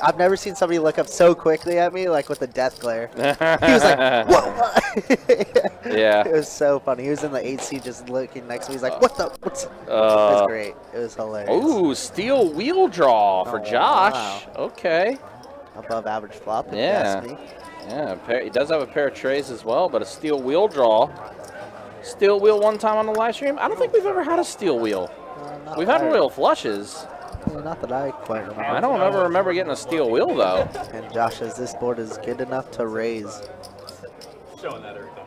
I've never seen somebody look up so quickly at me, like with a death glare. He was like, whoa. Yeah. It was so funny. He was in the 8 seat just looking next to me. He's like, what's? It was great. It was hilarious. Ooh, steel wheel draw for Oh, Josh. wow. Okay. Above average flop, if you Yeah. ask me. Yeah, he does have a pair of trays as well, but a steel wheel draw. Steel wheel one time on the live stream? I don't think we've ever had a steel wheel. Not We've had that- royal flushes. Not that I quite remember. I don't ever remember getting a steel wheel, though. And Josh says this board is good enough to raise. Showing that everything.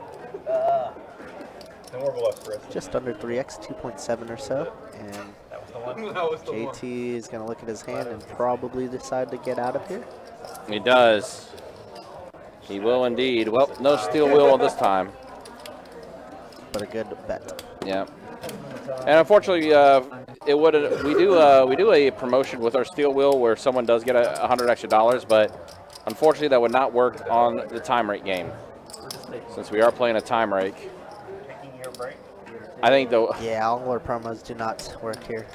And we're blessed for us. Just under 3x, 2.7 or so. And That was the one. That was the one. JT is going to look at his hand and probably decide to get out of here. He does. He will indeed. Well, no steel wheel this time. But a good bet. Yeah. And unfortunately, we do a promotion with our steel wheel where someone does get $100 extra, but unfortunately that would not work on the time rate game since we are playing a time rate. I think though. Yeah, Angler promos do not work here.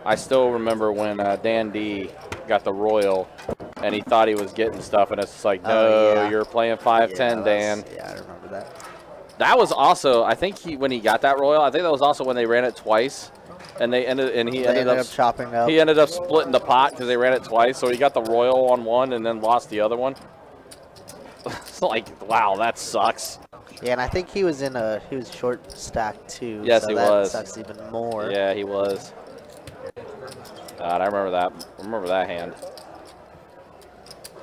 I still remember when Dan D got the Royal and he thought he was getting stuff, and it's just like, no, Oh, yeah. you're playing 510, Dan. Yeah, I remember that. That was also, I think when he got that Royal, I think that was also when they ran it twice, and he ended up chopping up. He ended up splitting the pot because they ran it twice, so he got the Royal on one and then lost the other one. It's like, wow, that sucks. Yeah, and I think he was short stack too. Yes, so he that was. sucks even more. Yeah, he was. God, I remember that. I remember that hand.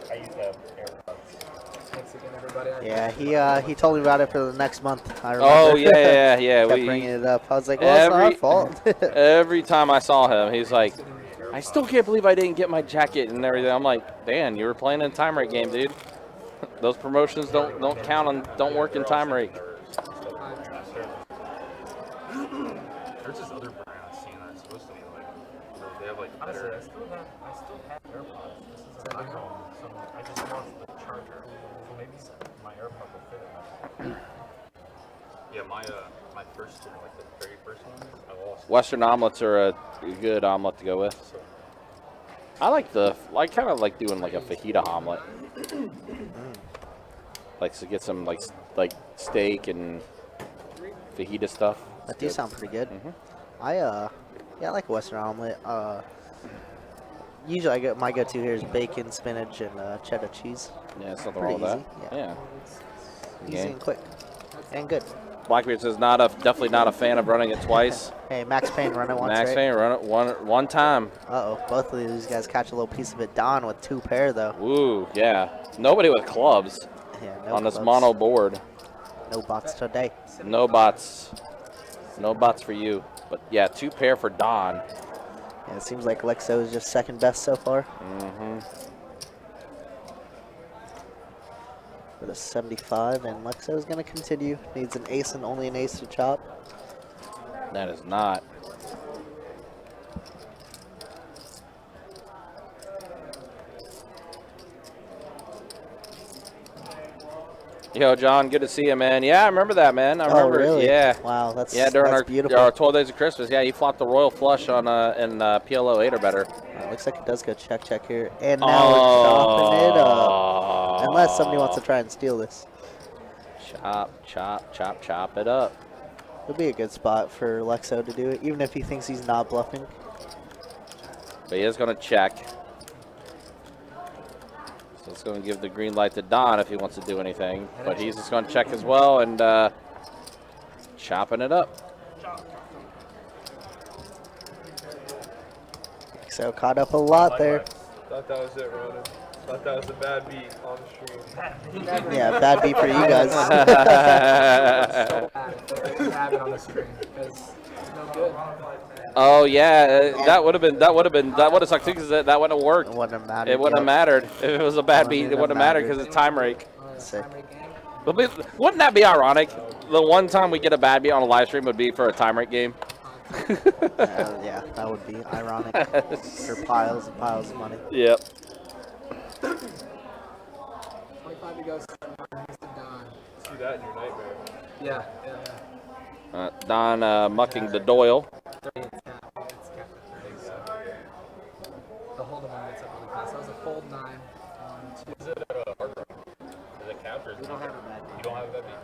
I use the AirPods. Thanks again, everybody. He told me about it for the next month. I remember. Oh yeah. Kept bringing it up. I was like, well, it's not our fault. Every time I saw him, he's like, I still can't believe I didn't get my jacket and everything. I'm like, Dan, you were playing in time rate game, dude. Those promotions don't count on don't work in time rate. There's this other brand I've seen that's supposed to be like, they have like Honestly, better. I still have AirPods. This is an iPhone, so I just lost the charger. So maybe my AirPods will fit in. Yeah, my first one, like the very first one, I lost. Western omelets are a good omelet to go with. I kind of like doing like a fajita omelet. Like to get some like steak and fajita stuff. That do sound pretty good. Mm-hmm. I like a Western omelet. Usually my go-to here is bacon, spinach, and cheddar cheese. Yeah, it's nothing Pretty wrong with easy, that. Yeah. Easy and quick, and good. Blackbeard says definitely not a fan of running it twice. Hey, Max Payne run it once, Max right? Payne run it one time. Uh-oh, both of these guys catch a little piece of it. Don with 2 pair, though. Ooh, yeah. Nobody with clubs Yeah, no on this clubs. mono board. No bots today. No bots. No bots for you. But yeah, 2 pair for Don. Yeah, it seems like Lexo is just second best so far. Mm-hmm. With a 75, and Lexo is going to continue. Needs an ace and only an ace to chop. That is not. Yo, John, good to see you, man. Yeah, I remember that, man. I remember. Really? Yeah. Wow, that's during beautiful. our 12 Days of Christmas. Yeah, he flopped the Royal Flush on in PLO 8 or better. Looks like it does go check here. And now we're chopping it up. Unless somebody wants to try and steal this. Chop it up. It'll be a good spot for Lexo to do it, even if he thinks he's not bluffing. But he is going to check. So it's going to give the green light to Don if he wants to do anything. But he's just going to check as well and chopping it up. So caught up a lot there. Thought that was it, Ronan. Thought that was a bad beat on the stream. Yeah, bad beat for you guys. Have it on the screen because it's no good. Oh yeah, that would have sucked too because that wouldn't have worked. It wouldn't have mattered. It wouldn't have mattered if it was a bad beat. It Wouldn't wouldn't have have mattered because it's time rake. Sick. But wouldn't that be ironic? The one time we get a bad beat on a live stream would be for a time rate game. Yeah, that would be ironic for piles and piles of money. Yep. 25 to go. Don. See that in your nightmare. Yeah. Don mucking the Doyle. The hold one gets up really fast. That was a fold 9 on 2. Is it hard run? Is it capped or is We don't have a bad beat. You don't have a bad beat?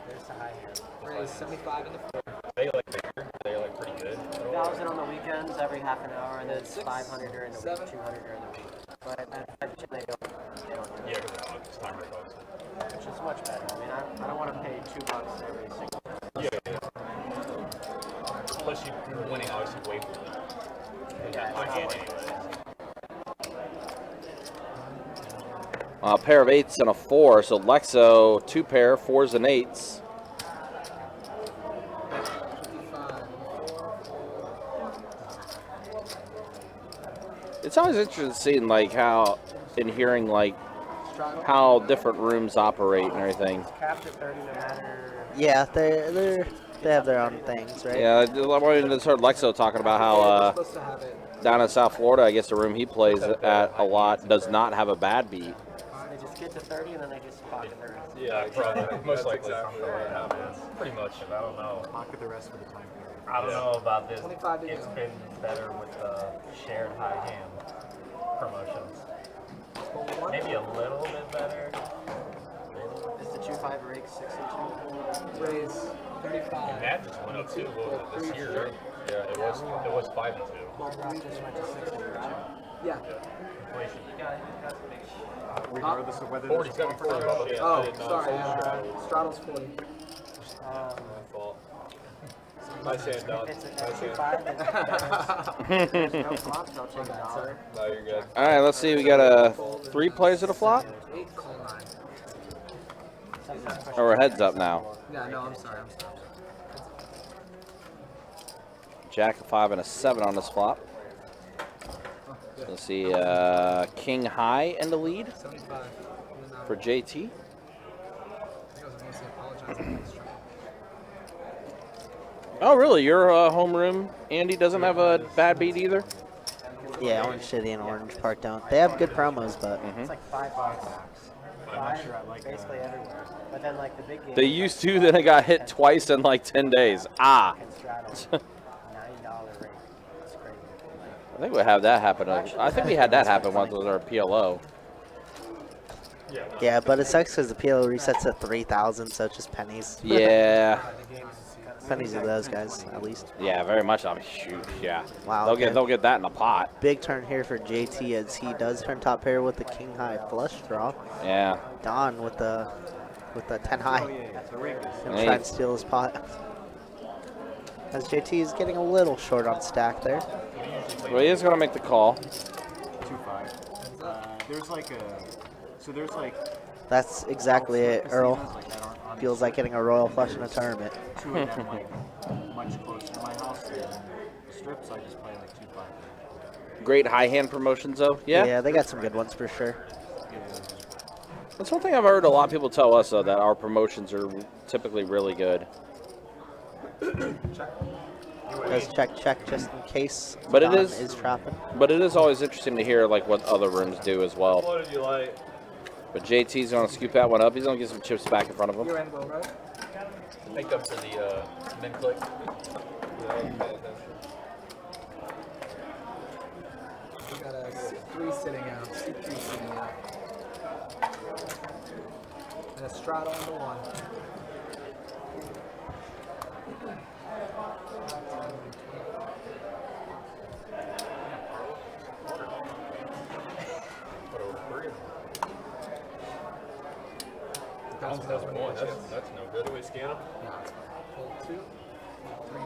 There's the high hand. Raise 75 in the 4. They like bigger. They like pretty good. 1,000 on the weekends every half an hour, and then it's 500 during the week, 200 during the week. But at they don't do Yeah, it, because it's time rate dogs. which is much better. I mean, I don't want to pay $2 every single. Yeah. Unless you're winning, obviously, way more than that. My hand, anyways. A pair of 8s and a 4. So Lexo 2 pair 4s and 8s. It's always interesting seeing how how different rooms operate and everything. Capped at 30 no matter. Yeah, they have their own things, right? Yeah, I just heard Lexo talking about how Supposed to have it. down in South Florida, I guess the room he plays at a lot does not have a bad beat. They just get to 30 and then they just pocket the rest. Yeah, Probably. Most likely. exactly what happens. Pretty much. I don't know. Pocket the rest for the time period. I don't know about this. 25 to It's go. been better with the shared high hand promotions. Maybe a little bit better. Is the 2-5 rake 6 and 2? Raise 35. And that just went up too this year. Yeah, it was 5 and 2. Well, Brock just went to 6 and 2. Yeah. Inflation. Regardless of whether 40, there's a 40. buffer or not. Oh, sorry. Straddle's 40. My fault. Nice hand, Don. If it's Nice a hand. 2-5, then there's no flops. I'll take $1. No, you're good. All right, let's see. We got 3 players at a flop. 8, call 9. Or we're heads up now. Yeah, no, I'm sorry. Jack a 5 and a 7 on this flop. So let's see. King high in the lead 75. for JT. I was going to say apologize. Oh, really? Your homeroom, Andy, doesn't have a bad beat either? Yeah, Orange City and Orange Park don't. They have good promos, but It's like $5. Basically everywhere. But then like the big game. They used to, then it got hit twice in like 10 days. Ah. Can straddle $9 rate. That's crazy. I think we have that happen. I think we had that happen once with our PLO. yeah, but it sucks because the PLO resets at 3,000, so it's just pennies. Yeah. Pennies to those guys, at least. Yeah, very much. I mean, shoot, yeah. Wow. They'll get that in a pot. Big turn here for JT as he does turn top pair with the king high flush draw. Yeah. Don with the 10 high. Oh, yeah. The rig is. He'll try and steal his pot. As JT is getting a little short on stack there. Well, he is going to make the call. 2-5. There's like a. So there's like. That's exactly it. Earl casinos like that aren't on feels like getting a royal flush in a tournament. 2 of them like much closer to my house than strips. I just play like 2-5. Great high hand promotions, though. Yeah. Yeah, they got some good ones for sure. That's one thing I've heard a lot of people tell us, though, that our promotions are typically really good. Does check just in case. But it Don is trapping. But it is always interesting to hear like what other rooms do as well. What did you like? But JT's going to scoop that one up. He's going to get some chips back in front of him. You're in, bro, right? Make up for the min click. Yeah, pay attention. We got a 3 sitting out, C3 sitting out. And a straddle on the 1. That's no good. Do we scan him? Hold 2, 3,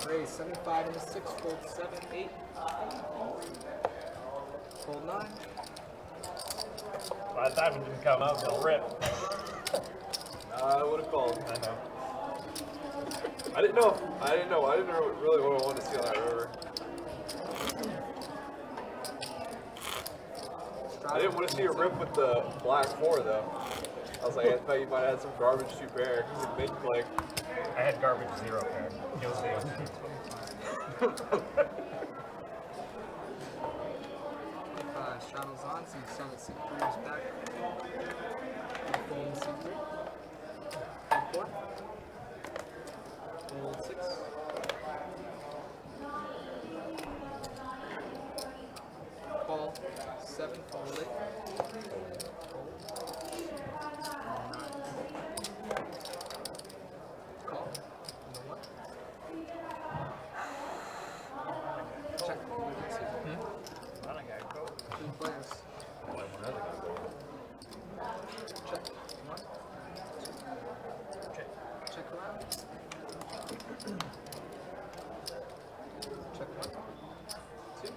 4. Raise 75 and a 6, fold 7, 8. Fold 9. By the time it didn't come up, they'll rip. I would have called. I know. I didn't know. I didn't really what I wanted to see on that river. I didn't want to see a rip with the black 4 though. I was like, I thought you might have had some garbage 2 pair because it mid click. I had garbage 0 pair. You'll see. Straddles on, some sun at C3 is back. Fold C3. Fold 4. Fold 6. Call 7, fold 8. Call. No what? Check. Two players. Check. 1. Check around. Check 1. 2.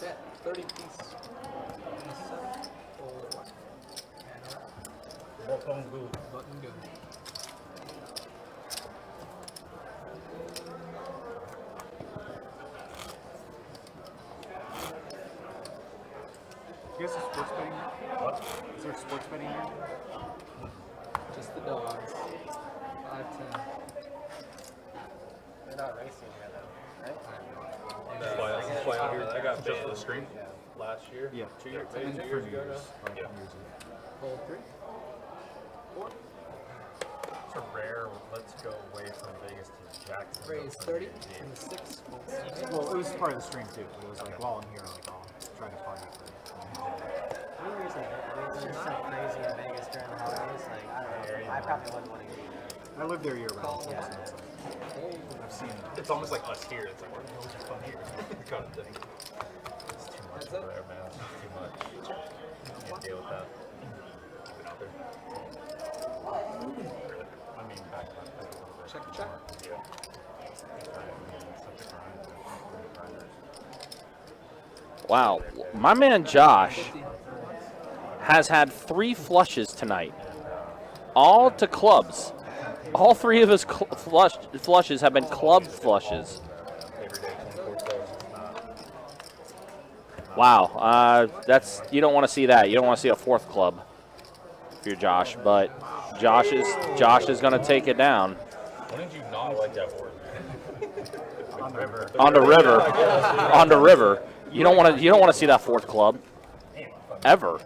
Bet 30 piece. And a 7. Fold 1. And around. Bottom good. Button good. You guys have sports betting here? What? Is there sports betting here? Just the dogs. 5-10. They're not racing yet, though, right? That's why out here. I got Just banned for the stream? last year. Yeah. 2 years, And maybe 2 for years ago years, now. like Yeah. years ago. Fold 3. 4. It's a rare. Let's go away from Vegas to Jackson. Raise 30 and a 6. Fold 7. Well, it was part of the stream too. It was like while I'm here, like I'll try to party. Any reason, it's just so crazy in Vegas during the holidays. Like, I don't know. I probably wouldn't want to get there. I live there year round. Call. So Yeah. it's like, I've seen it's almost like us here. It's like, we're always fun here. Kind of thing. It's too much over there, man. It's too much. Can't deal with that. Keep it out there. I mean, back a little bit. Check. Yeah. Wow, my man Josh has had 3 flushes tonight, all to clubs. All 3 of his flushes have been club flushes. Wow, you don't want to see that. You don't want to see a 4th club if you're Josh, but Josh is going to take it down. When did you not like that board? On the river. On the river. You don't want to see that 4th club ever.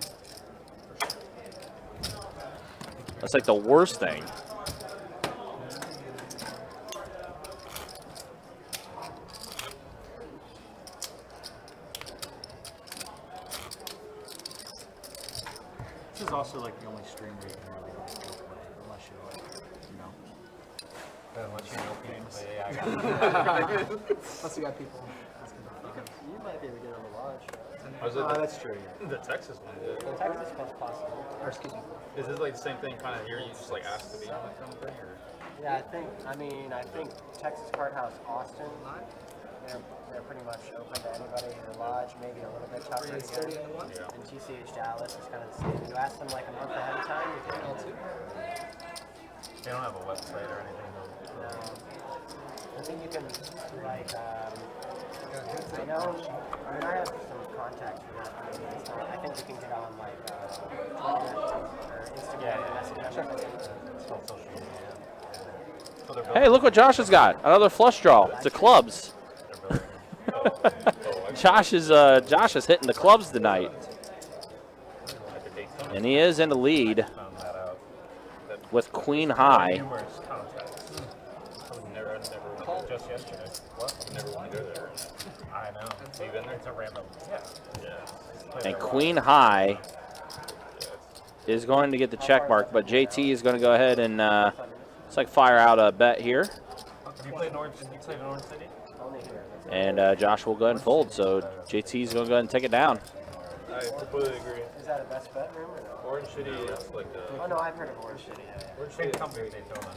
That's like the worst thing. This is also like the only stream where you can really like play, unless you're like, you know. Unless you know games. Yeah, Plus you got people asking about that. You might be able to get on the lodge. That's true, yeah. The Texas one. The Texas one's possible. Or excuse me. Is this like the same thing kind of here? You just like ask to be on that kind of thing? Or? Yeah, I think Texas Card House Austin, they're pretty much open to anybody in the lodge, maybe a little bit tougher to get. Yeah. And GCH Dallas is kind of the same. You ask them like a month ahead of time, you can all too. They don't have a website or anything. No. I think you can like I have some contacts for that. I think you can get on like Twitter or Instagram and message them. It's all social media. So Hey, look what Josh has got. Another flush draw. It's the clubs. Josh is hitting the clubs tonight. And he is in the lead with Queen High. Just yesterday. What? I've never wanted to go there. I know. Have you been there? It's a random. Yeah. And Queen High is going to get the check mark, but JT is going to go ahead and it's like fire out a bet here. Have you played in Orange City? And Josh will go ahead and fold, so JT is going to go ahead and take it down. I completely agree. Is that a best bet room or no? Orange City is like a... Oh no, I've heard of Orange City. Orange City Same company Daytona.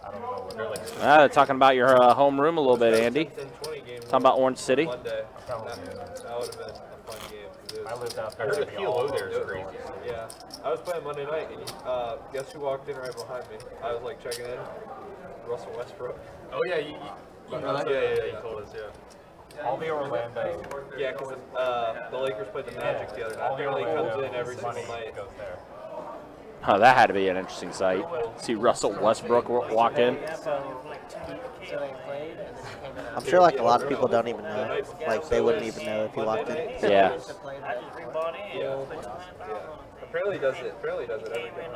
I don't know what they're like. Talking about your home room a little bit, Andy. 10-20 game Talking about Orange City. Monday. That would have been a fun game. I lived out I there. heard the PLO there is crazy. Yeah. I was playing Monday night, and guess who walked in right behind me? I was like checking in. Russell Westbrook. Oh yeah, you know that? Yeah, you told us, yeah. All the Orlando. Yeah, because the Lakers played the Magic the other night. Apparently he comes in every single night. Goes there. Oh, that had to be an interesting sight. See Russell Westbrook walk in. So they played and then he came in. I'm sure like a lot of people don't even know. Like they wouldn't even know if he walked in. Yeah. Apparently he does it. Apparently he does it every game.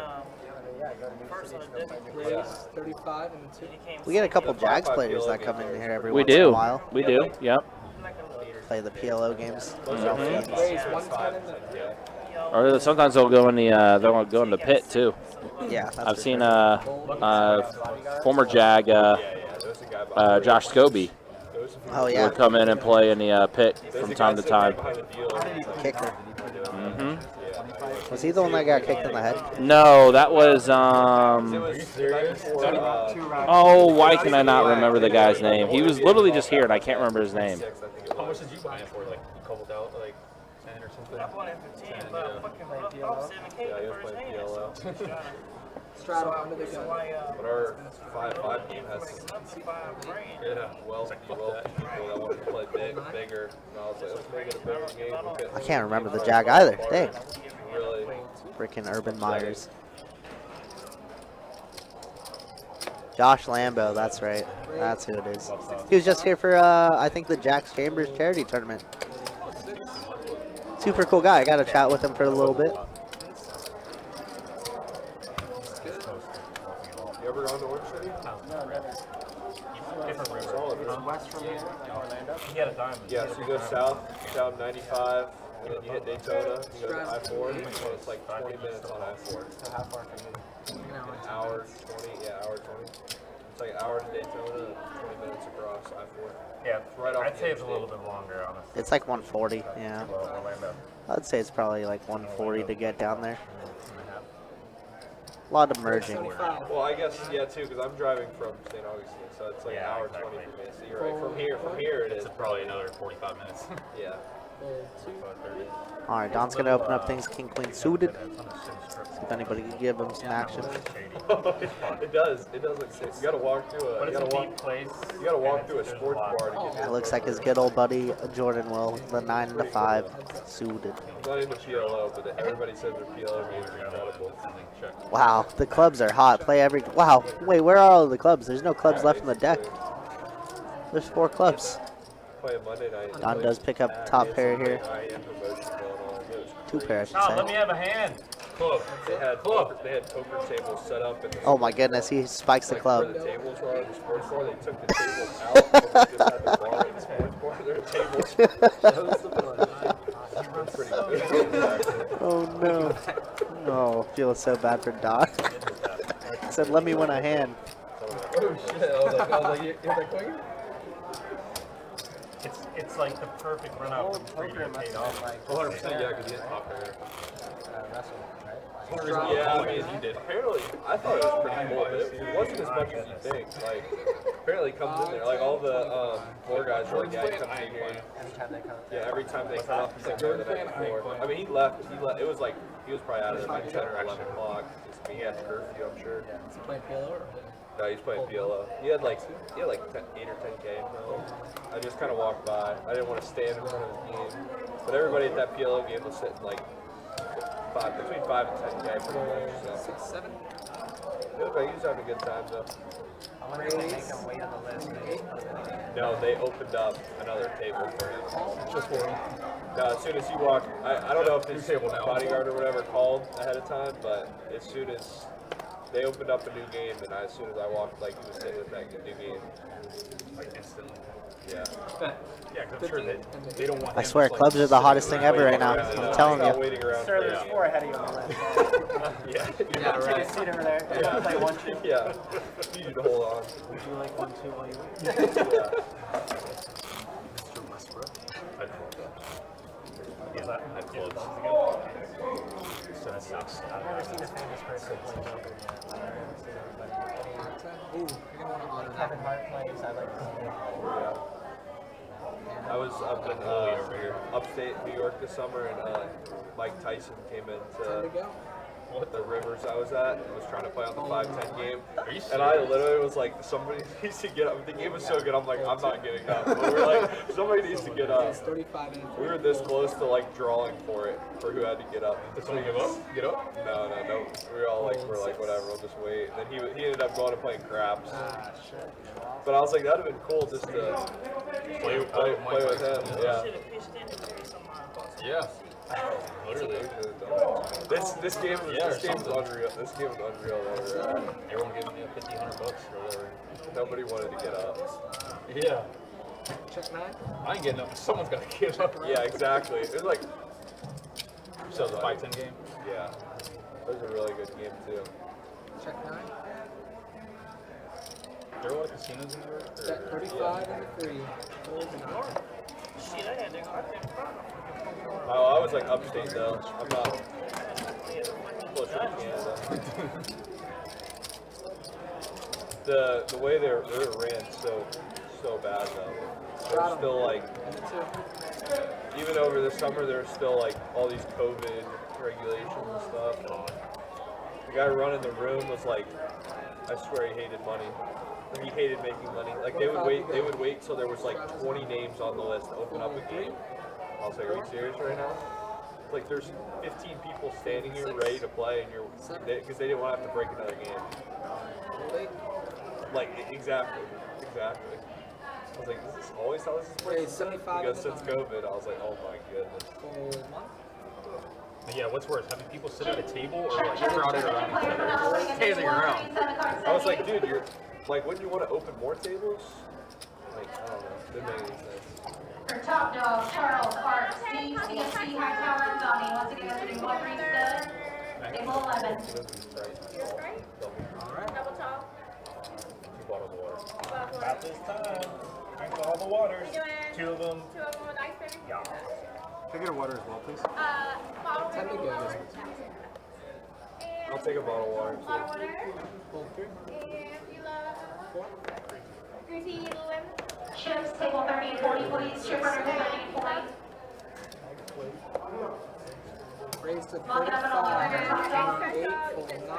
Raise 35 and 2. We get a couple Jags players that come in here every We once in a do. while. We do. Yep. Play the PLO games. Raise 110 and Or sometimes they'll go in the pit too. Yeah, that's I've for seen sure. former Jag Josh Scobie Oh yeah, would come in and play in the pit from time to time. kicker. Hmm. Was he the one that got kicked in the head? No, that was why can I not remember the guy's name? He was literally just here and I can't remember his name. How much did you buy it for? Like you cobbled out like 10 or something? I bought it for 10, but fucking like PLO. Yeah, he was playing PLO. Straddle under the gun. But our 5-5 team has people that want to play bigger. And I was like, let's make it a bigger game. I can't remember the Jag either. Dang. Really. Freaking Urban Myers. Josh Lambo, that's right. That's who it is. He was just here for, I think, the Jack's Chambers charity tournament. Super cool guy. I got to chat with him for a little bit. You ever gone to Orange City? No, never. Different river. West from here, like Orlando. He had a diamond. Yeah, so you go south, down 95, and then you hit Daytona, you go to I-4, and it's like 20 minutes on I-4. So how far from you? An hour 20, yeah, hour 20. It's like an hour to Daytona, 20 minutes across I-4. Yeah, Right off I'd the say it's a little interstate. bit longer, honestly. It's like 140. Yeah. Well, Orlando. I'd say it's probably like 140 to get down there. A lot of merging. Well, I guess, yeah, too, because I'm driving from St. Augustine, so it's like Yeah, an hour exactly. 20 for me. So you're right. From here it is. It's probably another 45 minutes. Yeah. All right, Don's gonna open up things king queen suited. See if anybody can give him some action. It does. It does look sick. You gotta walk through a. But You it's gotta a walk. deep place. You gotta walk and through a there's sports lot. bar to get. It looks like his good old buddy Jordan will, the 9 and the 5 suited. I'm not into PLO, but everybody says their PLO games are incredible. Wow, the clubs are hot. Play every. Wow, wait, where are all the clubs? There's no clubs left in the deck. There's 4 clubs. Play Monday night. Don does pick up top pair here. 2 pair, I should Oh, let say. me have a hand. Club. They had poker tables set up in the Oh my goodness, he spikes the where club. the tables were in the sports bar. They took the tables out and they just had the bar in the sports bar. Their tables. That was pretty good. Oh no. Oh, feeling so bad for Don. He said, let me win a hand. Oh shit! I was like, you hit that quick? It's like the perfect run out from free to get paid off. 100%, yeah, because he didn't pop there. Yeah, Yeah, I mean, he did. Apparently, I thought it was pretty cool, but it wasn't as much as you think. Like, apparently, he comes in there. Like, all the floor guys are like, yeah, he comes in here. Every time they come up, he's like, go to the next floor. I mean, he left. It was like, he was probably out of there by 10 or 11 o'clock. I mean, he had curfew, I'm sure. Is he playing PLO or? No, he's playing PLO. He had like 8 or 10K. I just kind of walked by. I didn't want to stand in front of the game. But everybody at that PLO game was sitting like between 5 and 10K pretty much. So. 6, 7. He was having a good time though. I wonder if they make him wait on the list. No, they opened up another table for him. Just for him. No, as soon as he walked, I don't know if his bodyguard or whatever called ahead of time, but as soon as they opened up a new game, and as soon as I walked, like he was sitting with that new game, Like instantly. yeah. Yeah, because I'm sure they don't want I him swear, to, clubs are the hottest thing ever right now. I'm telling Not you. waiting around Sir, for there's the 4 ahead of you on the list. Yeah, Take a seat over there. Yeah. Play 1, 2. Yeah, you need to hold on. Would you like 1, 2 while you wait? Yeah. Mr. Westbrook. I'd close that. Yeah, I'd close. So that sucks. I've never seen a famous person play poker yet. I've never seen anybody. Ooh, you're gonna want to honor that. Kevin Hart plays. I like to see it. I was up in upstate New York this summer, and Mike Tyson came Time to into go. the Rivers I was at and was trying to play on the 5-10 game. Are you And I serious? literally was like, somebody needs to get up. The game was so good, I'm like, I'm not getting up. But we're like, somebody needs to get up. It's 35 and We were this close to like drawing for it, for who had to get up. Did someone give up? Get up? No. We were all like, whatever, we'll just wait. And then he ended up going and playing craps. But I was like, that'd have been cool just to play with him. Yeah. Yeah. Literally. This game was unreal. This game was unreal. Everyone giving me $1,500 or whatever. Nobody wanted to get up. Yeah. check 9. I ain't getting up. Someone's got to get up. Yeah, exactly. It was like, So it's a 5-10 game? yeah, it was a really good game too. Check 9. There are a lot of casinos in New York? Set 35 and the 3. Shit, I had to go out there in front. Oh, I was like upstate though. I'm not closer to Canada. The way they ran so bad though. There's still like, even over the summer, there's still like all these COVID regulations and stuff. The guy running the room was like, I swear he hated money. He hated making money. Like they would wait till there was like 20 names on the list to open up a game. I was like, are you serious right now? Like there's 15 people standing here ready to play, and because they didn't want to have to break another game. Like exactly. I was like, is this always how this is Okay, supposed to be? 75 Because and the since COVID, I was like, oh my goodness. But yeah, what's worse, having people sit at a table or like crowded around each other, standing around? I was like, dude, you're like, wouldn't you want to open more tables? Like, I don't know. Didn't make any sense. For top dog, Charles, Art, Steve, CSC, Hightower, and Donnie. Once again, that's a Wolverine stud. Table 11. It was right. Alright. Double top. bottles of water. About this time. Drink all the waters. Two of them. with ice cream? Yeah. Can I get a water as well, please? Bottle 10 to go. I'll take a bottle of water. Bottle water. Full 3. And you love 4. green tea, lemon. Chips, table 30 and 40, please. Chip runner 30 and 40. Raised to 35. Lock it up and all the way. 8, full 9.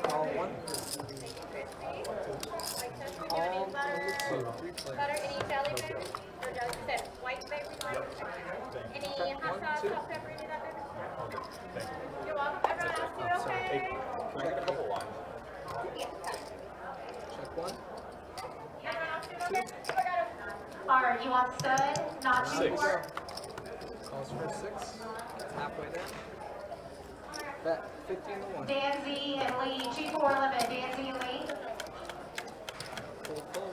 Call 1. Call 2. 3 players. Butter, any Italian berry? Or does it say white berry? Any hot sauce, salt, pepper, any of that berry? You're welcome. Everyone else too, okay? Can I get a couple lines? Check 1. Everyone else too, okay? Alright, you want stud, not cheap work? Calls for 6. It's halfway there. Bet 50 and the 1. Dan Z and Lee, 2-4 limit. Dan Z and Lee. Full, full.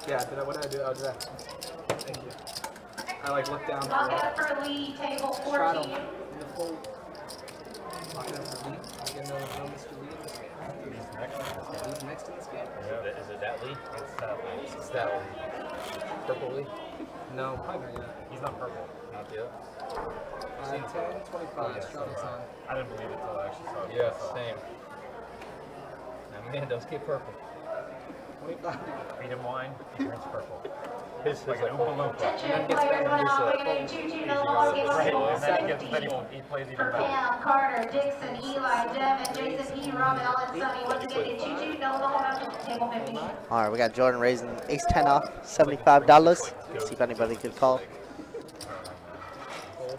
Yeah, what did I do? Oh, did that? Thank you. I like looked down Lock for it up for Lee, table straddle 14. in the fold. Lock it up for Lee. Again, no Mr. Lee in this game. Lee's next in this game. Is it that Lee? It's that Lee. It's that Lee. Purple Lee? No, probably not yet. He's not purple. Not yet. 10, 25, straddle's on. I didn't believe it until I actually saw it. Yeah, same. Now, man, those get purple. 25. Feed him wine, he drinks purple. His like an like Oompa Loompa. Attention, players went out, bringing in 2-2 no longer game on Right, table and then he 17. plays even For better. Pam, Carter, Dixon, Eli, Devin, Jason P, Robin, Ellen, Sunny. Once again, get 2-2 no longer on table 15. Alright, we got Jordan raising ace 10 off, $75. See if anybody could call.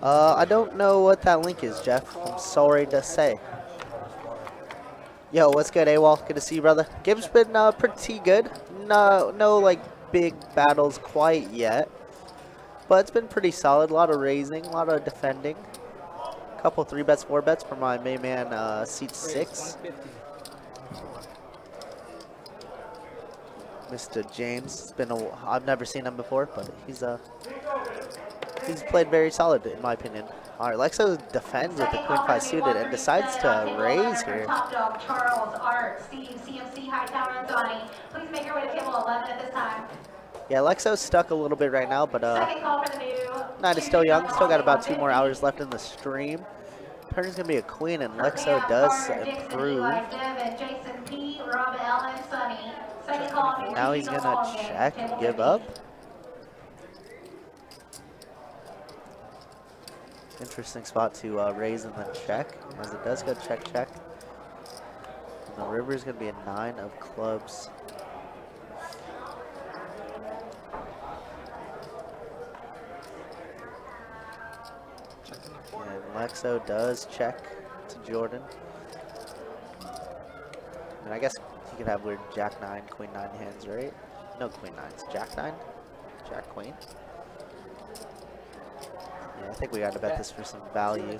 I don't know what that link is, Jeff. I'm sorry to say. Yo, what's good, AWOL? Good to see you, brother. Game's been pretty good. No like big battles quite yet, but it's been pretty solid. A lot of raising, a lot of defending. Couple 3-bets, 4-bets for my main man, seat 6. 150. Mr. James. It's been I've never seen him before, but he's played very solid in my opinion. All right, Lexo defends with the Queen 5 suited and decides to raise here. Top dog, Charles, Art, Steve, CMC, Hightower, and Donnie. Please make your way to table 11 at this time. Yeah, Lexo's stuck a little bit right now, but Second call for the new. night is still young. Still got about 2 more hours left in the stream. Turn's gonna be a queen, and Lexo does improve. Jason P, Rob, Ellen, Sunny. Second call. Now he's gonna check and give up. Interesting spot to raise and then check, as it does go check, check. And the river is going to be a 9 of clubs. And Lexo does check to Jordan. And I guess he could have weird Jack 9, Queen 9 hands, right? No Queen 9s, Jack 9, Jack Queen. Yeah, I think we got to bet this for some value.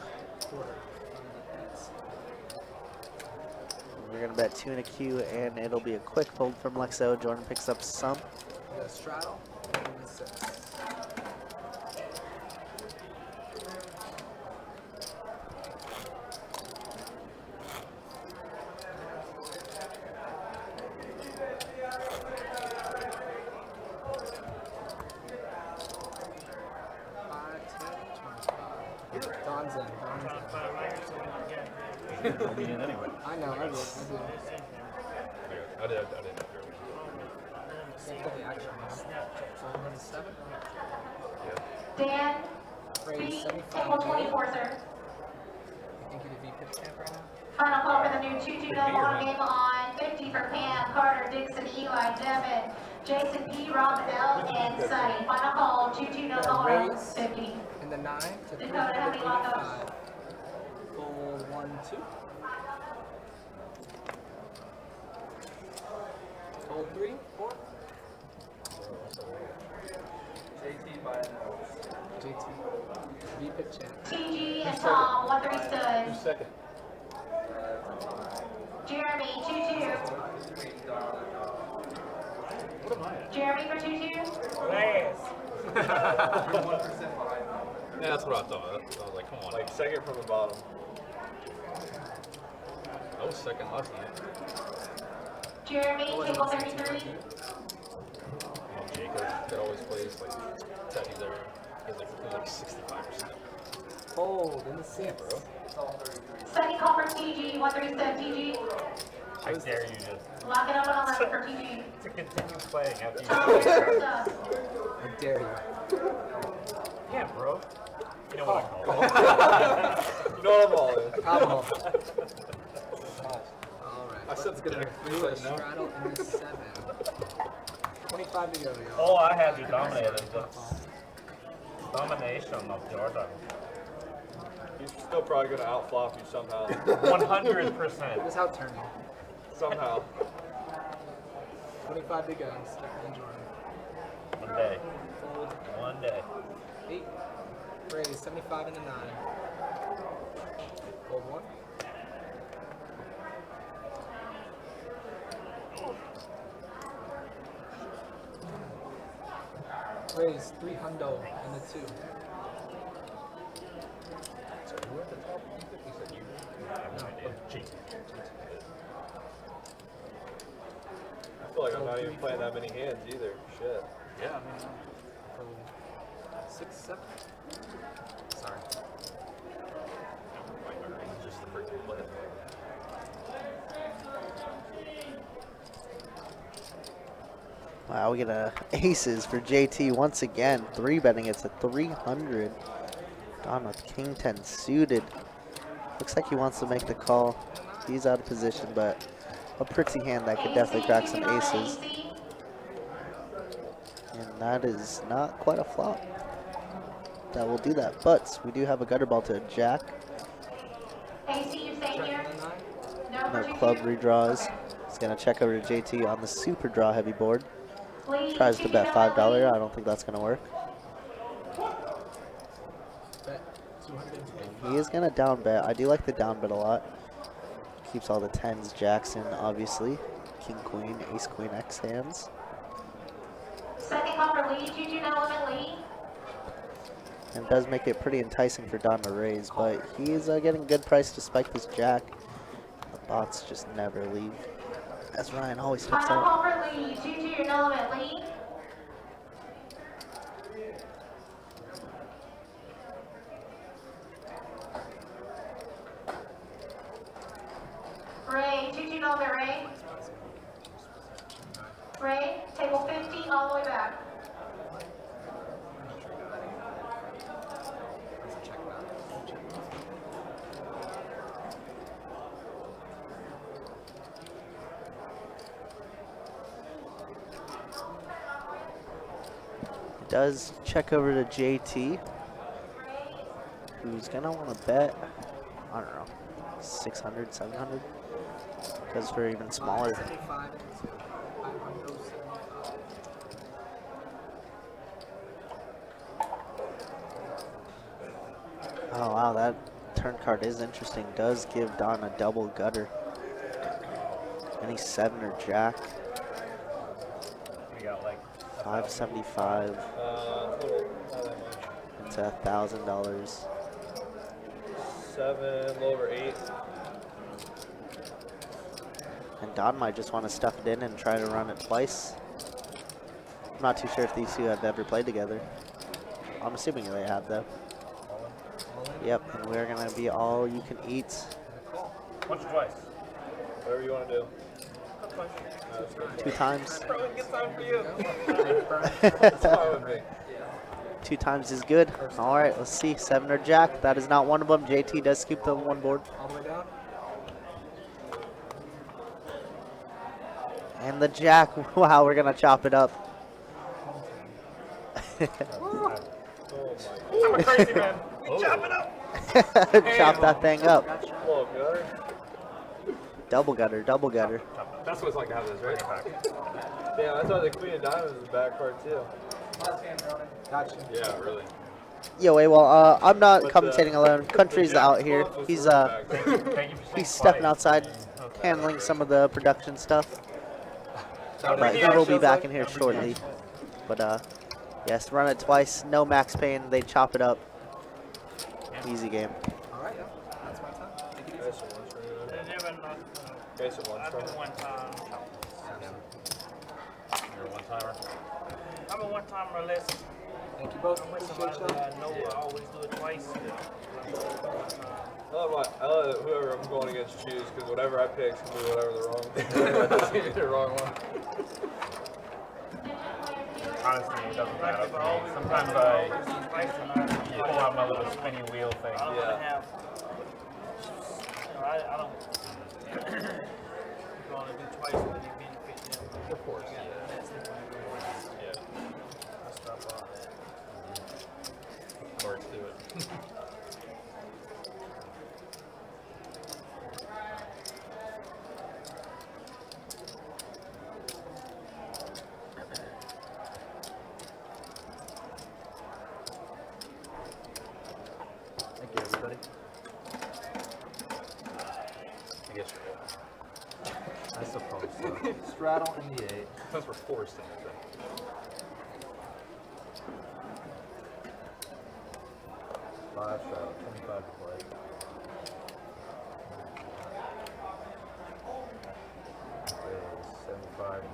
We're going to bet 2 and a Q, and it'll be a quick fold from Lexo. Jordan picks up some. We got a straddle and a 6. I know, I did. I didn't. Dan, Raise B, 75. table 24, sir. I think you'd be pitch champ right now. Final call for the new 2-2 no longer game on 50 for Pam, Carter, Dixon, Eli, Devin, Jason P, Robin, L, and Sunny. Final call, 2-2 no longer, 50. In the 9 to Dakota, how many lockups? 385. Full 1, 2. Hold 3, 4. JT. Be pitch champ. TG and Tom, 1-3 stud. Second. Jeremy, 2-2. What am I at? Jeremy for 2-2. Nice. Yeah, that's what I thought. I was like, come on. Like second from the bottom. I was second last night. Jeremy, table 33. Jacob that always plays like Teddy's there. He's like 65%. Fold in the six. Bro. Second call for TG, 137 TG. I dare you just Lock it up on 11 for TG. to continue playing after you. I dare you. Yeah, bro. You know what I call it. You know what I'm all in. I'm all. Alright, I said let's get a straddle in the 7. 25 to go, y'all. All I had to dominate is the domination of Jordan. He's still probably going to outflop you somehow. 100%. Just out turning. Somehow. 25 to go. Start Jordan. One day. Fold. One day. 8. Raise 75 and a 9. Fold 1. Raise 3 hundo and a 2. So who at the top? He said you. No, G. I feel like I'm not even playing that many hands either. Shit. Yeah, I mean, Fold 6, 7. Sorry. it's just the freaking play. Wow, we get a aces for JT once again. 3-betting it to 300. Don with king 10 suited. Looks like he wants to make the call. He's out of position, but a pretty hand that could definitely crack some aces. And that is not quite a flop. That will do that. But we do have a gutter ball to a jack. AC, you stay here. No No for club 2-2. redraws. He's going to check over to JT on the super draw heavy board. Lead, Tries to bet 2-2 $5. lead. I don't think that's going to work. Bet 225. He is going to down bet. I do like the down bet a lot. Keeps all the 10s, jacks in, obviously. King, queen, ace, queen, X hands. Second call for lead, 2-2 no limit lead. And does make it pretty enticing for Don to raise, but he's getting good price to spike this jack. The bots just never leave. As Ryan always tips Final out. call for lead, 2-2 no limit lead. Ray, 2-2 no limit Ray. Ray, table 15 all the way back. Check that. Does check over to JT, who's gonna want to bet, I don't know, 600, 700? Goes for even smaller. 75 and a 2. 575. Oh wow, that turn card is interesting. Does give Don a double gutter. Any 7 or jack. We got like 575 Total, not that much. into $1,000. 7, a little over 8. And Don might just want to stuff it in and try to run it twice. I'm not too sure if these two have ever played together. I'm assuming they have though. Yep, and we're gonna be all you can eat. once or twice. Whatever you want to do. 2 times. Probably a good time for you. That's fine with me. 2 times is good. All right, let's see. 7 or jack. That is not one of them. JT does scoop the one board. All the way down. And the jack. Wow, we're gonna chop it up. I'm a crazy man. We chop it up. Chop that thing up. Hello, gutter. Double gutter, double gutter. That's what it's like to have this, right? Damn, I thought the queen of diamonds was a bad card too. Gotcha. Yeah, really. Yo, well, I'm not But, commentating alone. Country's Jack out here. Club was He's the bad card. Thank you for he's staying stepping quiet. outside, Okay. handling some of the production stuff. But he will be back in here shortly. But yes, run it twice. No max pain. They chop it up. Easy game. All right, yeah. That's my time. Take it easy. Guys at lunch, I've been one time. You're a one-timer. I'm a one timer unless Thank you both. I'm with Appreciate somebody y'all. that I know I always do it twice. I let whoever I'm going against choose, because whatever I pick is going to be whatever the wrong that doesn't be the wrong one. Honestly, it doesn't matter for me. Sometimes I pull out my little spinny wheel thing. I don't want to have. I don't. You only do twice when you benefit them. Of course. Yeah. I stop all that. Works do it. Thank you, everybody. I guess you're right. I suppose so. Straddle in the 8. Because we're forced into it. 5 straddle, 25 to play. Raise 75 to 9.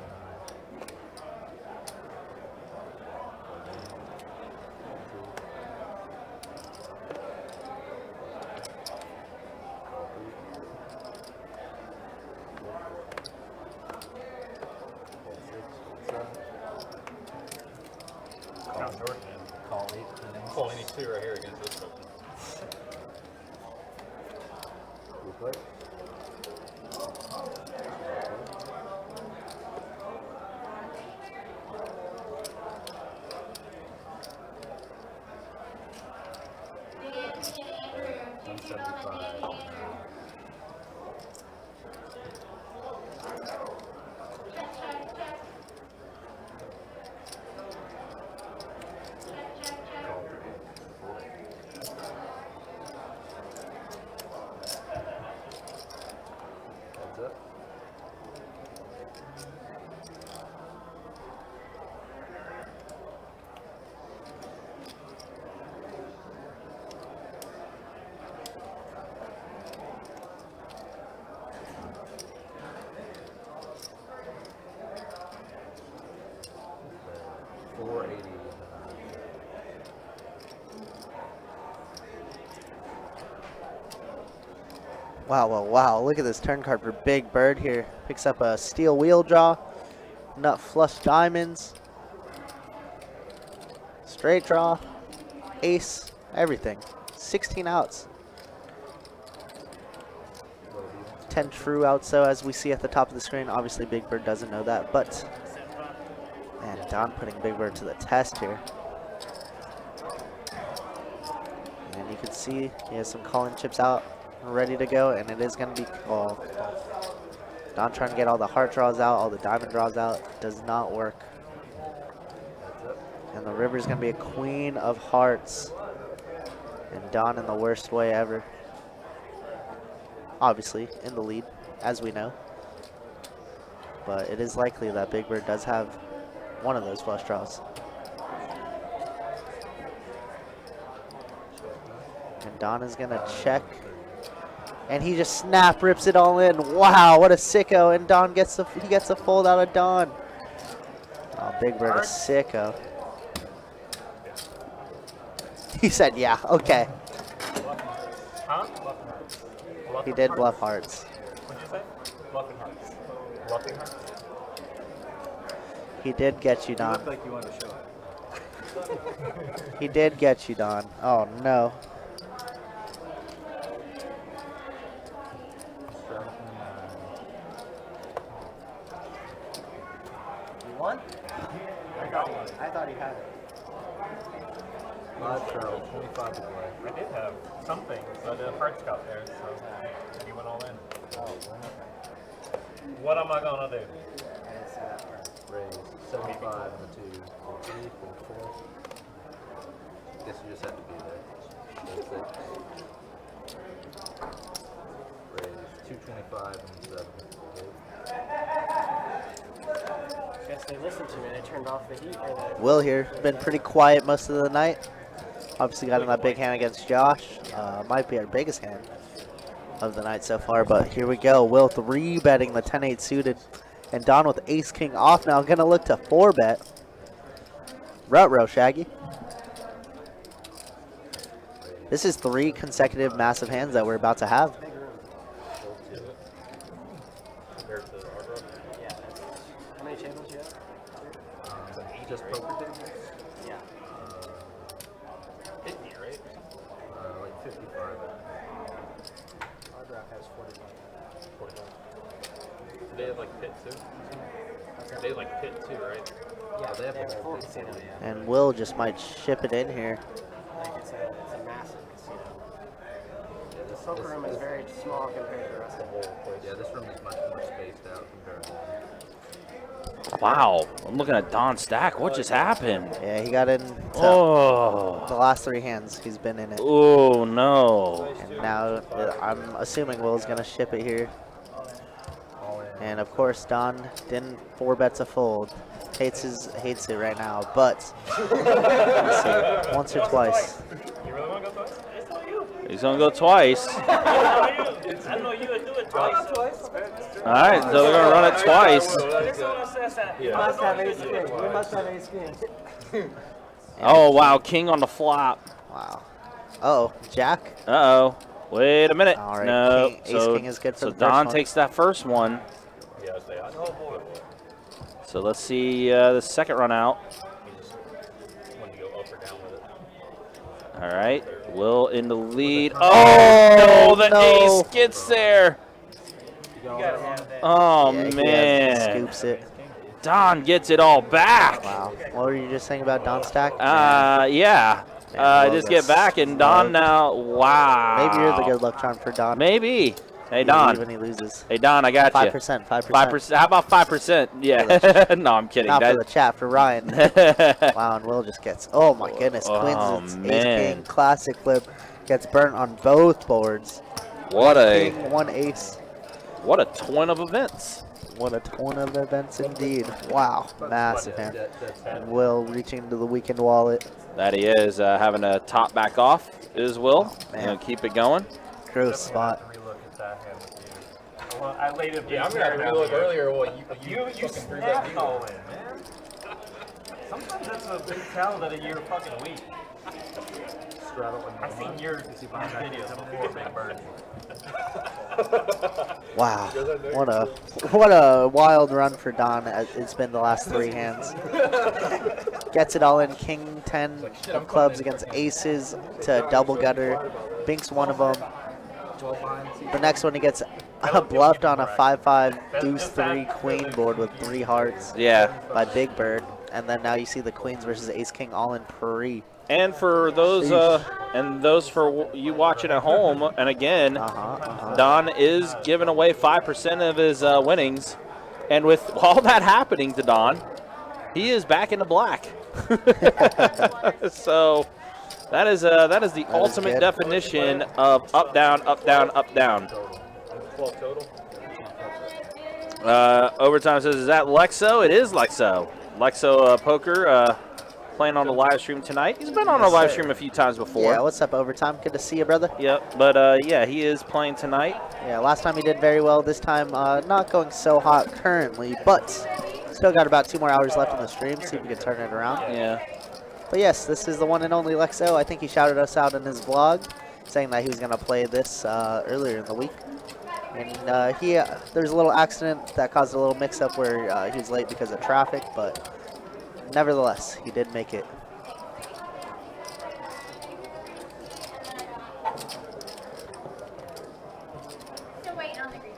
Count Jordan and Call 8 innings. Cole, any two right here against this person. Replay. Dan and Andrew, 2-2 on the Dan and Andrew. Check, check, check. Check, check, check. Heads up. Okay. 480. Wow, wow, wow. Look at this turn card for Big Bird here. Picks up a steel wheel draw, nut flush diamonds, straight draw, ace, everything. 16 outs. 10 true outs, though, as we see at the top of the screen. Obviously, Big Bird doesn't know that, but man, Don putting Big Bird to the test here. And you can see he has some calling chips out, ready to go, and it is going to be called. Don trying to get all the heart draws out, all the diamond draws out. Does not work. And the river's going to be a queen of hearts. And Don in the worst way ever. Obviously, in the lead, as we know. But it is likely that Big Bird does have one of those flush draws. And Don is going to check. And he just snap rips it all in. Wow, what a sicko. And Don gets the fold out of Don. Oh, Big Bird a sicko. He said, yeah, okay. Huh? He did bluff hearts. What'd you say? Bluffing hearts. Bluffing hearts? He did get you, You Don. look like you wanted to show it. He did get you, Don. Oh, no. Straddle in the 9. You won? I got one. I thought he had it. 5 straddle, 25 to play. I did have something, so the hearts got there, so he went all in. What am I gonna do? I didn't see that part. Raise 75 and the 2. 4 3, 4 4. Guess you just have to be there. 6. Raise 225 and 7. turned off the heat. Will here, been pretty quiet most of the night. Obviously got in that big hand against Josh. Might be our biggest hand of the night so far, but here we go. Will 3-betting the 10-8 suited. And Don with ace-king off now, gonna look to 4-bet. Row, Shaggy. This is 3 consecutive massive hands that we're about to have. Compared to our row. Yeah, that's, how many tables do you have? Just poker tables? Yeah. 50, right? Like 55. Our draft has 45. 45. They have like pit too. They have like pit too, right? Yeah, they have a a full big casino, table. yeah. And Will just might ship it in here. Like it's a massive casino. The poker room is very small compared to the rest of the whole place. Yeah, this room is much more spaced out compared to Wow, I'm looking at Don stack. What just happened? Yeah, he got in to Oh, the last 3 hands. He's been in it. oh no. And now I'm assuming Will's going to ship it here. And of course, Don didn't 4-bet to fold. Hates it right now, but let's see, once or twice. You really want to go twice? It's not you. He's gonna go twice. I know you would do it twice. All right, so they're gonna run it twice. Someone says that. We must have ace king. We must have ace king. Oh wow, king on the flop. Wow. Uh-oh, Jack. Uh-oh. Wait a minute. All right, No. king- ace king is good for so the first Don one. takes that first one. Yeah, I say, oh boy. So let's see the second run out. He just wanted to go up or down with it. All right, Will in the lead. Oh, the no. ace gets there. Oh Yeah, he man, scoops it. Don gets it all back. Wow. What were you just saying about Don stack? Yeah. Man, Will Just get gets back and Don smoked. now. Wow. Maybe you're the good luck charm for Don. Maybe. Hey Even Don. when he loses. Hey Don, I got you. 5%. 5%. How about 5%? Yeah. No, I'm kidding. Not for the That- chat, for Ryan. Wow, and Will just gets, oh my goodness, Oh, Queens, it's ace man. king, classic flip, gets burnt on both boards. What a King, 1 ace. twin of events. What a ton of events indeed. Wow, massive hand. And Will reaching into the weekend wallet. That he is having to top back off is Will. man. Gonna keep it going. Gross spot. Relook at that hand with you. Well, I laid it. Yeah, I'm gonna relook earlier. Well, You snapped all in, man. Sometimes that's a big tell that you're fucking weak. I've seen your videos before, Big Bird. Wow, what a wild run for Don. It's been the last 3 hands. Gets it all in. King 10 of clubs against aces to double gutter. Binks one of them. The next one he gets bluffed on a 5-5 deuce 3 queen board with 3 hearts Yeah. by Big Bird. And then now you see the queens versus ace king all in pre. And for those for you watching at home, and again, Don is giving away 5% of his winnings, and with all that happening to Don, he is back in the black. So that is the ultimate good. definition of up down up down up down. 12 total. Overtime says, is that Lexo? It is Lexo. Lexo Poker playing on the live stream tonight. He's been on our live stream a few times before. Yeah, what's up, Overtime? Good to see you, brother. Yep, but yeah, he is playing tonight. Yeah, last time he did very well. This time, not going so hot currently, but still got about 2 more hours left in the stream. See if we can turn it around. Yeah. But yes, this is the one and only Lexo. I think he shouted us out in his vlog, saying that he was going to play this earlier in the week. And there's a little accident that caused a little mix-up where he was late because of traffic, but nevertheless, he did make it. Still waiting on the green.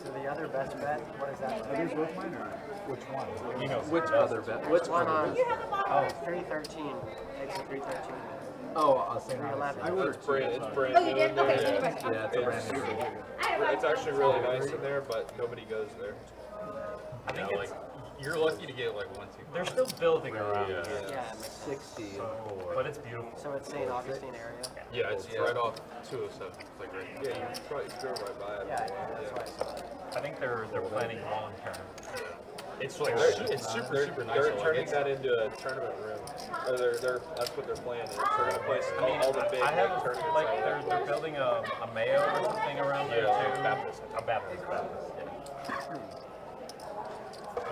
So the other best bet, what is that? Are these worth mine or which one? Which other bet? Which One on 313. Takes a 313. Oh, same 311. I ordered It's brand Oh, new you in did? there. Okay, Yeah. so anyway. Yeah, it's a brand new. It's actually really nice in there, but nobody goes there. I think Yeah, like, You're lucky to get like 1, 2. They're still building around. Yeah. Yeah, 60 and So, 4. but it's beautiful. so it's St. Augustine area. Yeah, it's right off 207. It's like right. Yeah, you probably drove right by it. Yeah, that's why I saw it. I think they're planning long term. It's like it's super They're nice. Like, turning it's, that into a tournament room. Or that's what they're planning. They're gonna place all the big I have like, tournaments. like out they're building a Mayo or something around there Yeah, too. Baptist. A Baptist. Yeah.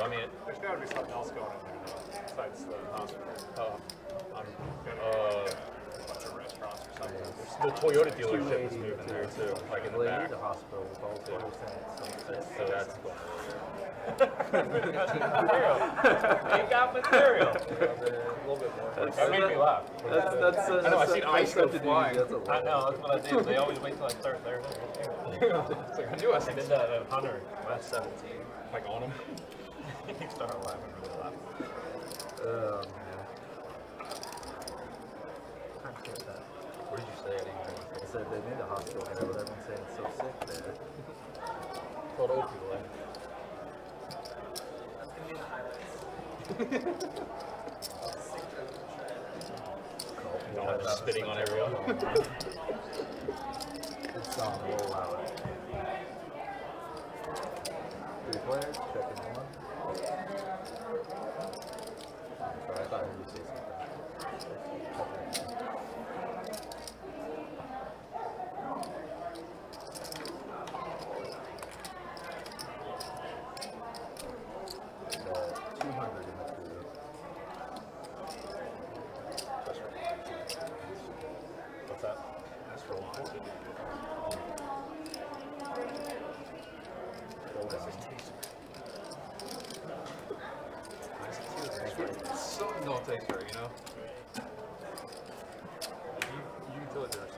I mean, There's got to be something else going on there now, besides the hospital. I'm gonna a bunch of restaurants or something. the Toyota dealership is moving there too, like in the Well, they back. need a hospital with all the So that's cool. They got material. A little bit more. That made me laugh. That's I know, I seen ice go flying. That's a I know, that's what I do. They always wait till I start there. It's like, I knew I I seen did that. that at Hunter last 17. Like on him. He started laughing really loud. man. What did you say? I didn't hear. I said they need a hospital there, but everyone's saying it's so sick there. Told old people that. No, I'm just spitting on everyone. It's on roll out. 3 players, checking one. Sorry, I thought I heard you say something. 200 in the pool. What's that? That's roll. Something don't taste right, you know? You can tell it there's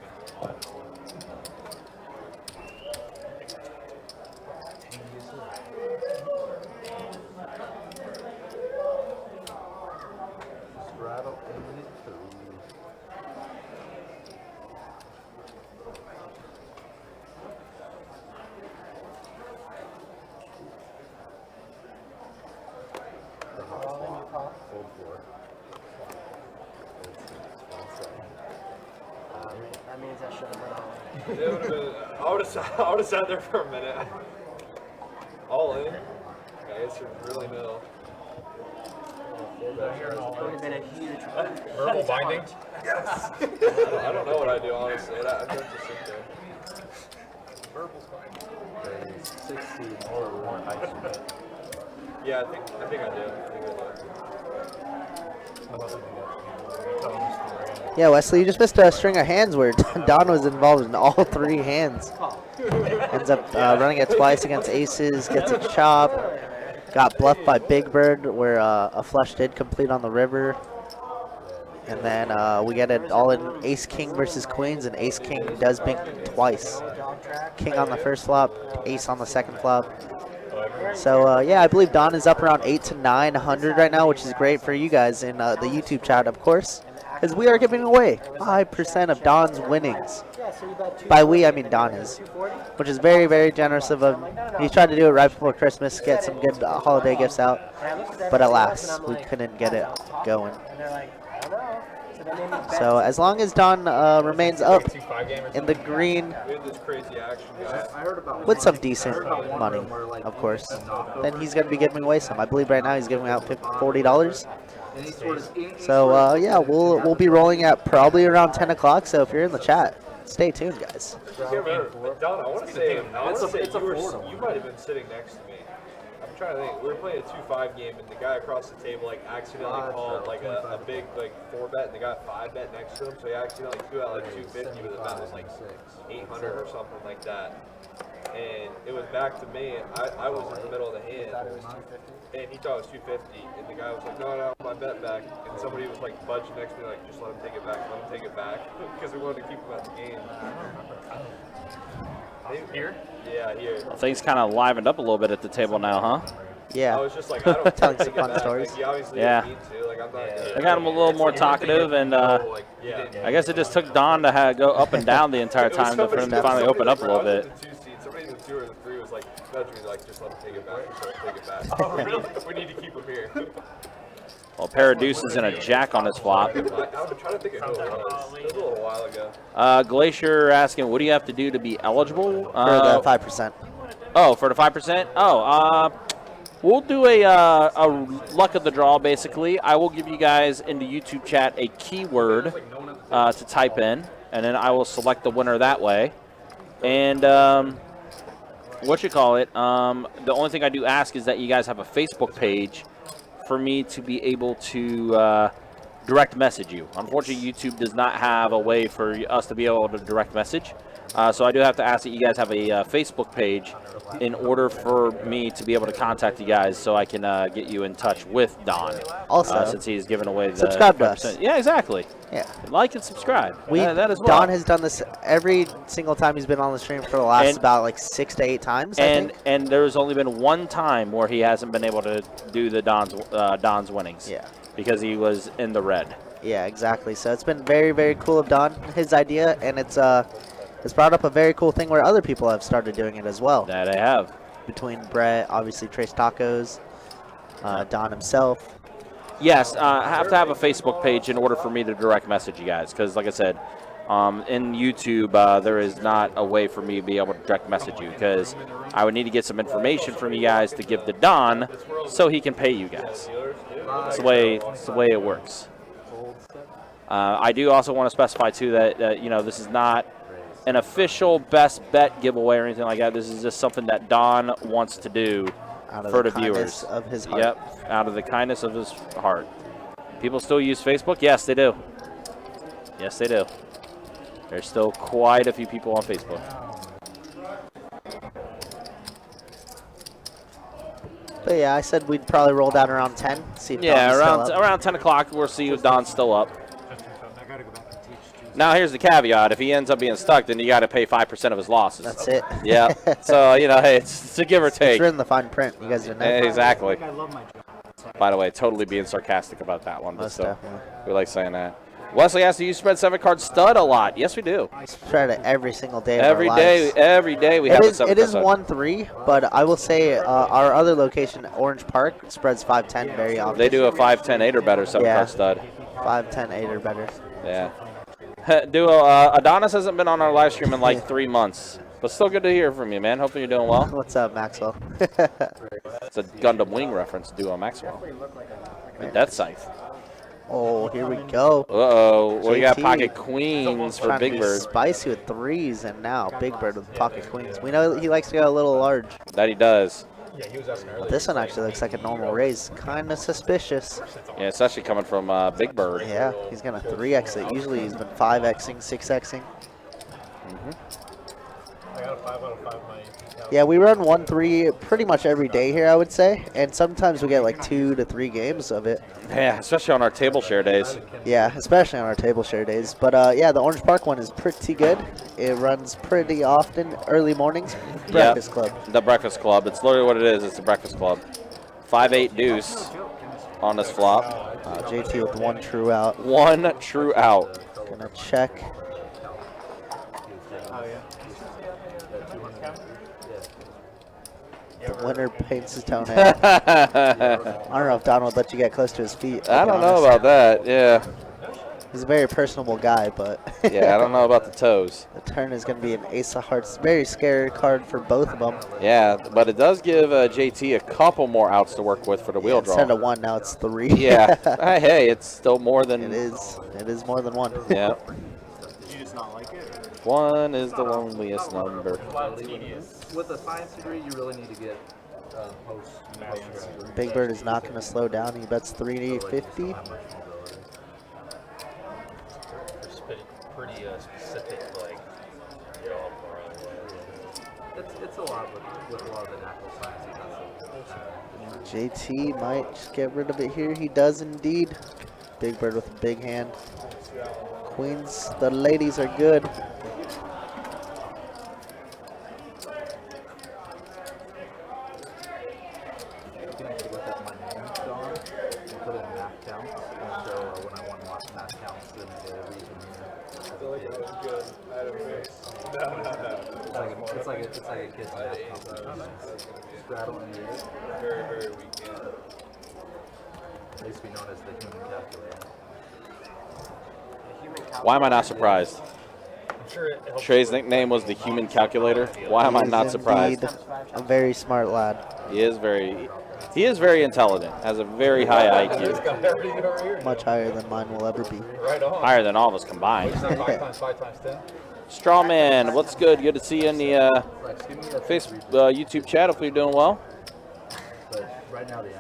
Straddle in it too. The hospital. Hold for it. That means I should have been on. It would've been, I would have sat there for a minute. All in. Guys are really middle. It would have been a huge verbal binding. I don't know what I do honestly. I just sit there. There's 60 More ice. Yeah, I think I do. How about you tell them the story? Yeah, Wesley, you just missed a string of hands where Don was involved in all 3 hands. Ends up running it twice against aces, gets a chop. Got bluffed by Big Bird where a flush did complete on the river. And then we get it all in ace king versus queens, and ace king does bink twice. King on the first flop, ace on the second flop. So yeah, I believe Don is up around 800 to 900 right now, which is great for you guys in the YouTube chat, of course, because we are giving away 5% of Don's winnings. By we, I mean Don is, which is very, very generous of him. He tried to do it right before Christmas, get some good holiday gifts out, but alas, we couldn't get it going. And they're like, I don't know. So then they need So as long as Don remains up in the green We had this crazy action, guys. I heard about with some decent money, of course, then he's going to be giving away some. I believe right now he's giving out $40. any sort of So yeah, we'll be rolling at probably around 10 o'clock. So if you're in the chat, stay tuned, guys. I can't remember. Don, I want to say, you one. might have been sitting next to me. I'm trying to think. We were playing a 2-5 game, and the guy across the table like accidentally called like a big like 4-bet, and the guy 5-bet next to him, so he accidentally threw out like 250, but the bet was like 800 or something like that. And it was back to me, and I was in the middle of the hand, and he thought it was 250, and the guy was like, no, my bet back, and somebody was like budging next to me, like, just let him take it back, because we wanted to keep him at the game. Here? Yeah, here. Things kind of livened up a little bit at the table now, huh? Yeah. I was just like, I don't Telling take some it fun back. stories. Like, you obviously Yeah. didn't need to. Like, I'm not. I got him a little more talkative, and I guess it just took Don to go up and down the entire time for him to finally open up a little bit. Somebody in the 2 or the 3 was like, Imagine like just let him take it back. Just let him take it back. Oh, really? We need to keep him here. Well, pair of deuces and a jack on his flop. I'm trying to think of who it was. It was a little while ago. Glacier asking, what do you have to do to be eligible? For the 5%. Oh, for the 5%? Oh, we'll do a luck of the draw, basically. I will give you guys in the YouTube chat a keyword to type in, and then I will select the winner that way. And the only thing I do ask is that you guys have a Facebook page for me to be able to direct message you. Unfortunately, YouTube does not have a way for us to be able to direct message. So I do have to ask that you guys have a Facebook page in order for me to be able to contact you guys so I can get you in touch with Don. Also, since he's given away the subscribe to 5%. us. Yeah, exactly. Yeah. Like and subscribe. That as well. Don has done this every single time he's been on the stream for the last about like 6 to 8 times, I think. And there's only been one time where he hasn't been able to do the Don's winnings. Yeah. Because he was in the red. Yeah, exactly. So it's been very, very cool of Don, his idea, and it's brought up a very cool thing where other people have started doing it as well. That I have. Between Brett, obviously Trace Tacos, Don himself. Yes, I have to have a Facebook page in order for me to direct message you guys. Because, like I said, in YouTube, there is not a way for me to be able to direct message you. Because I would need to get some information from you guys to give to Don so he can pay you guys. That's the way it works. I do also want to specify, too, that this is not an official best bet giveaway or anything like that. This is just something that Don wants to do for the viewers. Of his heart. Yep, out of the kindness of his heart. People still use Facebook? Yes, they do. Yes, they do. There's still quite a few people on Facebook. But yeah, I said we'd probably roll down around 10. See if Yeah, Don's still up. around 10 o'clock, we'll see if Don's still up. Now, here's the caveat. If he ends up being stuck, then you got to pay 5% of his losses. That's it. Yeah. So, hey, it's a give or take. It's written in the fine print. You guys didn't know. Exactly. By the way, totally being sarcastic about that one. But Most still, definitely. we like saying that. Wesley asks, do you spread 7-card stud a lot? Yes, we do. I spread it every single day of Every our day, lives. every day we have a 7-card It is stud. 1-3, but I will say our other location, Orange Park, spreads 5-10 very often. They do a 5-10, 8 or better 7-card Yeah. stud. 5-10, 8 or better. Yeah. Adonis hasn't been on our live stream in like 3 months, but still good to hear from you, man. Hopefully you're doing well. What's up, Maxwell? It's a Gundam Wing reference, Duo Maxwell. The Death Scythe. Oh, here we go. Uh-oh. Well, we got JT pocket queens for trying to Big be Bird. spicy with 3s, and now Big Bird with pocket queens. We know he likes to go a little large. That he does. Yeah, he was asking earlier. This one actually looks like a normal raise. Kind of suspicious. Yeah, it's actually coming from Big Bird. Yeah, he's going to 3x it. Usually he's been 5xing, 6xing. I got a 5 out of 5 my Yeah, we run 1-3 pretty much every day here, I would say. And sometimes we get like 2 to 3 games of it. Yeah, especially on our table share days. Yeah, especially on our table share days. But yeah, the Orange Park one is pretty good. It runs pretty often, early mornings. Breakfast Club. The Breakfast Club. It's literally what it is. It's the Breakfast Club. 5-8 deuce on this flop. JT with 1 true out. 1 true out. Gonna check. The winner paints his toenail. I don't know if Don would let you get close to his feet. I don't know about that. Yeah. He's a very personable guy, but Yeah, I don't know about the toes. the turn is going to be an ace of hearts. Very scary card for both of them. Yeah, but it does give JT a couple more outs to work with for the wheel draw. Instead of 1, now it's 3. Yeah. Hey, it's still more than. It is. It is more than 1. Yeah. Did you just not like it? 1 is the loneliest number. With a science degree, you really need to get post. Big Bird is not going to slow down. He bets 350. Pretty specific, like, It's a lot with a lot of the natural science. JT might just get rid of it here. He does indeed. Big Bird with a big hand. Queens, the ladies are good. like a kid's math competition. Straddle in the air. Very, very weak hand. It used to be known as the human calculator. Why am I not surprised? I'm sure it helps. Trey's nickname was the Human Calculator. Why am I He is not surprised? indeed a very smart lad. He is very intelligent. Has a very high IQ. Much higher than mine will ever be. Right on. Higher than all of us combined. 5 times 5 times 10. Strawman, what's good? Good to see you in the YouTube chat. Hopefully you're doing well. But right now the action.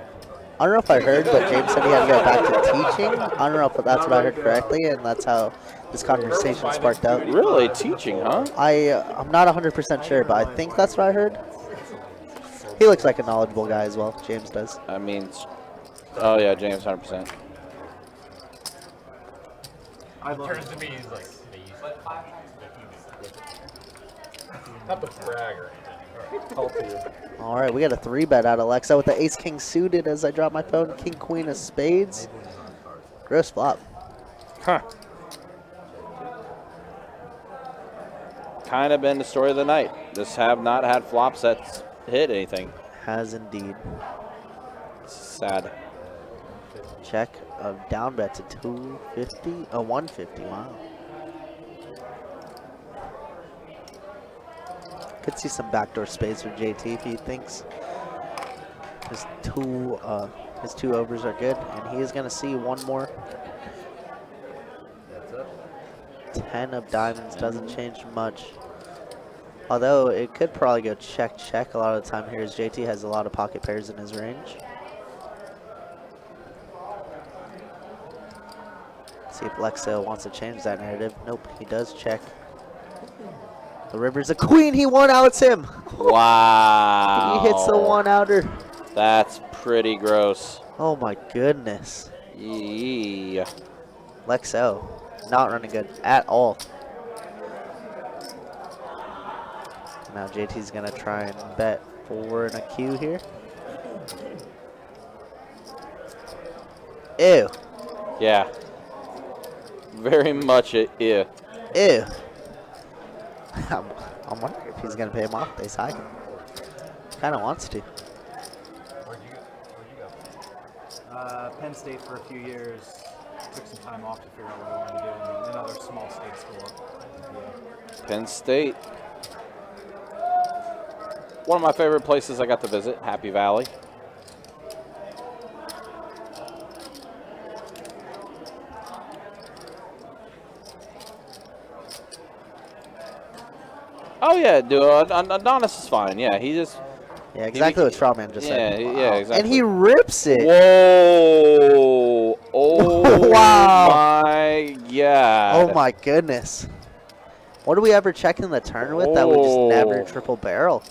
I don't know if I heard, but James said he had to go back to teaching. I don't know if that's what I heard correctly, and that's how this conversation sparked out. Really? Teaching, huh? I'm not 100% sure, but I think that's what I heard. He looks like a knowledgeable guy as well. James does. I mean, oh yeah, James, 100%. Turns to me, he's like, they use not the brag or anything. All right, we got a 3-bet out of Alexa with the ace-king suited as I drop my phone. King-queen of spades. Gross flop. Huh. Kind of been the story of the night. Just have not had flops that hit anything. Has indeed. Sad. Check of down bet to 250. Oh, 150. Wow. Could see some backdoor spades for JT if he thinks his two overs are good, and he is going to see one more. 10 of diamonds doesn't change much. Although it could probably go check check a lot of the time here, as JT has a lot of pocket pairs in his range. See if Lexo wants to change that narrative. Nope, he does check. The river's a queen. He one-outs him. Wow. He hits the one-outer. That's pretty gross. Oh my goodness. Yeah. Lexo, not running good at all. Now JT's gonna try and bet 4 and a Q here. Ew. Yeah. Very much it. Yeah. Ew. I'm wondering if he's gonna pay him off this high. Kinda wants to. Where'd you go? Penn State for a few years. Took some time off to figure out what I wanted to do, and then another small state school. Penn State. One of my favorite places I got to visit, Happy Valley. Oh yeah, dude. Adonis is fine. Yeah, he just. Yeah, exactly what Strawman just said. Yeah, exactly. And he rips it. Whoa! Oh wow! My God! Oh my goodness! What do we ever check in the turn with that would just never triple barrel?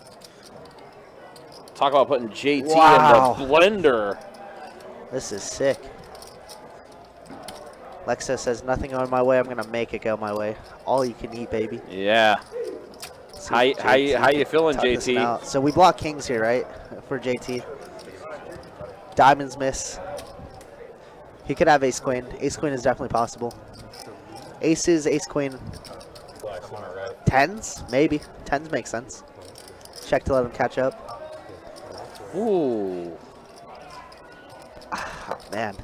Talk about putting JT Wow. in the blender. This is sick. Lexa says nothing on my way. I'm gonna make it go my way. All you can eat, baby. Yeah. How you feeling, JT? So we block kings here, right? For JT. Diamonds miss. He could have ace queen. Ace queen is definitely possible. Aces, ace queen. Tens, maybe. Tens make sense. Check to let him catch up. Ooh. Oh, man.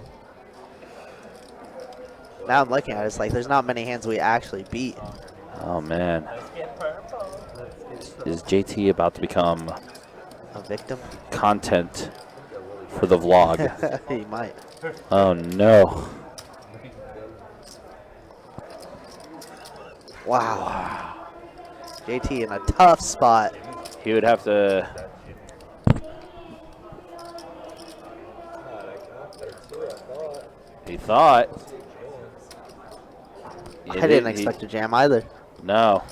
Now I'm looking at it, it's like there's not many hands we actually beat. Oh man. Is JT about to become a victim? Content for the vlog. He might. Oh no. Wow. JT in a tough spot. He would have to. He thought. I didn't expect a jam either. No.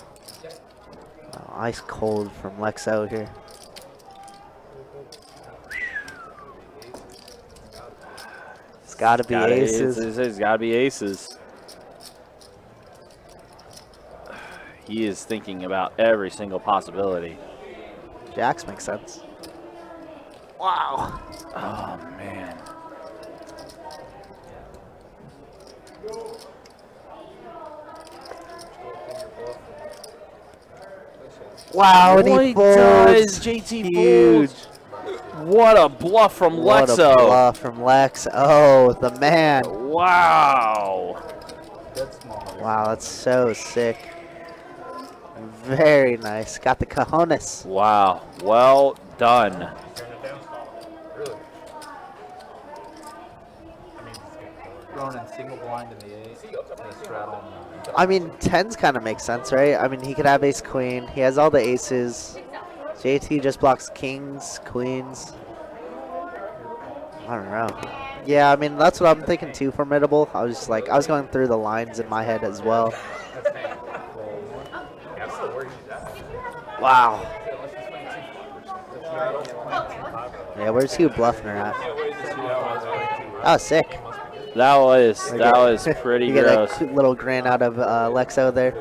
Oh, ice cold from Lexo here. It's got to be aces. It's got to be aces. He is thinking about every single possibility. Jacks make sense. Wow. Oh, man. Wow, and he folds. does. JT Huge. folds. What a bluff from What Lexo. a bluff from Lex. Oh, the man. Wow. Wow, that's so sick. Very nice. Got the cojones. Wow. Well done. Running single blind in the 8. Straddling. I mean, 10s kind of makes sense, right? I mean, he could have ace queen. He has all the aces. JT just blocks kings, queens. I don't know. Yeah, I mean, that's what I'm thinking too, formidable. I was going through the lines in my head as well. Wow. Yeah, where's he bluffing her at? Oh, sick. That was pretty You get gross. a cute little grin out of Lexo there.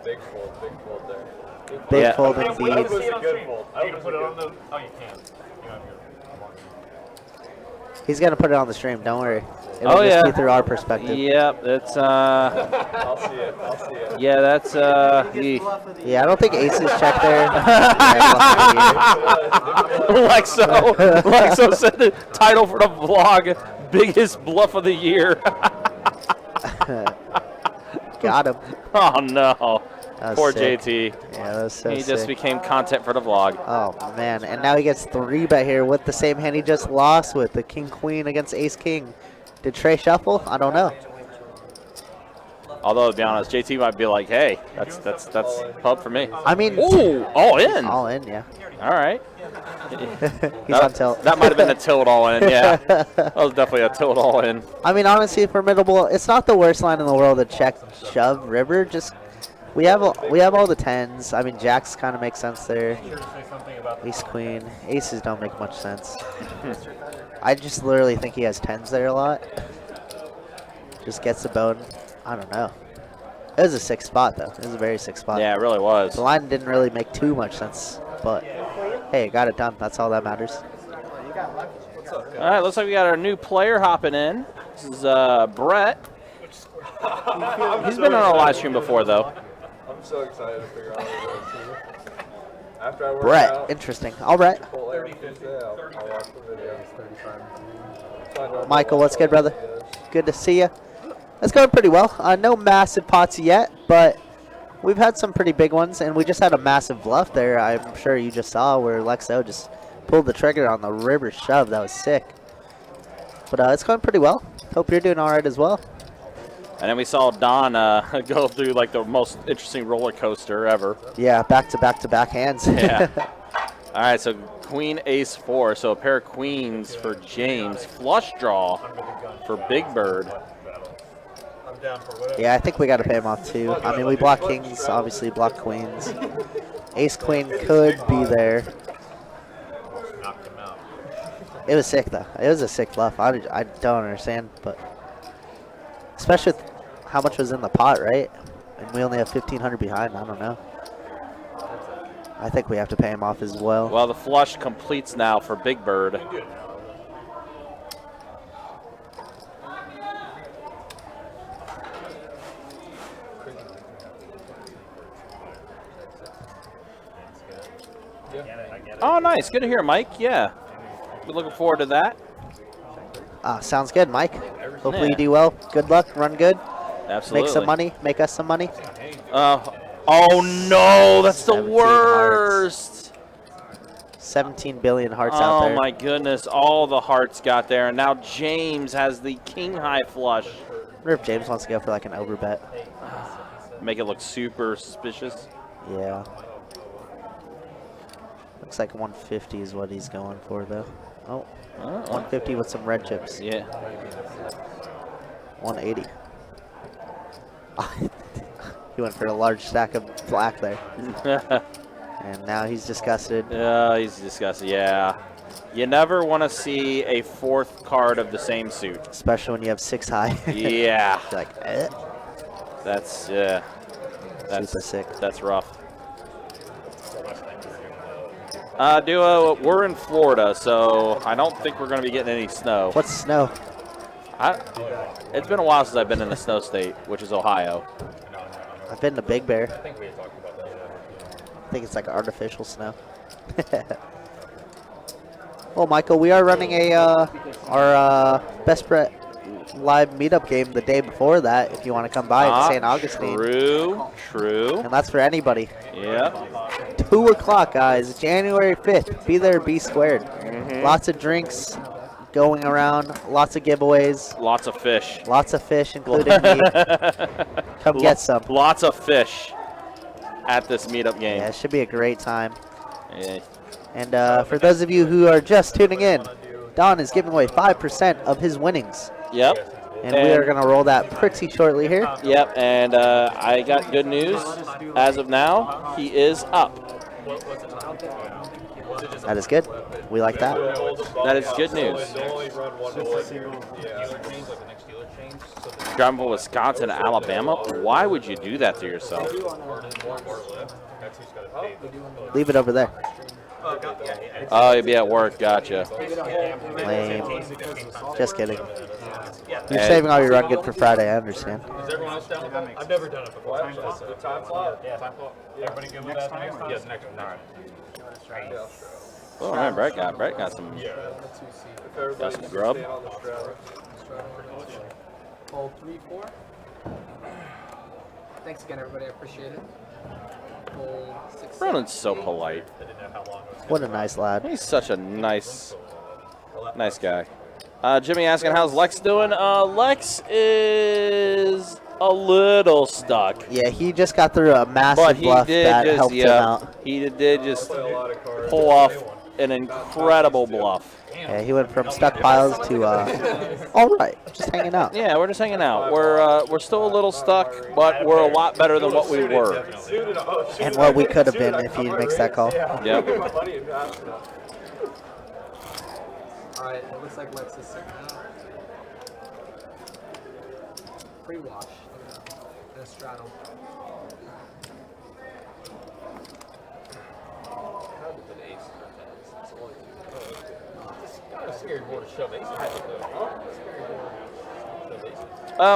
Big fold there. Big Yeah. fold That indeed. was a good fold. You can put it on the. Oh, you can. He's gonna put it on the stream. Don't worry. It'll Oh, just yeah. be through our perspective. Yep, that's I'll see it. yeah, that's Yeah, I don't think aces check there. Lexo said the title for the vlog, biggest bluff of the year. Got him. Oh no. That was Poor sick. JT. Yeah, that was so He just sick. became content for the vlog. Oh man, and now he gets 3-bet here with the same hand he just lost with, the king queen against ace king. Did Trey shuffle? I don't know. Although to be honest, JT might be like, hey, that's pub for me. I mean, Ooh, all in. all in, yeah. All right. He's on tilt. That might have been a tilt all in, yeah. That was definitely a tilt all in. I mean, honestly, formidable. It's not the worst line in the world to check shove river. Just we have all the 10s. I mean, jacks kind of make sense there. Ace queen, aces don't make much sense. I just literally think he has 10s there a lot. Just gets the bone. I don't know. It was a sick spot though. It was a very sick spot. Yeah, it really was. The line didn't really make too much sense, but hey, got it done. That's all that matters. All right, looks like we got our new player hopping in. This is Brett. He's been on our live stream before, though. I'm so excited to figure out what it is. After I work Brett, out, interesting. All right. pull everything out, I'll watch the video. Find out Michael, what what's good, brother? it is. Good to see you. It's going pretty well. No massive pots yet, but we've had some pretty big ones, and we just had a massive bluff there. I'm sure you just saw where Lexo just pulled the trigger on the river shove. That was sick. But it's going pretty well. Hope you're doing all right as well. And then we saw Don go through like the most interesting roller coaster ever. Yeah, back-to-back-to-back hands. Yeah. All right, so queen, ace, 4. So a pair of queens for James. Flush draw for Big Bird. I'm down for whatever. Yeah, I think we got to pay him off too. I mean, we block kings, obviously block queens. Ace queen could be there. Knocked him out. It was sick though. It was a sick bluff. I don't understand, but especially with how much was in the pot, right? And we only have 1,500 behind. I don't know. I think we have to pay him off as well. Well, the flush completes now for Big Bird. Oh, nice. Good to hear, Mike. Yeah. We're looking forward to that. Sounds good, Mike. Hopefully Yeah. you do well. Good luck. Run good. Absolutely. Make some money. Make us some money. Oh, no. That's the 17 worst. 17 billion hearts out there. Oh, my goodness. All the hearts got there. And now James has the king high flush. I wonder if James wants to go for like an overbet. Make it look super suspicious. Yeah. Looks like 150 is what he's going for, though. Oh, 150 with some red chips. Yeah. 180. He went for a large stack of black there. And now he's disgusted. Yeah, he's disgusted. Yeah. You never want to see a fourth card of the same suit. Especially when you have 6 high. Yeah. You're like, eh. That's Super sick. That's rough. Duo, we're in Florida, so I don't think we're going to be getting any snow. What's snow? It's been a while since I've been in the snow state, which is Ohio. I've been to Big Bear. I think we had talked about that. think it's like artificial snow. Well, Michael, we are running a our Best Bet live meetup game the day before that. If you want to come by in St. Augustine. True. And that's for anybody. Yeah. 2 o'clock, guys. January 5th. Be there, be squared. Lots of drinks going around. Lots of giveaways. Lots of fish. Lots of fish, including me. Come get some. Lots of fish at this meetup game. Yeah, it should be a great time. Yeah. And for those of you who are just tuning in, Don is giving away 5% of his winnings. Yep. And we are going to roll that pretty shortly here. Yep, and I got good news. As of now, he is up. That is good. We like that. That is good news. Driving from Wisconsin to Alabama? Why would you do that to yourself? Leave it over there. Oh, you'd be at work. Gotcha. Lame. Just kidding. You're saving all your run good for Friday, I understand. Is everyone else down with that? I've never done it before. Time slot? Yeah, time slot. Everybody good with that next time? Yes, next time. Oh man, Brett got some grub. Hole 3, 4. Thanks again, everybody. I appreciate it. Hole 6. Ronan's so polite. What a nice lad. He's such a nice guy. Jimmy asking, how's Lex doing? Lex is a little stuck. Yeah, he just got through a massive But he bluff did that just, helped him out. He did just pull off an incredible bluff. Yeah, he went from stuck piles to all right, just hanging out. Yeah, we're just hanging out. We're still a little stuck, but we're a lot better than what we were. And what we could have been if he makes that call. Yep. Alright, it looks like Lex is sitting out. Pre-wash. And a straddle.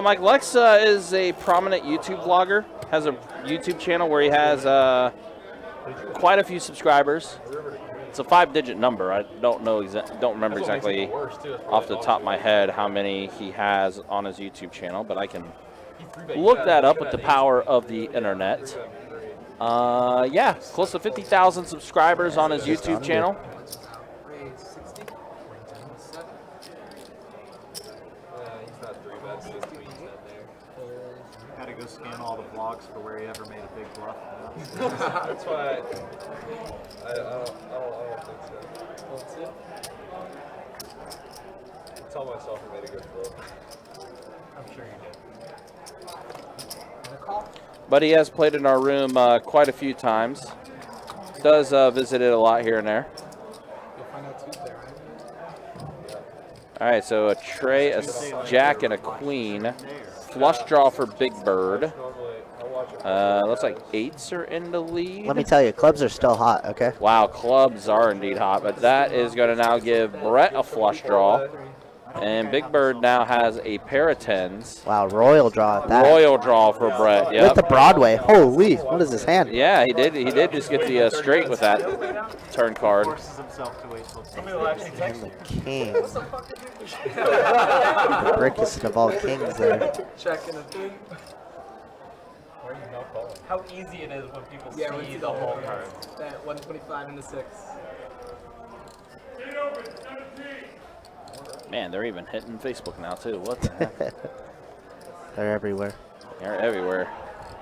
Mike, Lex is a prominent YouTube vlogger. Has a YouTube channel where he has quite a few subscribers. It's a 5-digit number. I don't remember exactly off the top of my head how many he has on his YouTube channel, but I can look that up with the power of the internet. Yeah, close to 50,000 subscribers on his YouTube channel. Had to go scan all the vlogs for where he ever made a big bluff. That's why I don't think so. I tell myself I made a good throw. I'm sure you did. But he has played in our room quite a few times. Does visit it a lot here and there. You'll find out Tuesday, right? All right, so a tray, a jack, and a queen. Flush draw for Big Bird. Looks like 8s are in the lead. Let me tell you, clubs are still hot, okay? Wow, clubs are indeed hot, but that is going to now give Brett a flush draw. And Big Bird now has a pair of 10s. Wow, royal draw at that. Royal draw for Brett, yep. With the Broadway. Holy, what is his hand? Yeah, he did just get the straight with that turn card. Forces himself to wait till And the king. Brickest of all kings there. Checking the thing. How easy it is when people Yeah, we see see the whole card. That 125 into 6. Man, they're even hitting Facebook now, too. What the heck? They're everywhere. They're everywhere.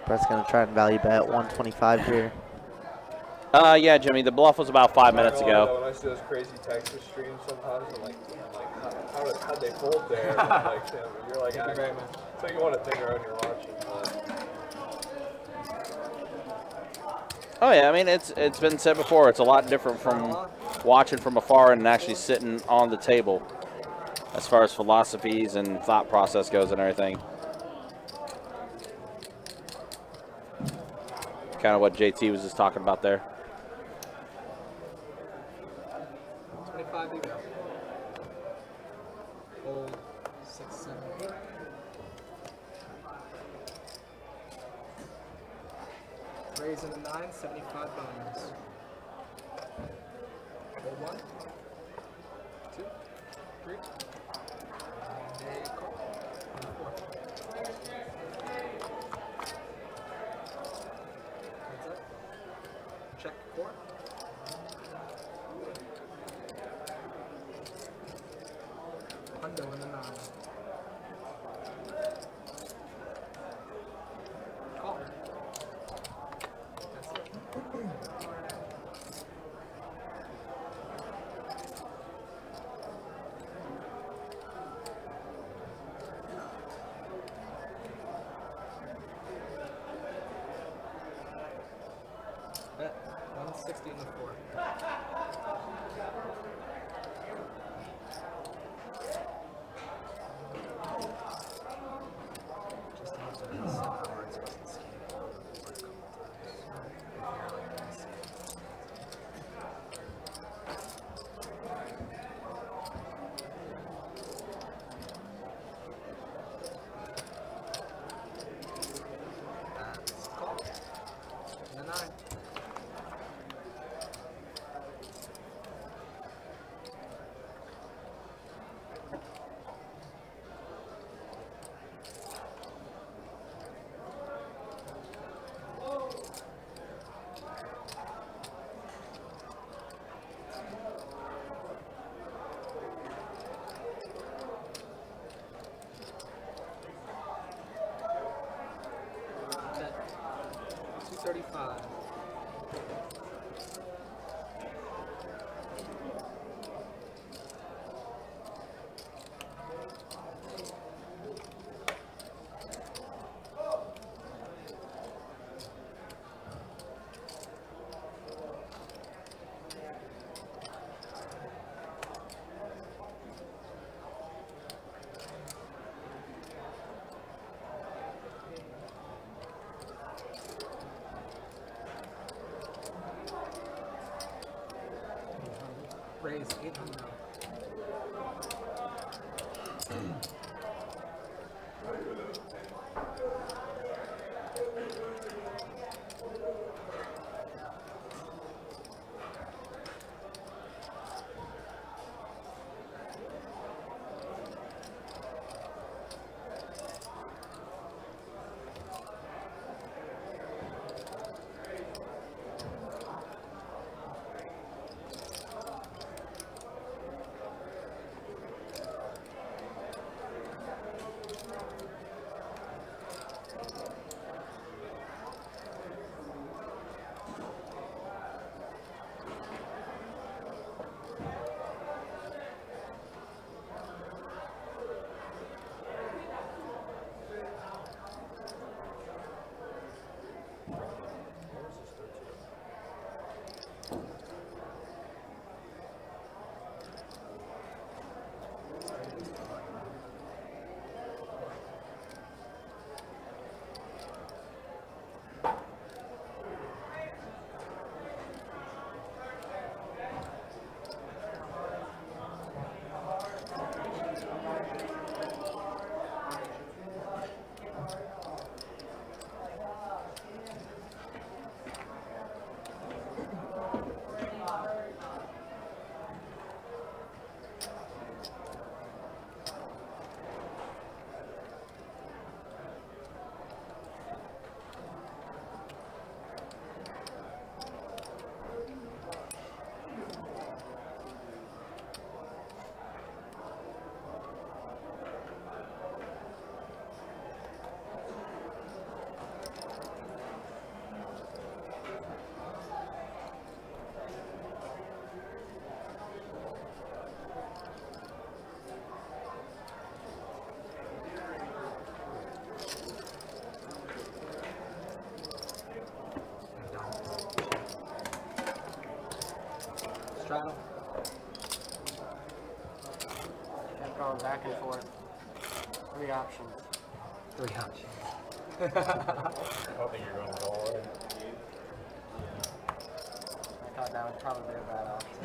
Brett's going to try and value bet 125 here. Yeah, Jimmy, the bluff was about 5 minutes ago. When I see those crazy Texas streams sometimes, I'm like how'd they fold there? Like, you're like, so you want to think around you're watching. Oh yeah, I mean it's been said before. It's a lot different from watching from afar and actually sitting on the table, as far as philosophies and thought process goes and everything. Kind of what JT was just talking about there. 25 to go. Hold 6, 7, 8. Raise in the 9, 75 bonus. Roll 1, 2, 3. And a call. 4. Heads up. Check 4. Hundo in the 9. Call. That's it. Bet. 160 in the 4. Just have to have 7 cards versus scan a couple times. If you're like gonna see it. That's call. And a 9. Bet. 235. Raise 800. Straddle. Kept going back and forth. 3 options. 3 options. I don't think you're going to go all in. I thought that would probably be a bad option.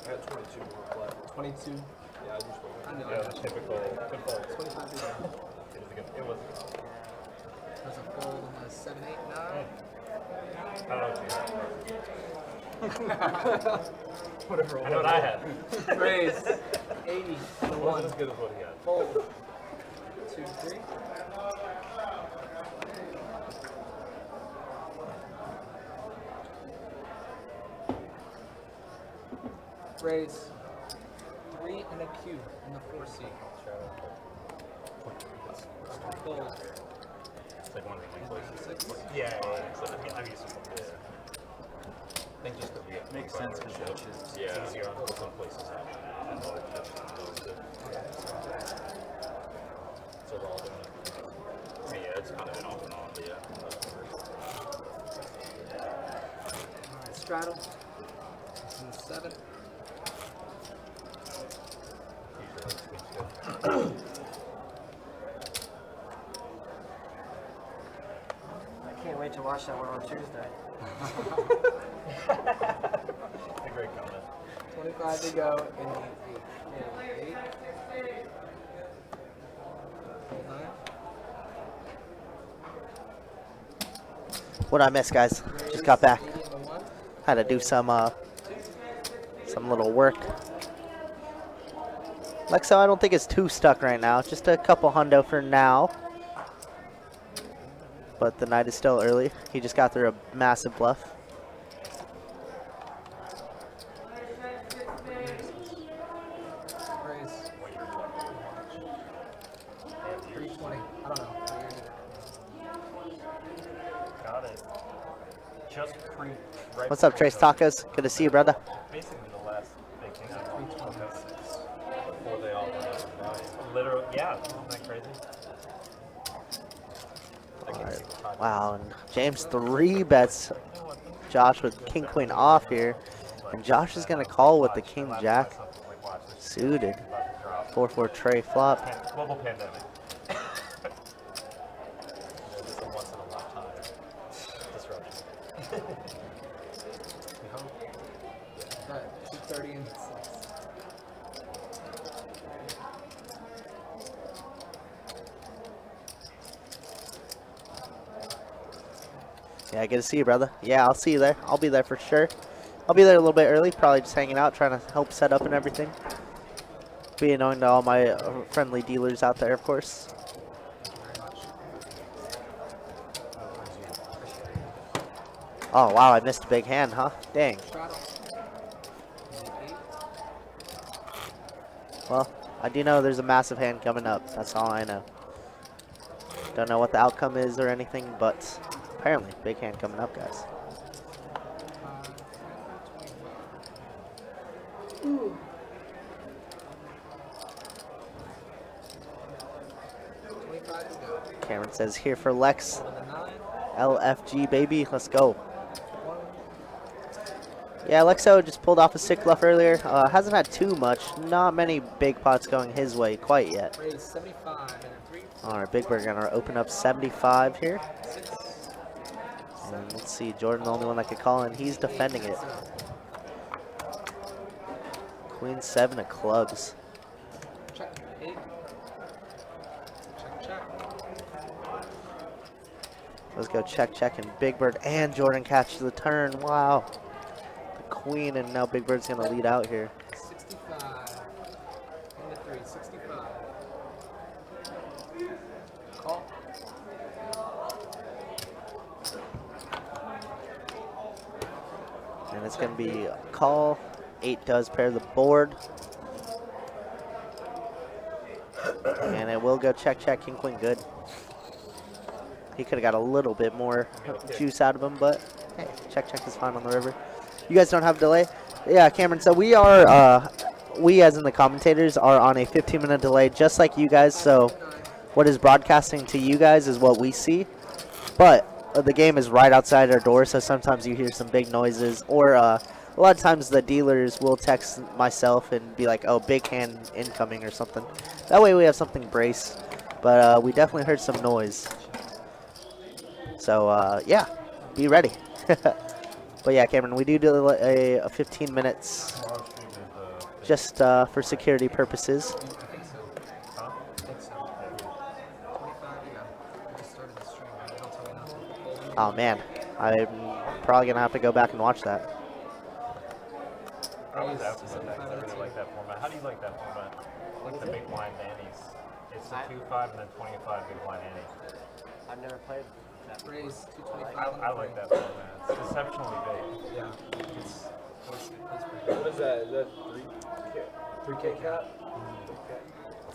I had 22 more left. 22. Yeah, I just went. Yeah, the typical good fold. 25 to go. It was. There's a fold on the 7, 8, 9. I don't know. Whatever. I know what I had. Raise 80 to It 1. wasn't as good as what he had. Fold 2, 3. Raise 3 and a Q in the 4 seat. Fold It's like one of the main places. 6. Yeah. So, I'm used to it. I think just because we have Makes sense because it's easier on some places. So we're all doing it. I mean, yeah, it's kind of an off and on, but yeah. Alright, straddle. It's in the 7. I can't wait to watch that one on Tuesday. A great comment. 25 to go in the 8. 9. What I miss, guys? Just got back. 80 and a 1. Had to do some little work. Lexo, I don't think it's too stuck right now. Just a couple hundo for now. But the night is still early. He just got through a massive bluff. Raise. 320. I don't know. Got it. Just right What's up, Trace Tacos? Good to see you, brother. basically the last big thing I before they all went up in value. Literally, yeah, isn't that crazy? Wow, and James 3 bets Josh with king queen off here. And Josh is going to call with the king jack suited. 4-4 tray flop. Global pandemic. This is a once in a lifetime disruption. Alright, 230 and 6. Yeah, good to see you, brother. Yeah, I'll see you there. I'll be there for sure. I'll be there a little bit early, probably just hanging out, trying to help set up and everything. Be annoying to all my friendly dealers out there, of course. Oh, wow, I missed a big hand, huh? Dang. Well, I do know there's a massive hand coming up. That's all I know. Don't know what the outcome is or anything, but apparently, big hand coming up, guys. Cameron says here for Lex. LFG, baby. Let's go. Yeah, Lexo just pulled off a sick bluff earlier. Hasn't had too much. Not many big pots going his way quite yet. Raise 75 and a 3. Alright, Big Bird gonna open up 75 here. And let's see, Jordan, the only one that could call in. He's defending it. Queen 7 of clubs. Check. 8. Check, check. Let's go check, check, and Big Bird and Jordan catch the turn. Wow. The queen, and now Big Bird's gonna lead out here. 65 and a 3. 65. Call. And it's gonna be a call. 8 does pair the board. And it will go check, check, king, queen, good. He could have got a little bit more juice out of him, but hey, check, check is fine on the river. You guys don't have delay? Yeah, Cameron, so we are, we as in the commentators are on a 15-minute delay, just like you guys, so what is broadcasting to you guys is what we see. But the game is right outside our door, so sometimes you hear some big noises, or a lot of times the dealers will text myself and be like, oh, big hand incoming or something. That way we have something brace, but we definitely heard some noise. So, yeah, be ready. But yeah, Cameron, we do a 15 minutes just for security purposes. Oh man, I'm probably gonna have to go back and watch that. I was asking about that 'cause I really like that format. How do you like that format? Like the big blind antes. It's the 2-5 and then 25 big blind ante. I've never played that. Raise 225. I like that format. It's exceptionally big. Yeah. It's What is that? Is that 3K cap?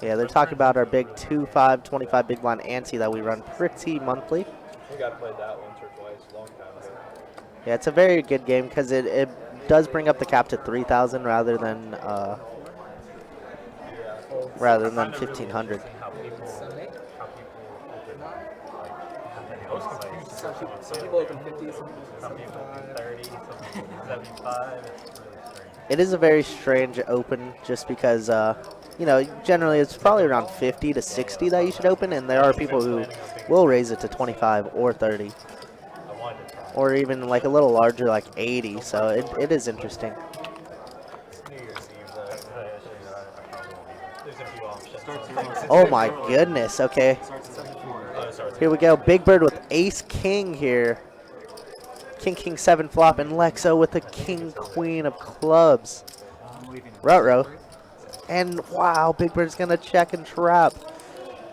Yeah, they're talking about our big 2-5, 25 big blind ante that we run pretty monthly. I think I played that once or twice, a long time ago. Yeah, it's a very good game because it does bring up the cap to 3,000 rather than 1,500. How people open. Like, most sites. some people open 50, some Some people open 30, some people open 75. It's really strange. It is a very strange open just because, you know, generally it's probably around 50 to 60 that you should open, and there are people who will raise it to 25 or 30. I wanted to try. Or even like a little larger, like 80, so it is interesting. New Year's Eve, I probably won't either. There's a few options. Oh my goodness, okay. Here we go, Big Bird with Ace King here. King King 7 flop, and Lexo with the King Queen of clubs. Row. And wow, Big Bird's gonna check and trap.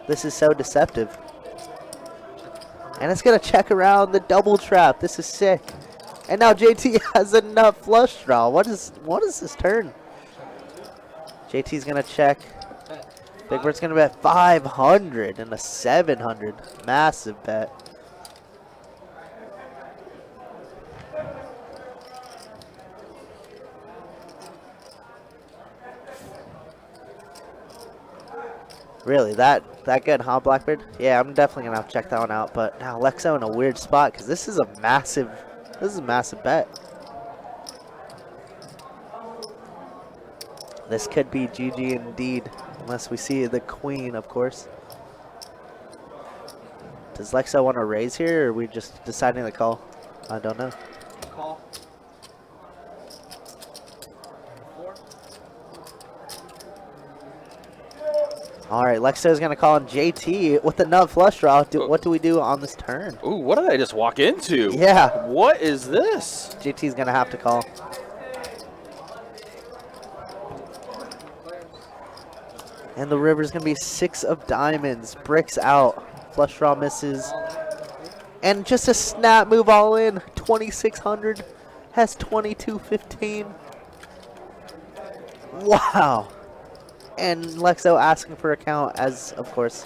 This is so deceptive. And it's gonna check around the double trap. This is sick. And now JT has a nut flush draw. What is this turn? JT's gonna check. Big Bird's gonna bet 500 and a 700. Massive bet. Really, that good, huh, Blackbird? Yeah, I'm definitely gonna have to check that one out. But now Lexo in a weird spot because this is a massive bet. This could be GG indeed, unless we see the queen, of course. Does Lexo want to raise here, or are we just deciding to call? I don't know. call. 4. All right, Lexo's gonna call on JT with the nut flush draw. What do we do on this turn? Ooh, what did I just walk into? Yeah, What is this? JT's gonna have to call. And the river's gonna be 6 of diamonds. Bricks out. Flush draw misses. And just a snap move all in. 2,600 has 2,215. Wow. And Lexo asking for a count as, of course.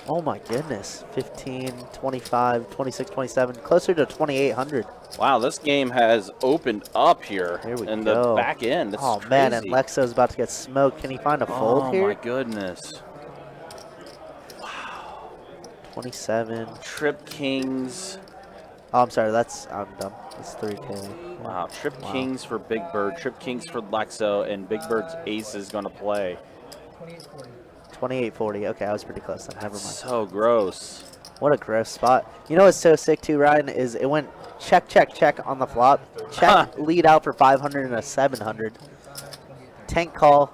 Oh my goodness. 15, 25, 26, 27. Closer to 2,800. Wow, this game has opened up here Here we in go. the back end. This Oh is man, and crazy. Lexo's about to get smoked. Can he find a fold Oh here? my goodness. 27. Trip Kings. Oh, I'm sorry. I'm dumb. It's 3K. Wow, Trip Wow. Kings for Big Bird, Trip Kings for Lexo, and Big Bird's ace is going to play. 2840. Okay, I was pretty close then. Never mind. So gross. What a gross spot. You know what's so sick too, Ryan, is it went check, check, check on the flop. Check, lead out for 500 and a 700. Tank call,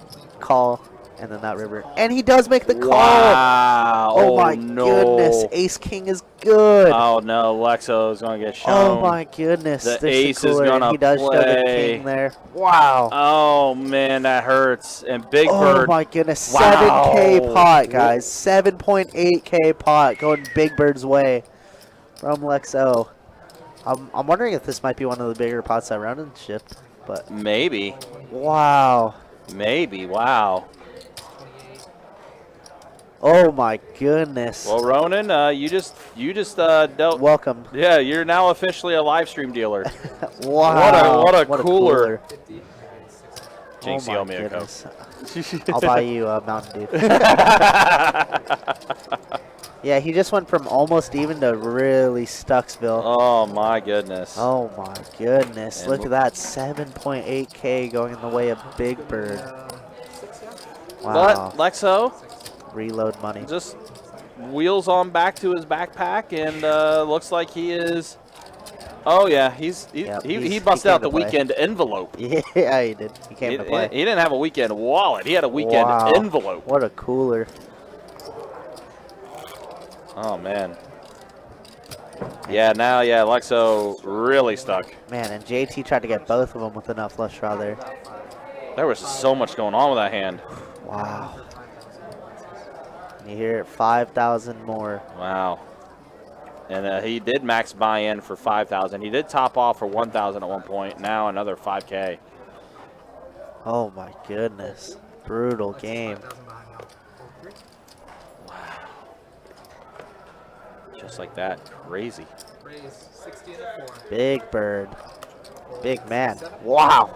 and then that river. And he does make the call. Wow. Oh my no. goodness. Ace King is good. Oh no, Lexo is going to get shown. Oh my goodness. The This ace is cooler, and gonna he does show the play. king there. Wow. Oh man, that hurts. And Big Oh Bird. my goodness, Wow. 7K pot, guys. 7.8K pot going Big Bird's way from Lexo. I'm wondering if this might be one of the bigger pots that round and shipped, but Maybe. wow. Maybe. Wow. Oh my goodness. Well, Ronan, you just dealt. Welcome. Yeah, you're now officially a live stream dealer. Wow. What a cooler. Oh Jinx, you my owe me a Coke. goodness. I'll buy you a Mountain Dew. Yeah, he just went from almost even to really Stucksville. Oh my goodness. Oh my goodness. And Look at that. 7.8K going in the way of Big Bird. Wow. But Lexo Reload money. just wheels on back to his backpack and looks like he is. Oh yeah, he busted came out to the play. weekend envelope. Yeah, he did. He came to play. He didn't have a weekend wallet. He had a weekend Wow. envelope. What a cooler. Oh man. Yeah, now, yeah, Lexo really stuck. Man, and JT tried to get both of them with enough flush draw there. There was so much going on with that hand. Wow. You hear it, 5,000 more. Wow. And he did max buy-in for 5,000. He did top off for 1,000 at one point. Now another 5K. Oh my goodness. Brutal game. Wow. Just like that. Crazy. Raise 60 and a 4. Big Bird. Big man. Wow.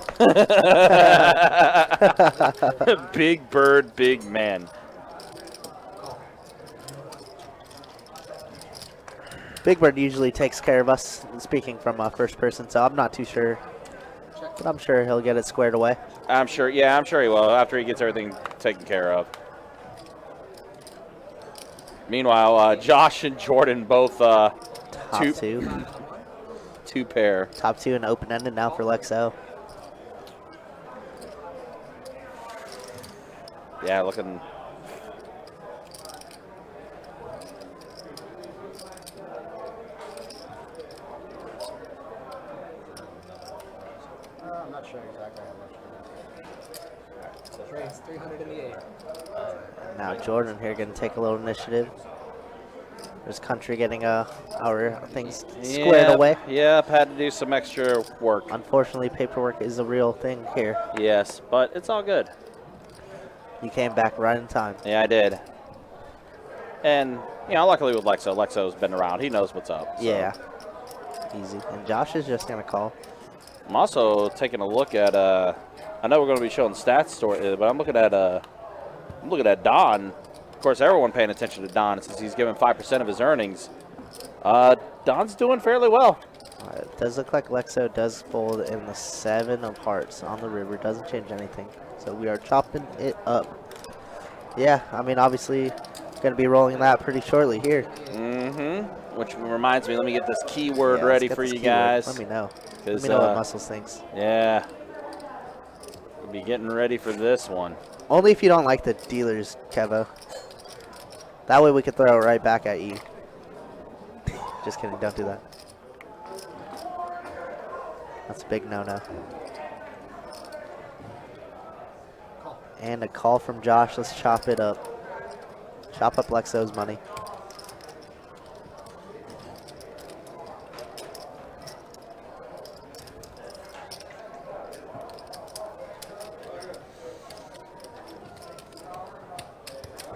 Big Bird, big man. Big Bird usually takes care of us, speaking from first person, so I'm not too sure. But I'm sure he'll get it squared away. I'm sure, yeah, I'm sure he will after he gets everything taken care of. Meanwhile, Josh and Jordan both Top two pair. Top two and open-ended now for Lexo. Yeah, looking. I'm not sure exactly how much. Raise 308. Now Jordan here going to take a little initiative. There's Country getting our things squared away. Yep, had to do some extra work. Unfortunately, paperwork is a real thing here. Yes, but it's all good. You came back right in time. Yeah, I did. And, you know, luckily with Lexo, Lexo's been around. He knows what's up. So. Yeah. Easy. And Josh is just going to call. I'm also taking a look at, I know we're going to be showing stats story, but I'm looking at Don. Of course, everyone paying attention to Don since he's given 5% of his earnings. Don's doing fairly well. It does look like Lexo does fold in the 7 of hearts on the river. Doesn't change anything. So we are chopping it up. Yeah, I mean, obviously, going to be rolling that pretty shortly here. Mm-hmm. Which reminds me, let me get this keyword Yeah, ready for you guys. Let me know. Let me know what Muscles thinks. Yeah. We'll be getting ready for this one. Only if you don't like the dealers, Kevo. That way we could throw it right back at you. Just kidding, don't do that. That's a big no-no. And a call from Josh. Let's chop it up. Chop up Lexo's money.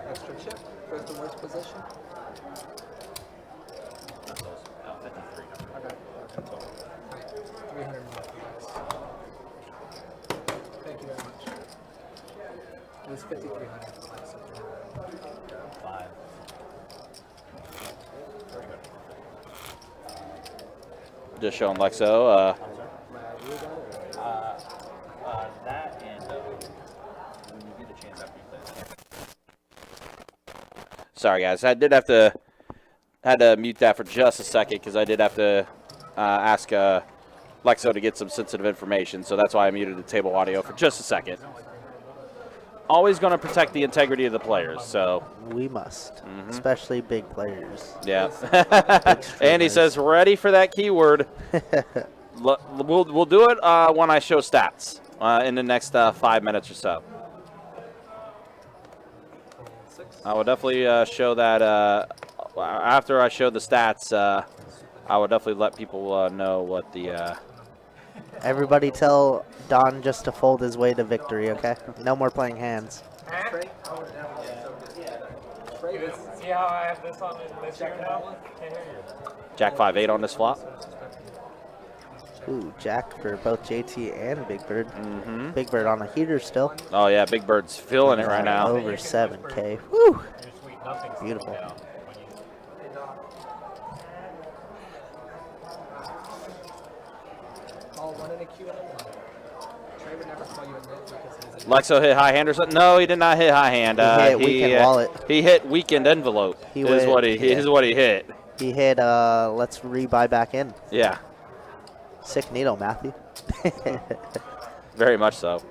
Extra chip for the worst position. Okay. 300 more. Thank you very much. It was 5,300. Just showing Lexo. That and when you get a chance after you play. Sorry, guys. I did had to mute that for just a second because I did have to ask Lexo to get some sensitive information. So that's why I muted the table audio for just a second. Always going to protect the integrity of the players. So We must. Especially big players. yeah. Andy says ready for that keyword. We'll do it when I show stats in the next 5 minutes or so. I will definitely show that after I show the stats. I will definitely let people know what the. Everybody tell Don just to fold his way to victory, okay? No more playing hands. See how I have this on this here now? Can't hear you. Jack 5-8 on this flop. Ooh, Jack for both JT and Big Bird. Big Bird on a heater still. Oh yeah, Big Bird's feeling it right now. Over 7K. Woo! Beautiful. Call 1 and a Q and a 1. Trey would never call you a net because he's a Lexo hit high hand or something? No, he did not hit high hand. He hit weekend wallet. He hit weekend envelope. Is what he hit. He hit let's rebuy back in. Yeah, Sick needle, Matthew. very much so.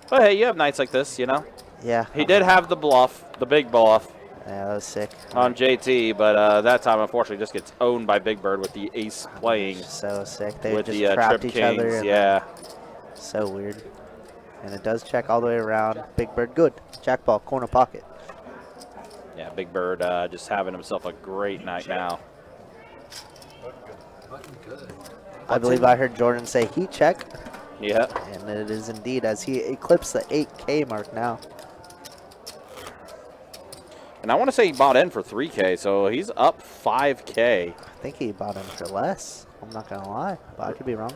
But hey, you have nights like this, you know. Yeah. He did have the bluff, the big bluff. Yeah, that was sick. on JT, but that time unfortunately just gets owned by Big Bird with the ace playing So sick. They with just the trapped trip each other. kings. And Yeah. so weird. And it does check all the way around. Big Bird, good. Jack ball, corner pocket. Yeah, Big Bird just having himself a great night now. Button good. I believe I heard Jordan say heat check. Yeah. And it is indeed as he eclipsed the 8K mark now. And I want to say he bought in for 3K, so he's up 5K. I think he bought in for less. I'm not going to lie, but I could be wrong.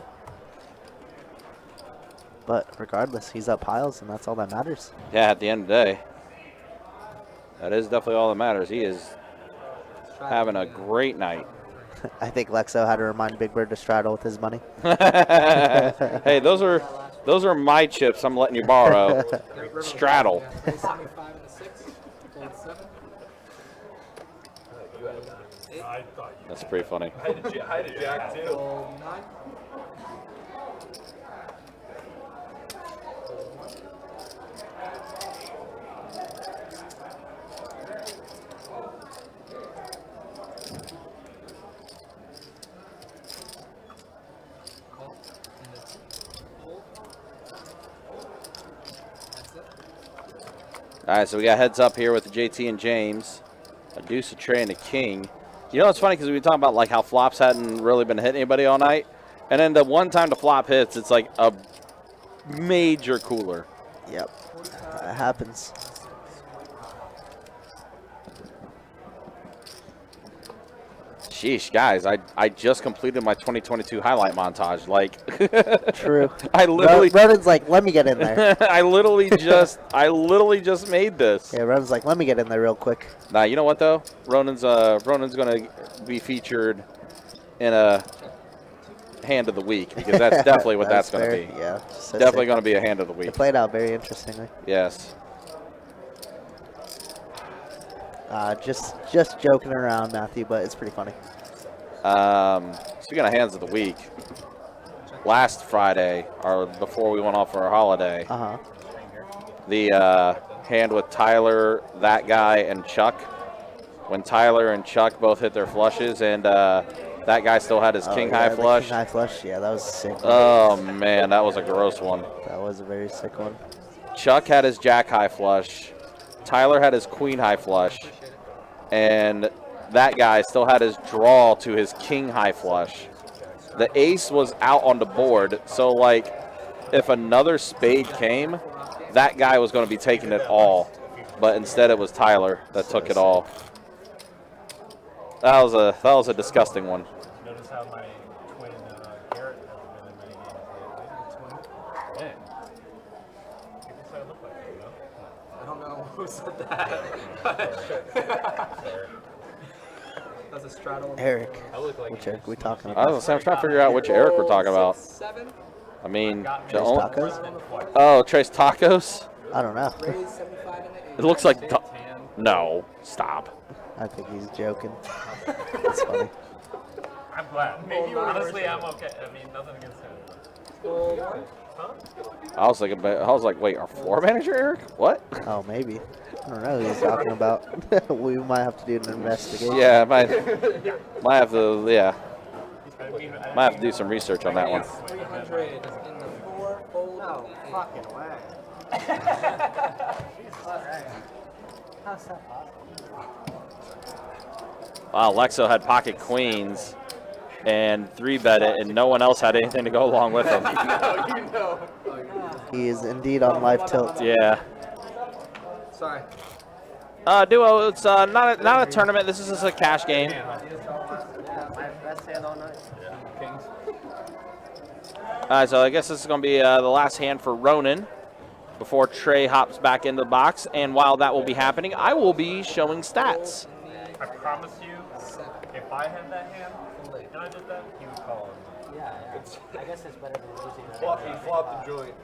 But regardless, he's up piles, and that's all that matters. Yeah, at the end of the day, that is definitely all that matters. He is having a great night. I think Lexo had to remind Big Bird to straddle with his money. Hey, those are my chips I'm letting you borrow. Straddle. Raise 75 and a 6. Fold 7. I thought you That's pretty funny. I had a jack too. Fold 9. Call. And it's hold. That's it. All right, so we got heads up here with the JT and James. A deuce, a tray, and a king. You know, it's funny because we were talking about like how flops hadn't really been hitting anybody all night. And then the one time the flop hits, it's like a major cooler. Yep, that happens. Sheesh, guys, I just completed my 2022 highlight montage. Like, True. I literally, Ronan's like, let me get in there. I literally just made this. Yeah, Ronan's like, let me get in there real quick. Nah, you know what though? Ronan's gonna be featured in a hand of the week because that's definitely what that's gonna fair. be. Yeah, so Definitely sick. gonna be a hand of the It week. played out very interestingly. Yes. Just joking around, Matthew, but it's pretty funny. Speaking of hands of the week, last Friday, or before we went off for our holiday, the hand with Tyler, that guy, and Chuck. When Tyler and Chuck both hit their flushes, and that guy still had his king high the flush. King high flush, yeah, that was sick. Oh man, that was a gross one. That was a very sick one. Chuck had his jack high flush. Tyler had his queen high flush. And that guy still had his draw to his king high flush. The ace was out on the board, so like if another spade came, that guy was going to be taking it all. But instead it was Tyler that took it all. That was a disgusting one. notice how my twin Garrett has been in many games lately. Man. People say I look like him, you know? I don't know who said that. That's a straddle. Eric, I look like which Eric we talking I about? was trying to figure out which Eric we're talking about. 7. I mean, Trace Tacos? oh, Trace Tacos? I don't know. Raise 75 and an 8. It looks like no, stop. I think he's joking. That's funny. I'm glad. Maybe honestly, I'm okay. I mean, nothing against him. Fold 1. I was like, wait, our floor manager, Eric? What? Oh, maybe. I don't know who he's talking about. We might have to do an investigation. Yeah, might have to, yeah. Might have to do some research on that one. 300 in the 4. Fold. No fucking way. How's that possible? Wow, Lexo had pocket queens and 3-bet it, and no one else had anything to go along with him. He is indeed on live tilt. Yeah. Sorry. Duo, it's not a tournament. This is just a cash game. My best hand all night. All right, so I guess this is going to be the last hand for Ronan before Trey hops back into the box. And while that will be happening, I will be showing stats. I promise you, if I had that hand and I did that, he would call him. Yeah. I guess it's better than losing. He flopped the joint.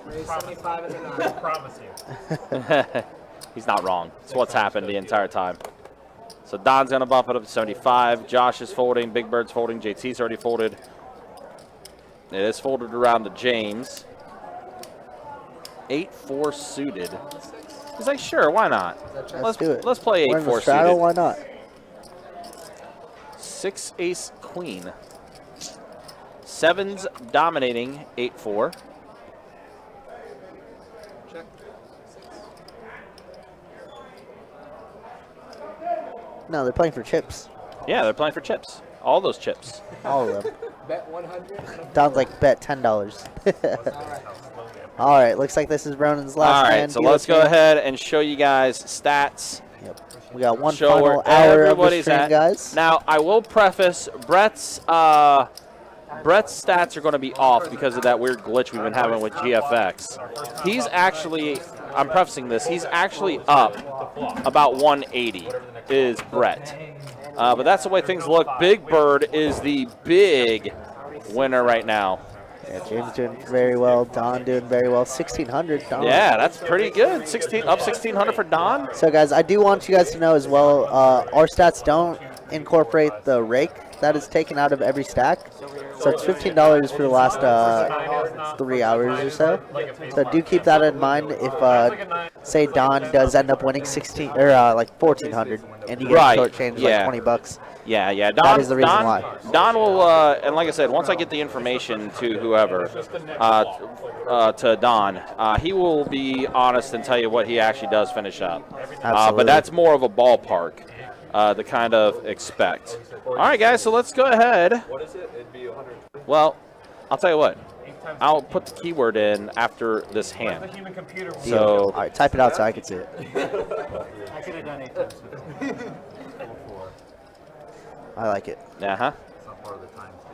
Raise 75 and a I 9. promise you. He's not wrong. It's what's happened the entire time. So Don's going to bump it up to 75. Josh is folding. Big Bird's folding. JT's already folded. It is folded around to James. 8-4 suited. He's like, sure, why not? Let's do it. Let's play We're in the 8-4 straddle, suited. why not? 6 ace queen. 7's dominating 8-4. No, they're playing for chips. Yeah, they're playing for chips. All those chips. All of them. Bet 100. Don's like, bet $10. All right, looks like this is Ronan's last All right, hand. so let's go ahead and show you guys stats. Yep. We got one Show final where hour of the everybody's stream, at. guys. Now, I will preface Brett's stats are going to be off because of that weird glitch we've been having with GFX. He's actually, I'm prefacing this, he's actually up about 180 is Brett. But that's the way things look. Big Bird is the big winner right now. Yeah, James doing very well. Don doing very well. 1,600. Don. Yeah, that's pretty good. 1,600 for Don. So, guys, I do want you guys to know as well, our stats don't incorporate the rake that is taken out of every stack. So it's $15 for the last 3 hours or so. So do keep that in mind if, say, Don does end up winning 16 or like 1,400, and you get Right, shortchanged yeah. like $20. Yeah, yeah. That is the reason why. Don will, and like I said, once I get the information to whoever, to Don, he will be honest and tell you what he actually does finish up. But that's more of a ballpark to kind of expect. All right, guys, so let's go ahead. What is it? It'd be 120. Well, I'll tell you what. I'll put the keyword in after this hand. So, all right, type it out so I can see it. I could have done 8 times. I like it. uh-huh.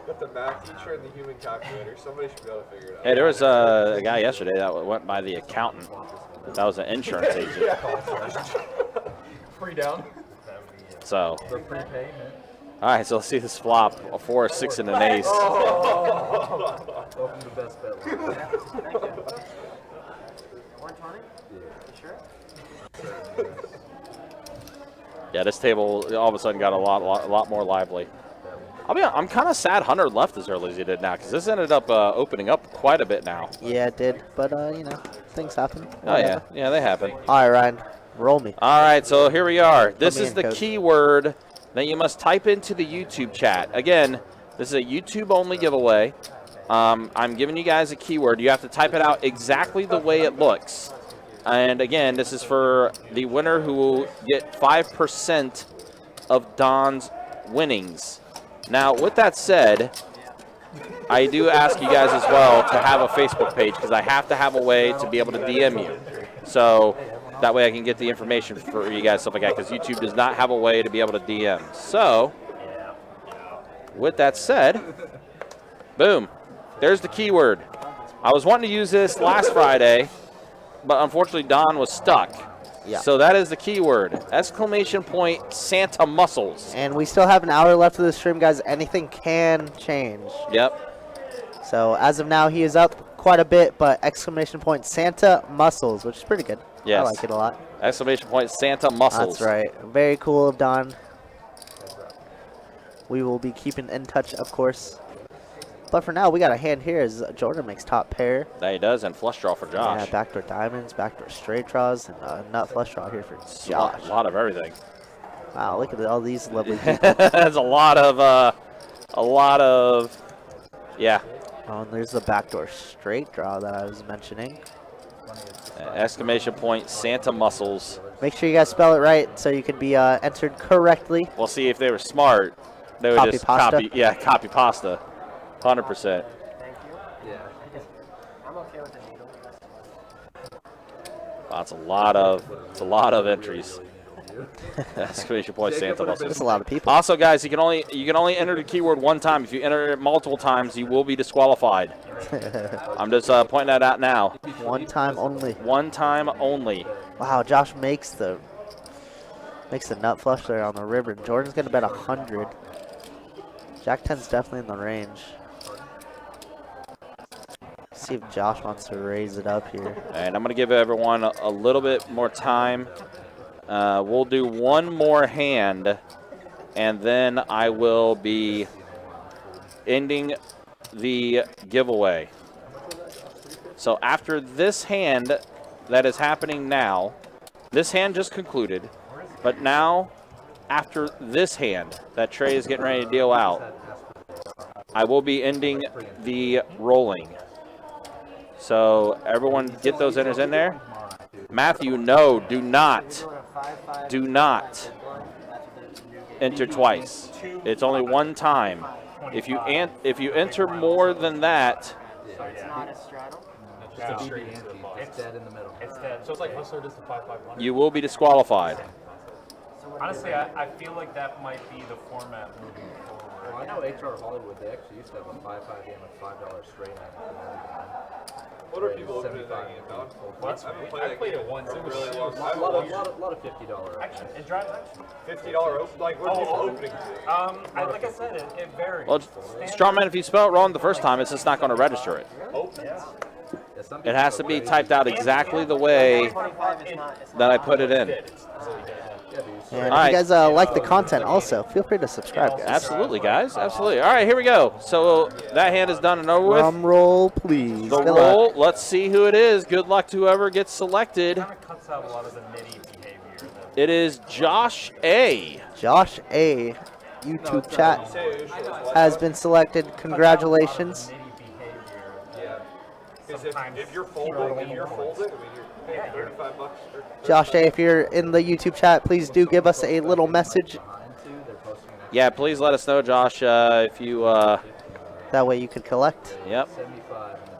Got the math teacher and the human calculator. Somebody should be able to figure it out. Hey, there was a guy yesterday that went by the accountant. That was an insurance agent. Free down. So, For prepayment. all right, so let's see this flop. A 4, a 6, and an ace. Open the best bet. 120? Sure. Yeah, this table all of a sudden got a lot more lively. I'm kind of sad Hunter left as early as he did now, because this ended up opening up quite a bit now. Yeah, it did. But, you know, things happen. Oh, yeah. Yeah, they happen. All right, Ryan, roll me. All right, so here we are. This me is in, the Coach. keyword that you must type into the YouTube chat. Again, this is a YouTube-only giveaway. I'm giving you guys a keyword. You have to type it out exactly the way it looks. And again, this is for the winner who will get 5% of Don's winnings. Now, with that said, I do ask you guys as well to have a Facebook page, because I have to have a way to be able to DM you. So that way I can get the information for you guys, stuff like that, because YouTube does not have a way to be able to DM. So, with that said, boom, there's the keyword. I was wanting to use this last Friday, but unfortunately Don was stuck. Yeah. So that is the keyword. Exclamation point Santa muscles. And we still have an hour left of the stream, guys. Anything can change. Yep. So as of now, he is up quite a bit, but exclamation point Santa muscles, which is pretty good. Yes. I like it a lot. Exclamation point Santa muscles. That's right. Very cool of Don. We will be keeping in touch, of course. But for now, we got a hand here as Jordan makes top pair. That he does, and flush draw for Josh. Yeah, backdoor diamonds, backdoor straight draws, and nut flush draw here for It's Josh. a lot of everything. Wow, look at all these lovely people. There's a lot of, yeah. Oh, and there's the backdoor straight draw that I was mentioning. Exclamation point Santa muscles. Make sure you guys spell it right so you can be entered correctly. We'll see if they were smart. They would Copy just pasta? copy pasta. 100%. Thank you. Yeah. I'm okay with the needle. That's a lot of entries. Exclamation point Santa muscles. That's a lot of people. Also, guys, you can only enter the keyword one time. If you enter it multiple times, you will be disqualified. I'm just pointing that out now. One time only. One time only. Wow, Josh makes the nut flush there on the river. Jordan's gonna bet 100. Jack 10's definitely in the range. See if Josh wants to raise it up here. And I'm going to give everyone a little bit more time. We'll do one more hand, and then I will be ending the giveaway. So after this hand that is happening now, This hand just concluded, but now, after this hand that Trey is getting ready to deal out, I will be ending the rolling. So everyone get those enters in there. Matthew, no, do not enter twice. It's only one time. If you enter more than that, It's not a straddle. It's dead in the middle. It's dead. So it's like Hustler just the 5-5-1. you will be disqualified. Honestly, I feel like that might be the format moving forward. Well, I know HR Hollywood, they actually used to have a 5-5 game with $5 straight on it. What are people opening that game, dog? What? I played it once. It was really long. A lot of $50 Action. It drives action. $50 open. Like, what are people opening to? Like I said, it varies. Well, Strawman, if you spell it wrong the first time, it's just not going to register it. It has to be typed out exactly the way that I put it in. And All if you right. guys like the content, also feel free to subscribe, guys. Absolutely, guys. Absolutely. All right, here we go. So that hand is done and over with. Drum roll, please. The Good roll. luck. Let's see who it is. Good luck to whoever gets selected. Kind of cuts out a lot of the nitty behavior. It is Josh A. Josh A. YouTube chat has been selected. Congratulations. Because if you're folding, I mean, you're paying $35. Josh A., if you're in the YouTube chat, please do give us a little message. Yeah, please let us know, Josh, if you. That way you could collect. Yep. 75 in the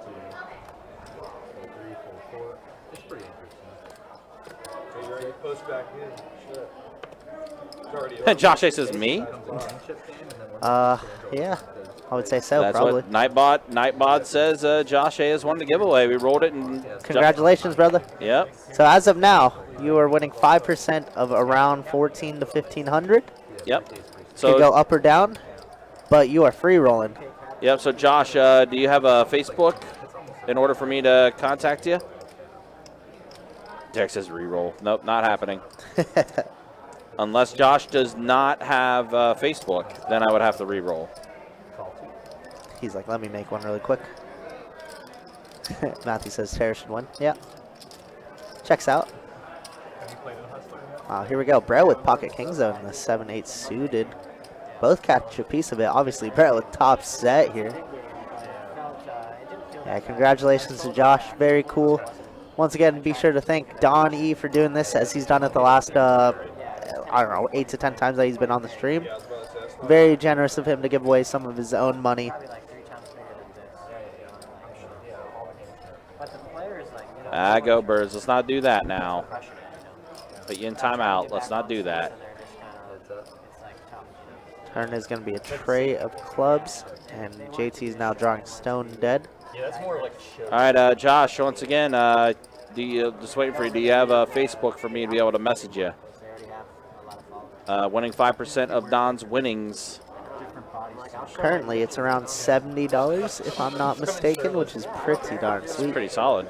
2. 3, 4. It's pretty interesting. You already post back in. Shit. It's already Josh A says me. Yeah, I would say so, That's probably. what Nightbot says. Josh A has won the giveaway. We rolled it and. Congratulations, brother. Yep. So as of now, you are winning 5% of around 14 to 1500. Yep. Could So go up or down, but you are free rolling. Yep. So Josh, do you have a Facebook in order for me to contact you? Derek says re-roll. Nope, not happening. Unless Josh does not have Facebook, then I would have to re-roll. He's like, let me make one really quick. Matthew says Terra should win. Yeah. Checks out. Here we go. Brett with pocket kings though in the 7-8 suited. Both catch a piece of it. Obviously, Brett with top set here. Yeah, congratulations to Josh. Very cool. Once again, be sure to thank Don E for doing this as he's done it the last, I don't know, 8 to 10 times that he's been on the stream. Very generous of him to give away some of his own money. Go Birds. Let's not do that now. Put you in timeout. Let's not do that. Turn is going to be a tray of clubs, and JT is now drawing stone dead. Yeah, that's more like a show. All right, Josh. Once again, just waiting for you. Do you have a Facebook for me to be able to message you? Winning 5% of Don's winnings. Currently, it's around $70, if I'm not mistaken, which is pretty darn sweet. Pretty solid.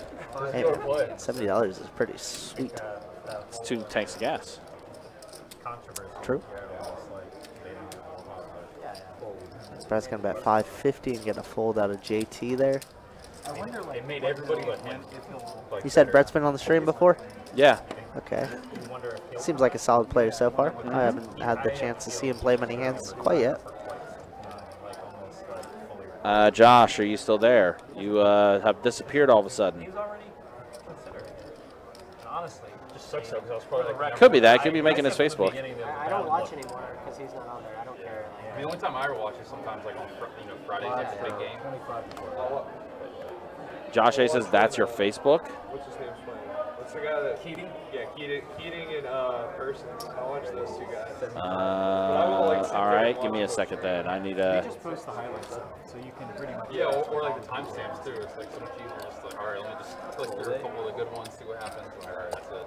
Hey, man, $70 is pretty sweet. It's 2 tanks of gas. True. Brett's going to bet 550 and get a fold out of JT there. It made everybody but him. You said Brett's been on the stream before? Yeah. Okay. Seems like a solid player so far. I haven't had the chance to see him play many hands quite yet. Josh, are you still there? You have disappeared all of a sudden. Honestly, just sucks though, because I was probably like, Could be that. Could be making his Facebook. I don't watch anymore because he's not on there. I don't care. The only time I ever watch is sometimes like on Fridays after the big game. Josh A says that's your Facebook. What's his name's playing? What's the guy that Keating? Yeah, Keating and Persons. I watch those two guys. All right, give me a second then. I need a. Just post the highlights, so you can pretty much. Yeah, or like the timestamps too. It's like so much easier. Just like, all right, let me just click through a couple of the good ones, see what happens. All right, that's it.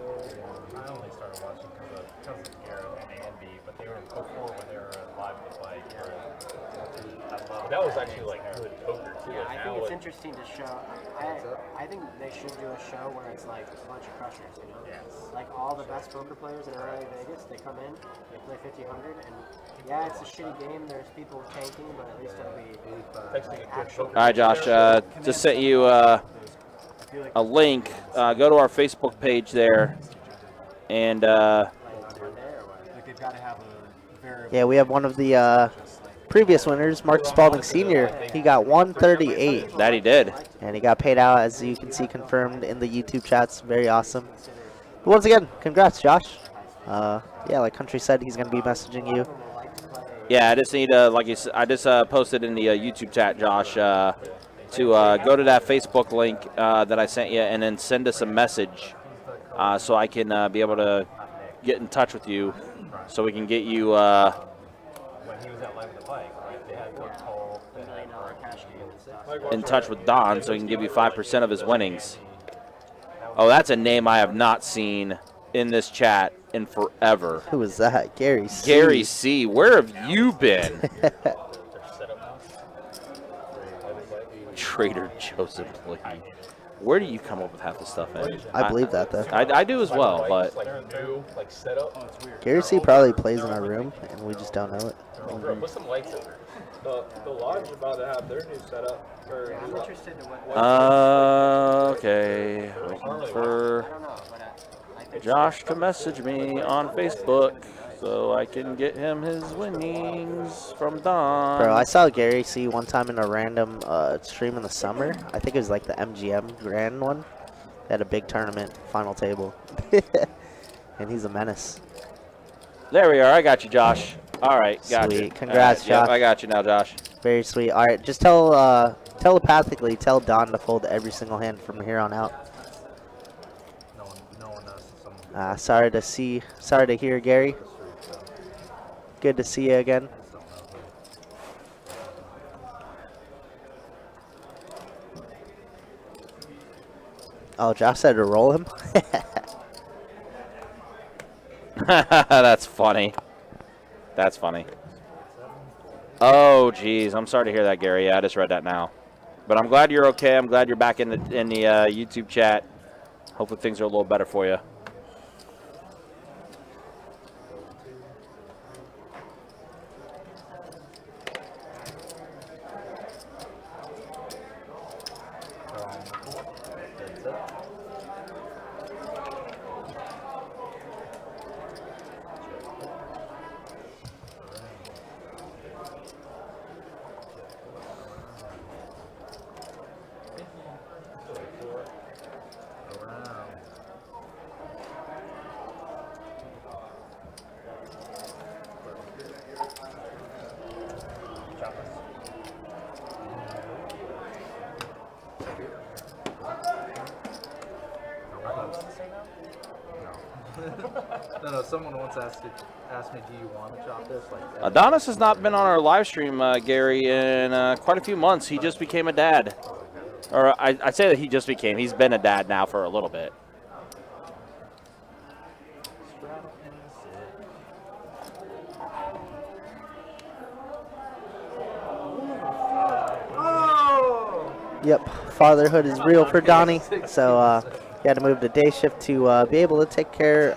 I only started watching because of Garrett and Andy, but they were before when they were live with like Garrett. that was actually like good poker too. Yeah, Like, I now think it's it- interesting to show. I think they should do a show where it's like a bunch of crushers, you know? Yes. Like all the best poker players in LA Vegas, they come in, they play 50-100, and yeah, it's a shitty game. There's people tanking, but at least it'll be Texting a good actual. poker. All right, Josh. Just sent you a link. Go to our Facebook page there, and Like they've got to have a variable. Yeah, we have one of the previous winners, Mark Spalding Sr. He got 138, that he did. and he got paid out, as you can see, confirmed in the YouTube chats. Very awesome. But once again, congrats, Josh. Yeah, like Country said, he's going to be messaging you. Yeah, I just need like you said, I just posted in the YouTube chat, Josh, to go to that Facebook link that I sent you, and then send us a message so I can be able to get in touch with you, so we can get you. When he was at Live with the Bike, right? They had one call, then for a cash game. In touch with Don, so he can give you 5% of his winnings. Oh, that's a name I have not seen in this chat in forever. Who was that? Gary C. Gary C. Where have you been? Trader Joseph Lee. Where do you come up with half the stuff in? I believe that, though. I do as well, but New, like setup. Gary C. probably plays in our room, and we just don't know it. Bro, put some lights in there. The lodge is about to have their new setup. I'm interested in what. okay. Waiting for Josh to message me on Facebook so I can get him his winnings from Don. Bro, I saw Gary C. one time in a random stream in the summer. I think it was like the MGM Grand one. They had a big tournament, final table. And he's a menace. There we are. I got you, Josh. All right, got you. Sweet. Congrats, Yep, Josh. I got you now, Josh. Very sweet. All right, just tell telepathically tell Don to fold every single hand from here on out. No one does. Sorry to hear, Gary. Good to see you again. Oh, Josh said to roll him. That's funny. That's funny. Oh, geez. I'm sorry to hear that, Gary. Yeah, I just read that now. But I'm glad you're okay. I'm glad you're back in the YouTube chat. Hopefully things are a little better for you. No, someone once asked me, do you want to chop this? Like, Adonis has not been on our live stream, Gary, in quite a few months. He just became a dad. Or I say that he's been a dad now for a little bit. Yep, fatherhood is real for Donnie. So he had to move to day shift to be able to take care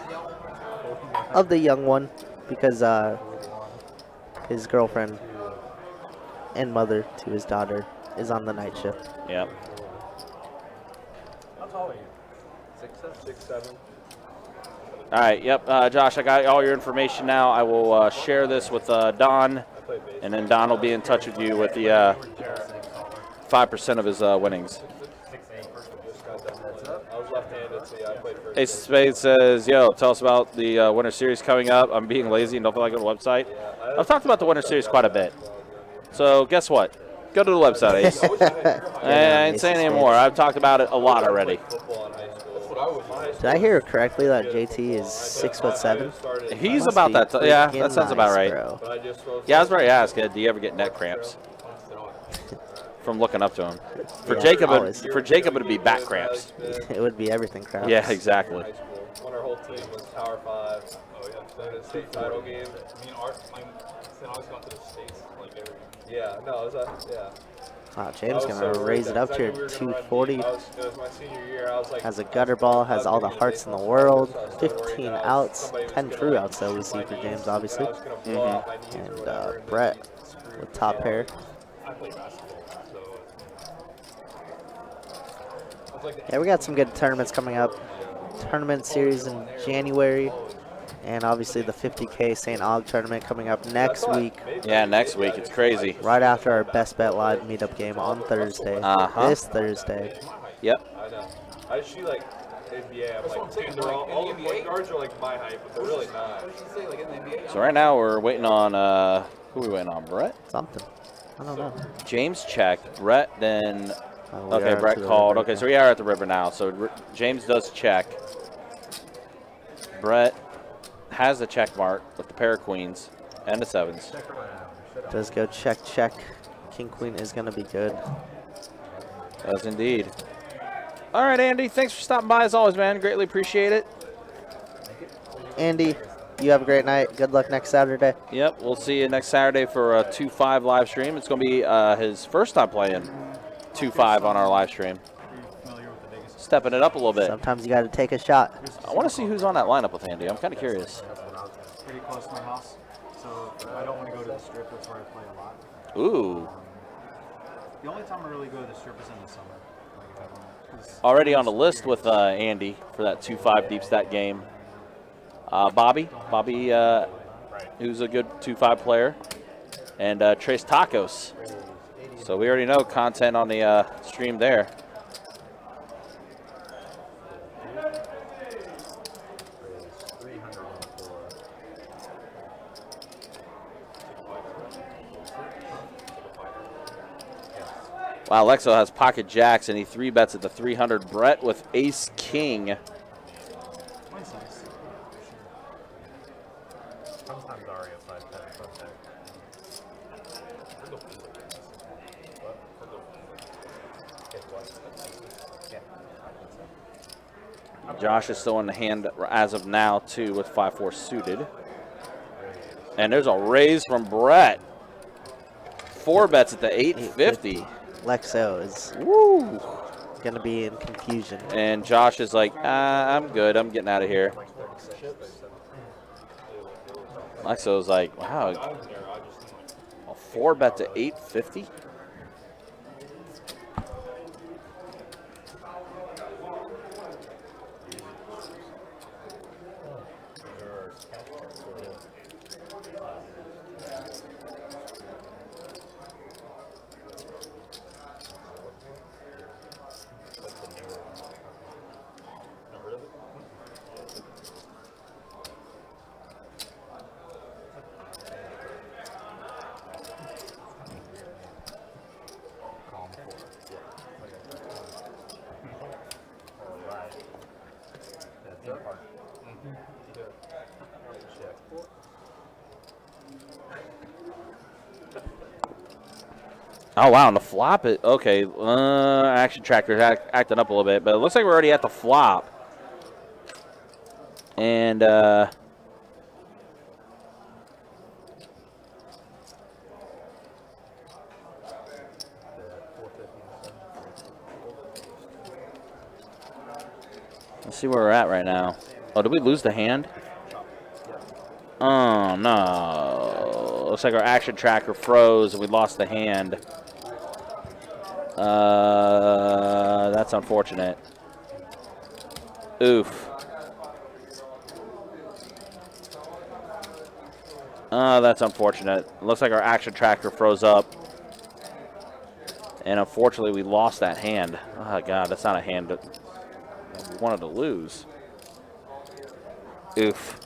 of the young one, because his girlfriend and mother to his daughter is on the night shift. Yep. How tall are you? 6'7". All right, yep. Josh, I got all your information now. I will share this with Don, and then Don will be in touch with you with the 5% of his winnings. I was left-handed, so yeah, I played first. Ace of Spades says, yo, tell us about the Winter Series coming up. I'm being lazy and don't feel like going to the website. I've talked about the Winter Series quite a bit. So guess what? Go to the website, Ace. I ain't saying anymore. I've talked about it a lot already. Did I hear correctly that JT is 6'7"? He's about that. Yeah, that sounds about right. Bro. Yeah, I was ready to ask, do you ever get neck cramps from looking up to him? For Jacob, it'd be back cramps. It would be everything crap. Yeah, exactly. When our whole team was Power 5. Oh yeah, played a state title game. I mean, my son always gone to the States, like every. Yeah, no, it was yeah. Wow, James gonna raise it up to 240. It was my senior year. I was like, Has a gutter ball, has all the hearts in the world. 15 outs, 10 true outs though we see for James, obviously. And Brett with top pair. I play basketball, so. Yeah, we got some good tournaments coming up. Tournament series in January. And obviously the 50K St. Aug tournament coming up next week. Yeah, next week. It's crazy. Right after our Best Bet Live meetup game on Thursday. This Thursday. Yep. I know. I just see like NBA. I'm like, dude, they're all the point guards are like my height, but they're really not. So right now we're waiting on, who are we waiting on, Brett? Something. I don't know. James checked. Brett then, We okay, are Brett to the called. river Okay, so we are at the river now. So James does check. Brett has the check mark with the pair of queens and the sevens. Does go check, check. King, queen is going to be good. Does indeed. All right, Andy, thanks for stopping by as always, man. Greatly appreciate it. Andy, you have a great night. Good luck next Saturday. Yep, we'll see you next Saturday for a 2-5 live stream. It's going to be his first time playing 2-5 on our live stream. Stepping it up a little bit. Sometimes you got to take a shot. I want to see who's on that lineup with Andy. I'm kind of curious. Pretty close to my house, so I don't want to go to the strip. That's where I play a lot. Ooh. The only time I really go to the strip is in the summer. Like if I don't, Already on the list with Andy for that 2-5 deep stat game. Bobby, who's a good 2-5 player, and Trace Tacos. So we already know content on the stream there. Wow, Lexo has pocket jacks, and he 3-bets at the 300. Brett with ace king. Sometimes Aria 5-10 front deck. Josh is still in the hand as of now, too, with 5-4 suited. And there's a raise from Brett. 4-bets at the 850. Lexo is going to be in confusion. And Josh is like, I'm good. I'm getting out of here. Lexo's like, wow, a 4-bet to 850? Oh, wow, and the flop, okay, action tracker's acting up a little bit, but it looks like we're already at the flop. And, let's see where we're at right now. Oh, did we lose the hand? Oh, no. Looks like our action tracker froze and we lost the hand. That's unfortunate. Oof. That's unfortunate. Looks like our action tracker froze up. And unfortunately, we lost that hand. Oh, God, that's not a hand that we wanted to lose. Oof.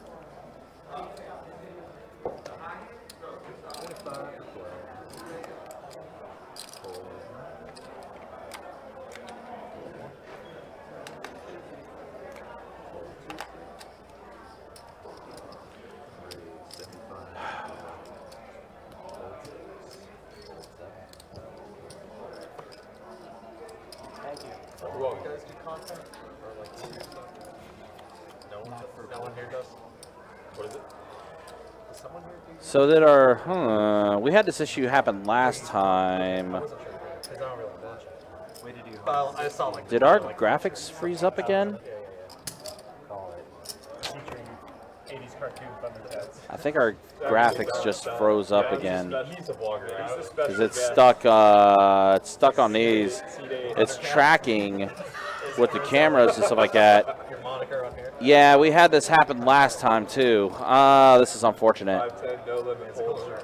So did our, we had this issue happen last time. Did our graphics freeze up again? I think our graphics just froze up again. Because it's stuck on these. It's tracking with the cameras and stuff like that. Your moniker on here. Yeah, we had this happen last time too. This is unfortunate. 5'10", no limit holder.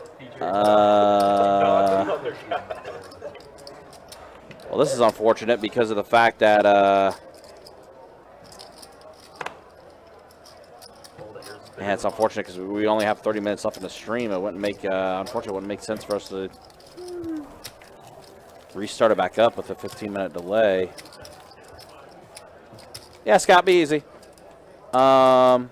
Well, this is unfortunate because of the fact that yeah, it's unfortunate because we only have 30 minutes left in the stream. It wouldn't make, unfortunately, it wouldn't make sense for us to restart it back up with a 15-minute delay. Yeah, Scott, be easy. All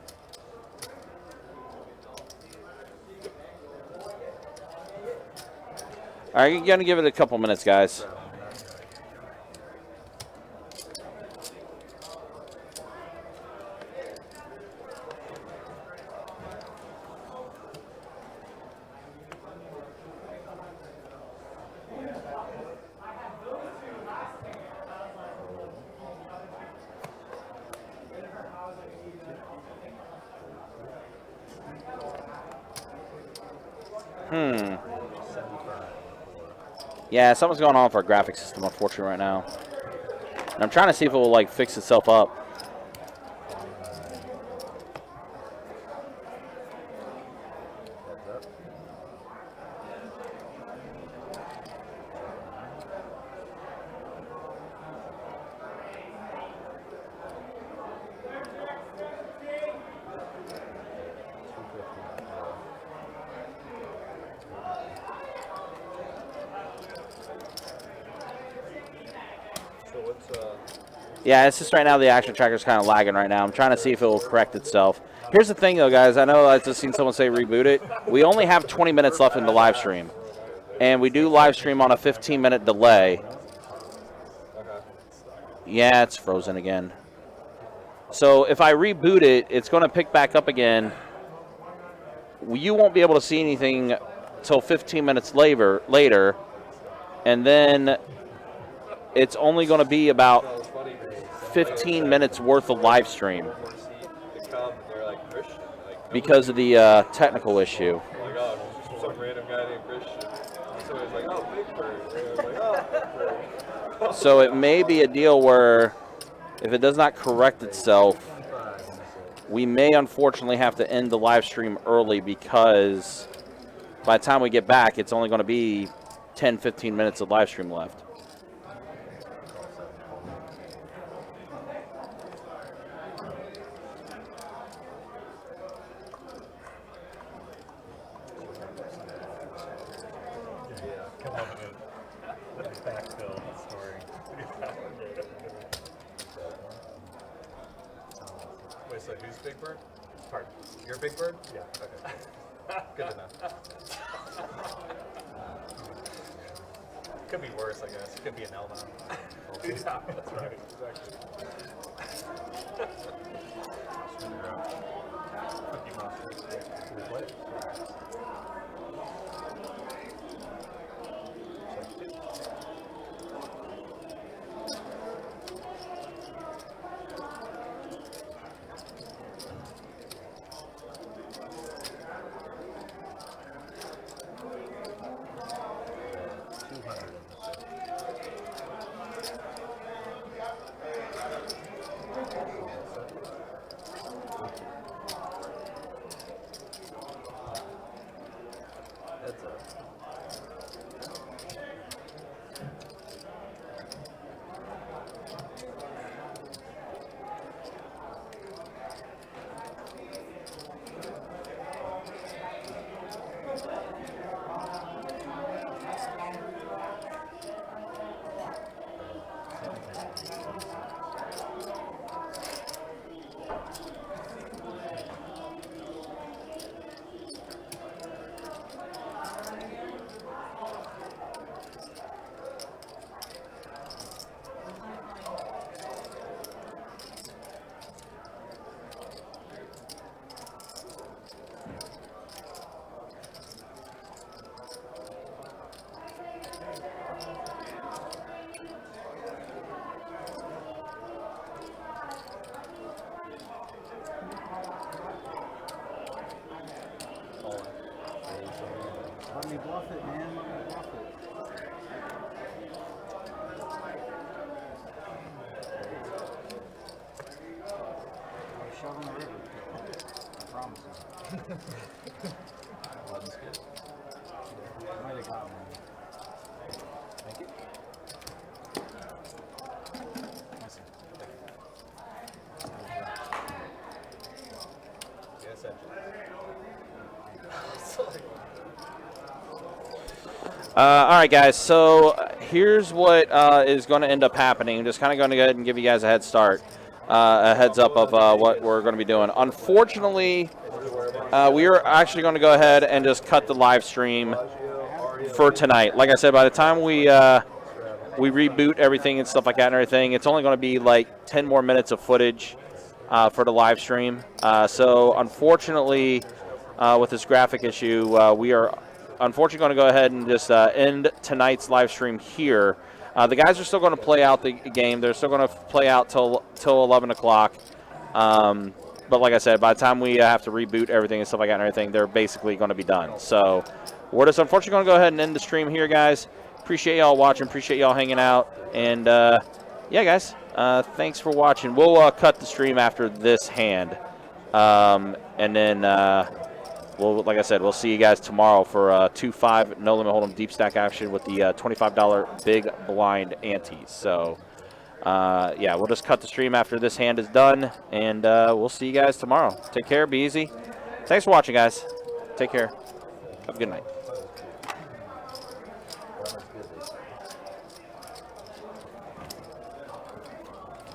right, you're going to give it a couple minutes, guys. Yeah, something's going on for our graphics system, unfortunately, right now. And I'm trying to see if it will, like, fix itself up. Yeah, it's just right now the action tracker's kind of lagging right now. I'm trying to see if it will correct itself. Here's the thing, though, guys. I know I just seen someone say reboot it. We only have 20 minutes left in the live stream. And we do live stream on a 15-minute delay. Yeah, it's frozen again. So if I reboot it, it's going to pick back up again. You won't be able to see anything till 15 minutes later. And then it's only going to be about 15 minutes worth of live stream because of the technical issue. Oh my God, some random guy named Christian. Somebody's like, oh, Big Bird. And I'm like, oh, Big Bird. So it may be a deal where if it does not correct itself, we may unfortunately have to end the live stream early because by the time we get back, it's only going to be 10, 15 minutes of live stream left. Wait, so who's Big Bird? Pardon. You're Big Bird? Yeah. Okay. Good to know. Could be worse, I guess. Could be an L now. Yeah, that's right. Exactly. Cookie Monster. Replay. Let me bluff it, man. Let me bluff it. shove in the river. I promise you. I might have gotten one. Thank you. Nice. Yes, All right, guys. So here's what is going to end up happening. I'm just kind of going to go ahead and give you guys a head start, a heads up of what we're going to be doing. Unfortunately, we are actually going to go ahead and just cut the live stream for tonight. Like I said, by the time we reboot everything and stuff like that and everything, it's only going to be like 10 more minutes of footage for the live stream. So unfortunately, with this graphic issue, we are unfortunately going to go ahead and just end tonight's live stream here. The guys are still going to play out the game. They're still going to play out till 11 o'clock. But like I said, by the time we have to reboot everything and stuff like that and everything, they're basically going to be done. So we're just unfortunately going to go ahead and end the stream here, guys. Appreciate y'all watching. Appreciate y'all hanging out. And, yeah, guys, thanks for watching. We'll cut the stream after this hand. And then, like I said, we'll see you guys tomorrow for 2-5 No Limit Hold'em deep stack action with the $25 big blind antes. So, yeah, we'll just cut the stream after this hand is done, and we'll see you guys tomorrow. Take care. Be easy. Thanks for watching, guys. Take care. Have a good night.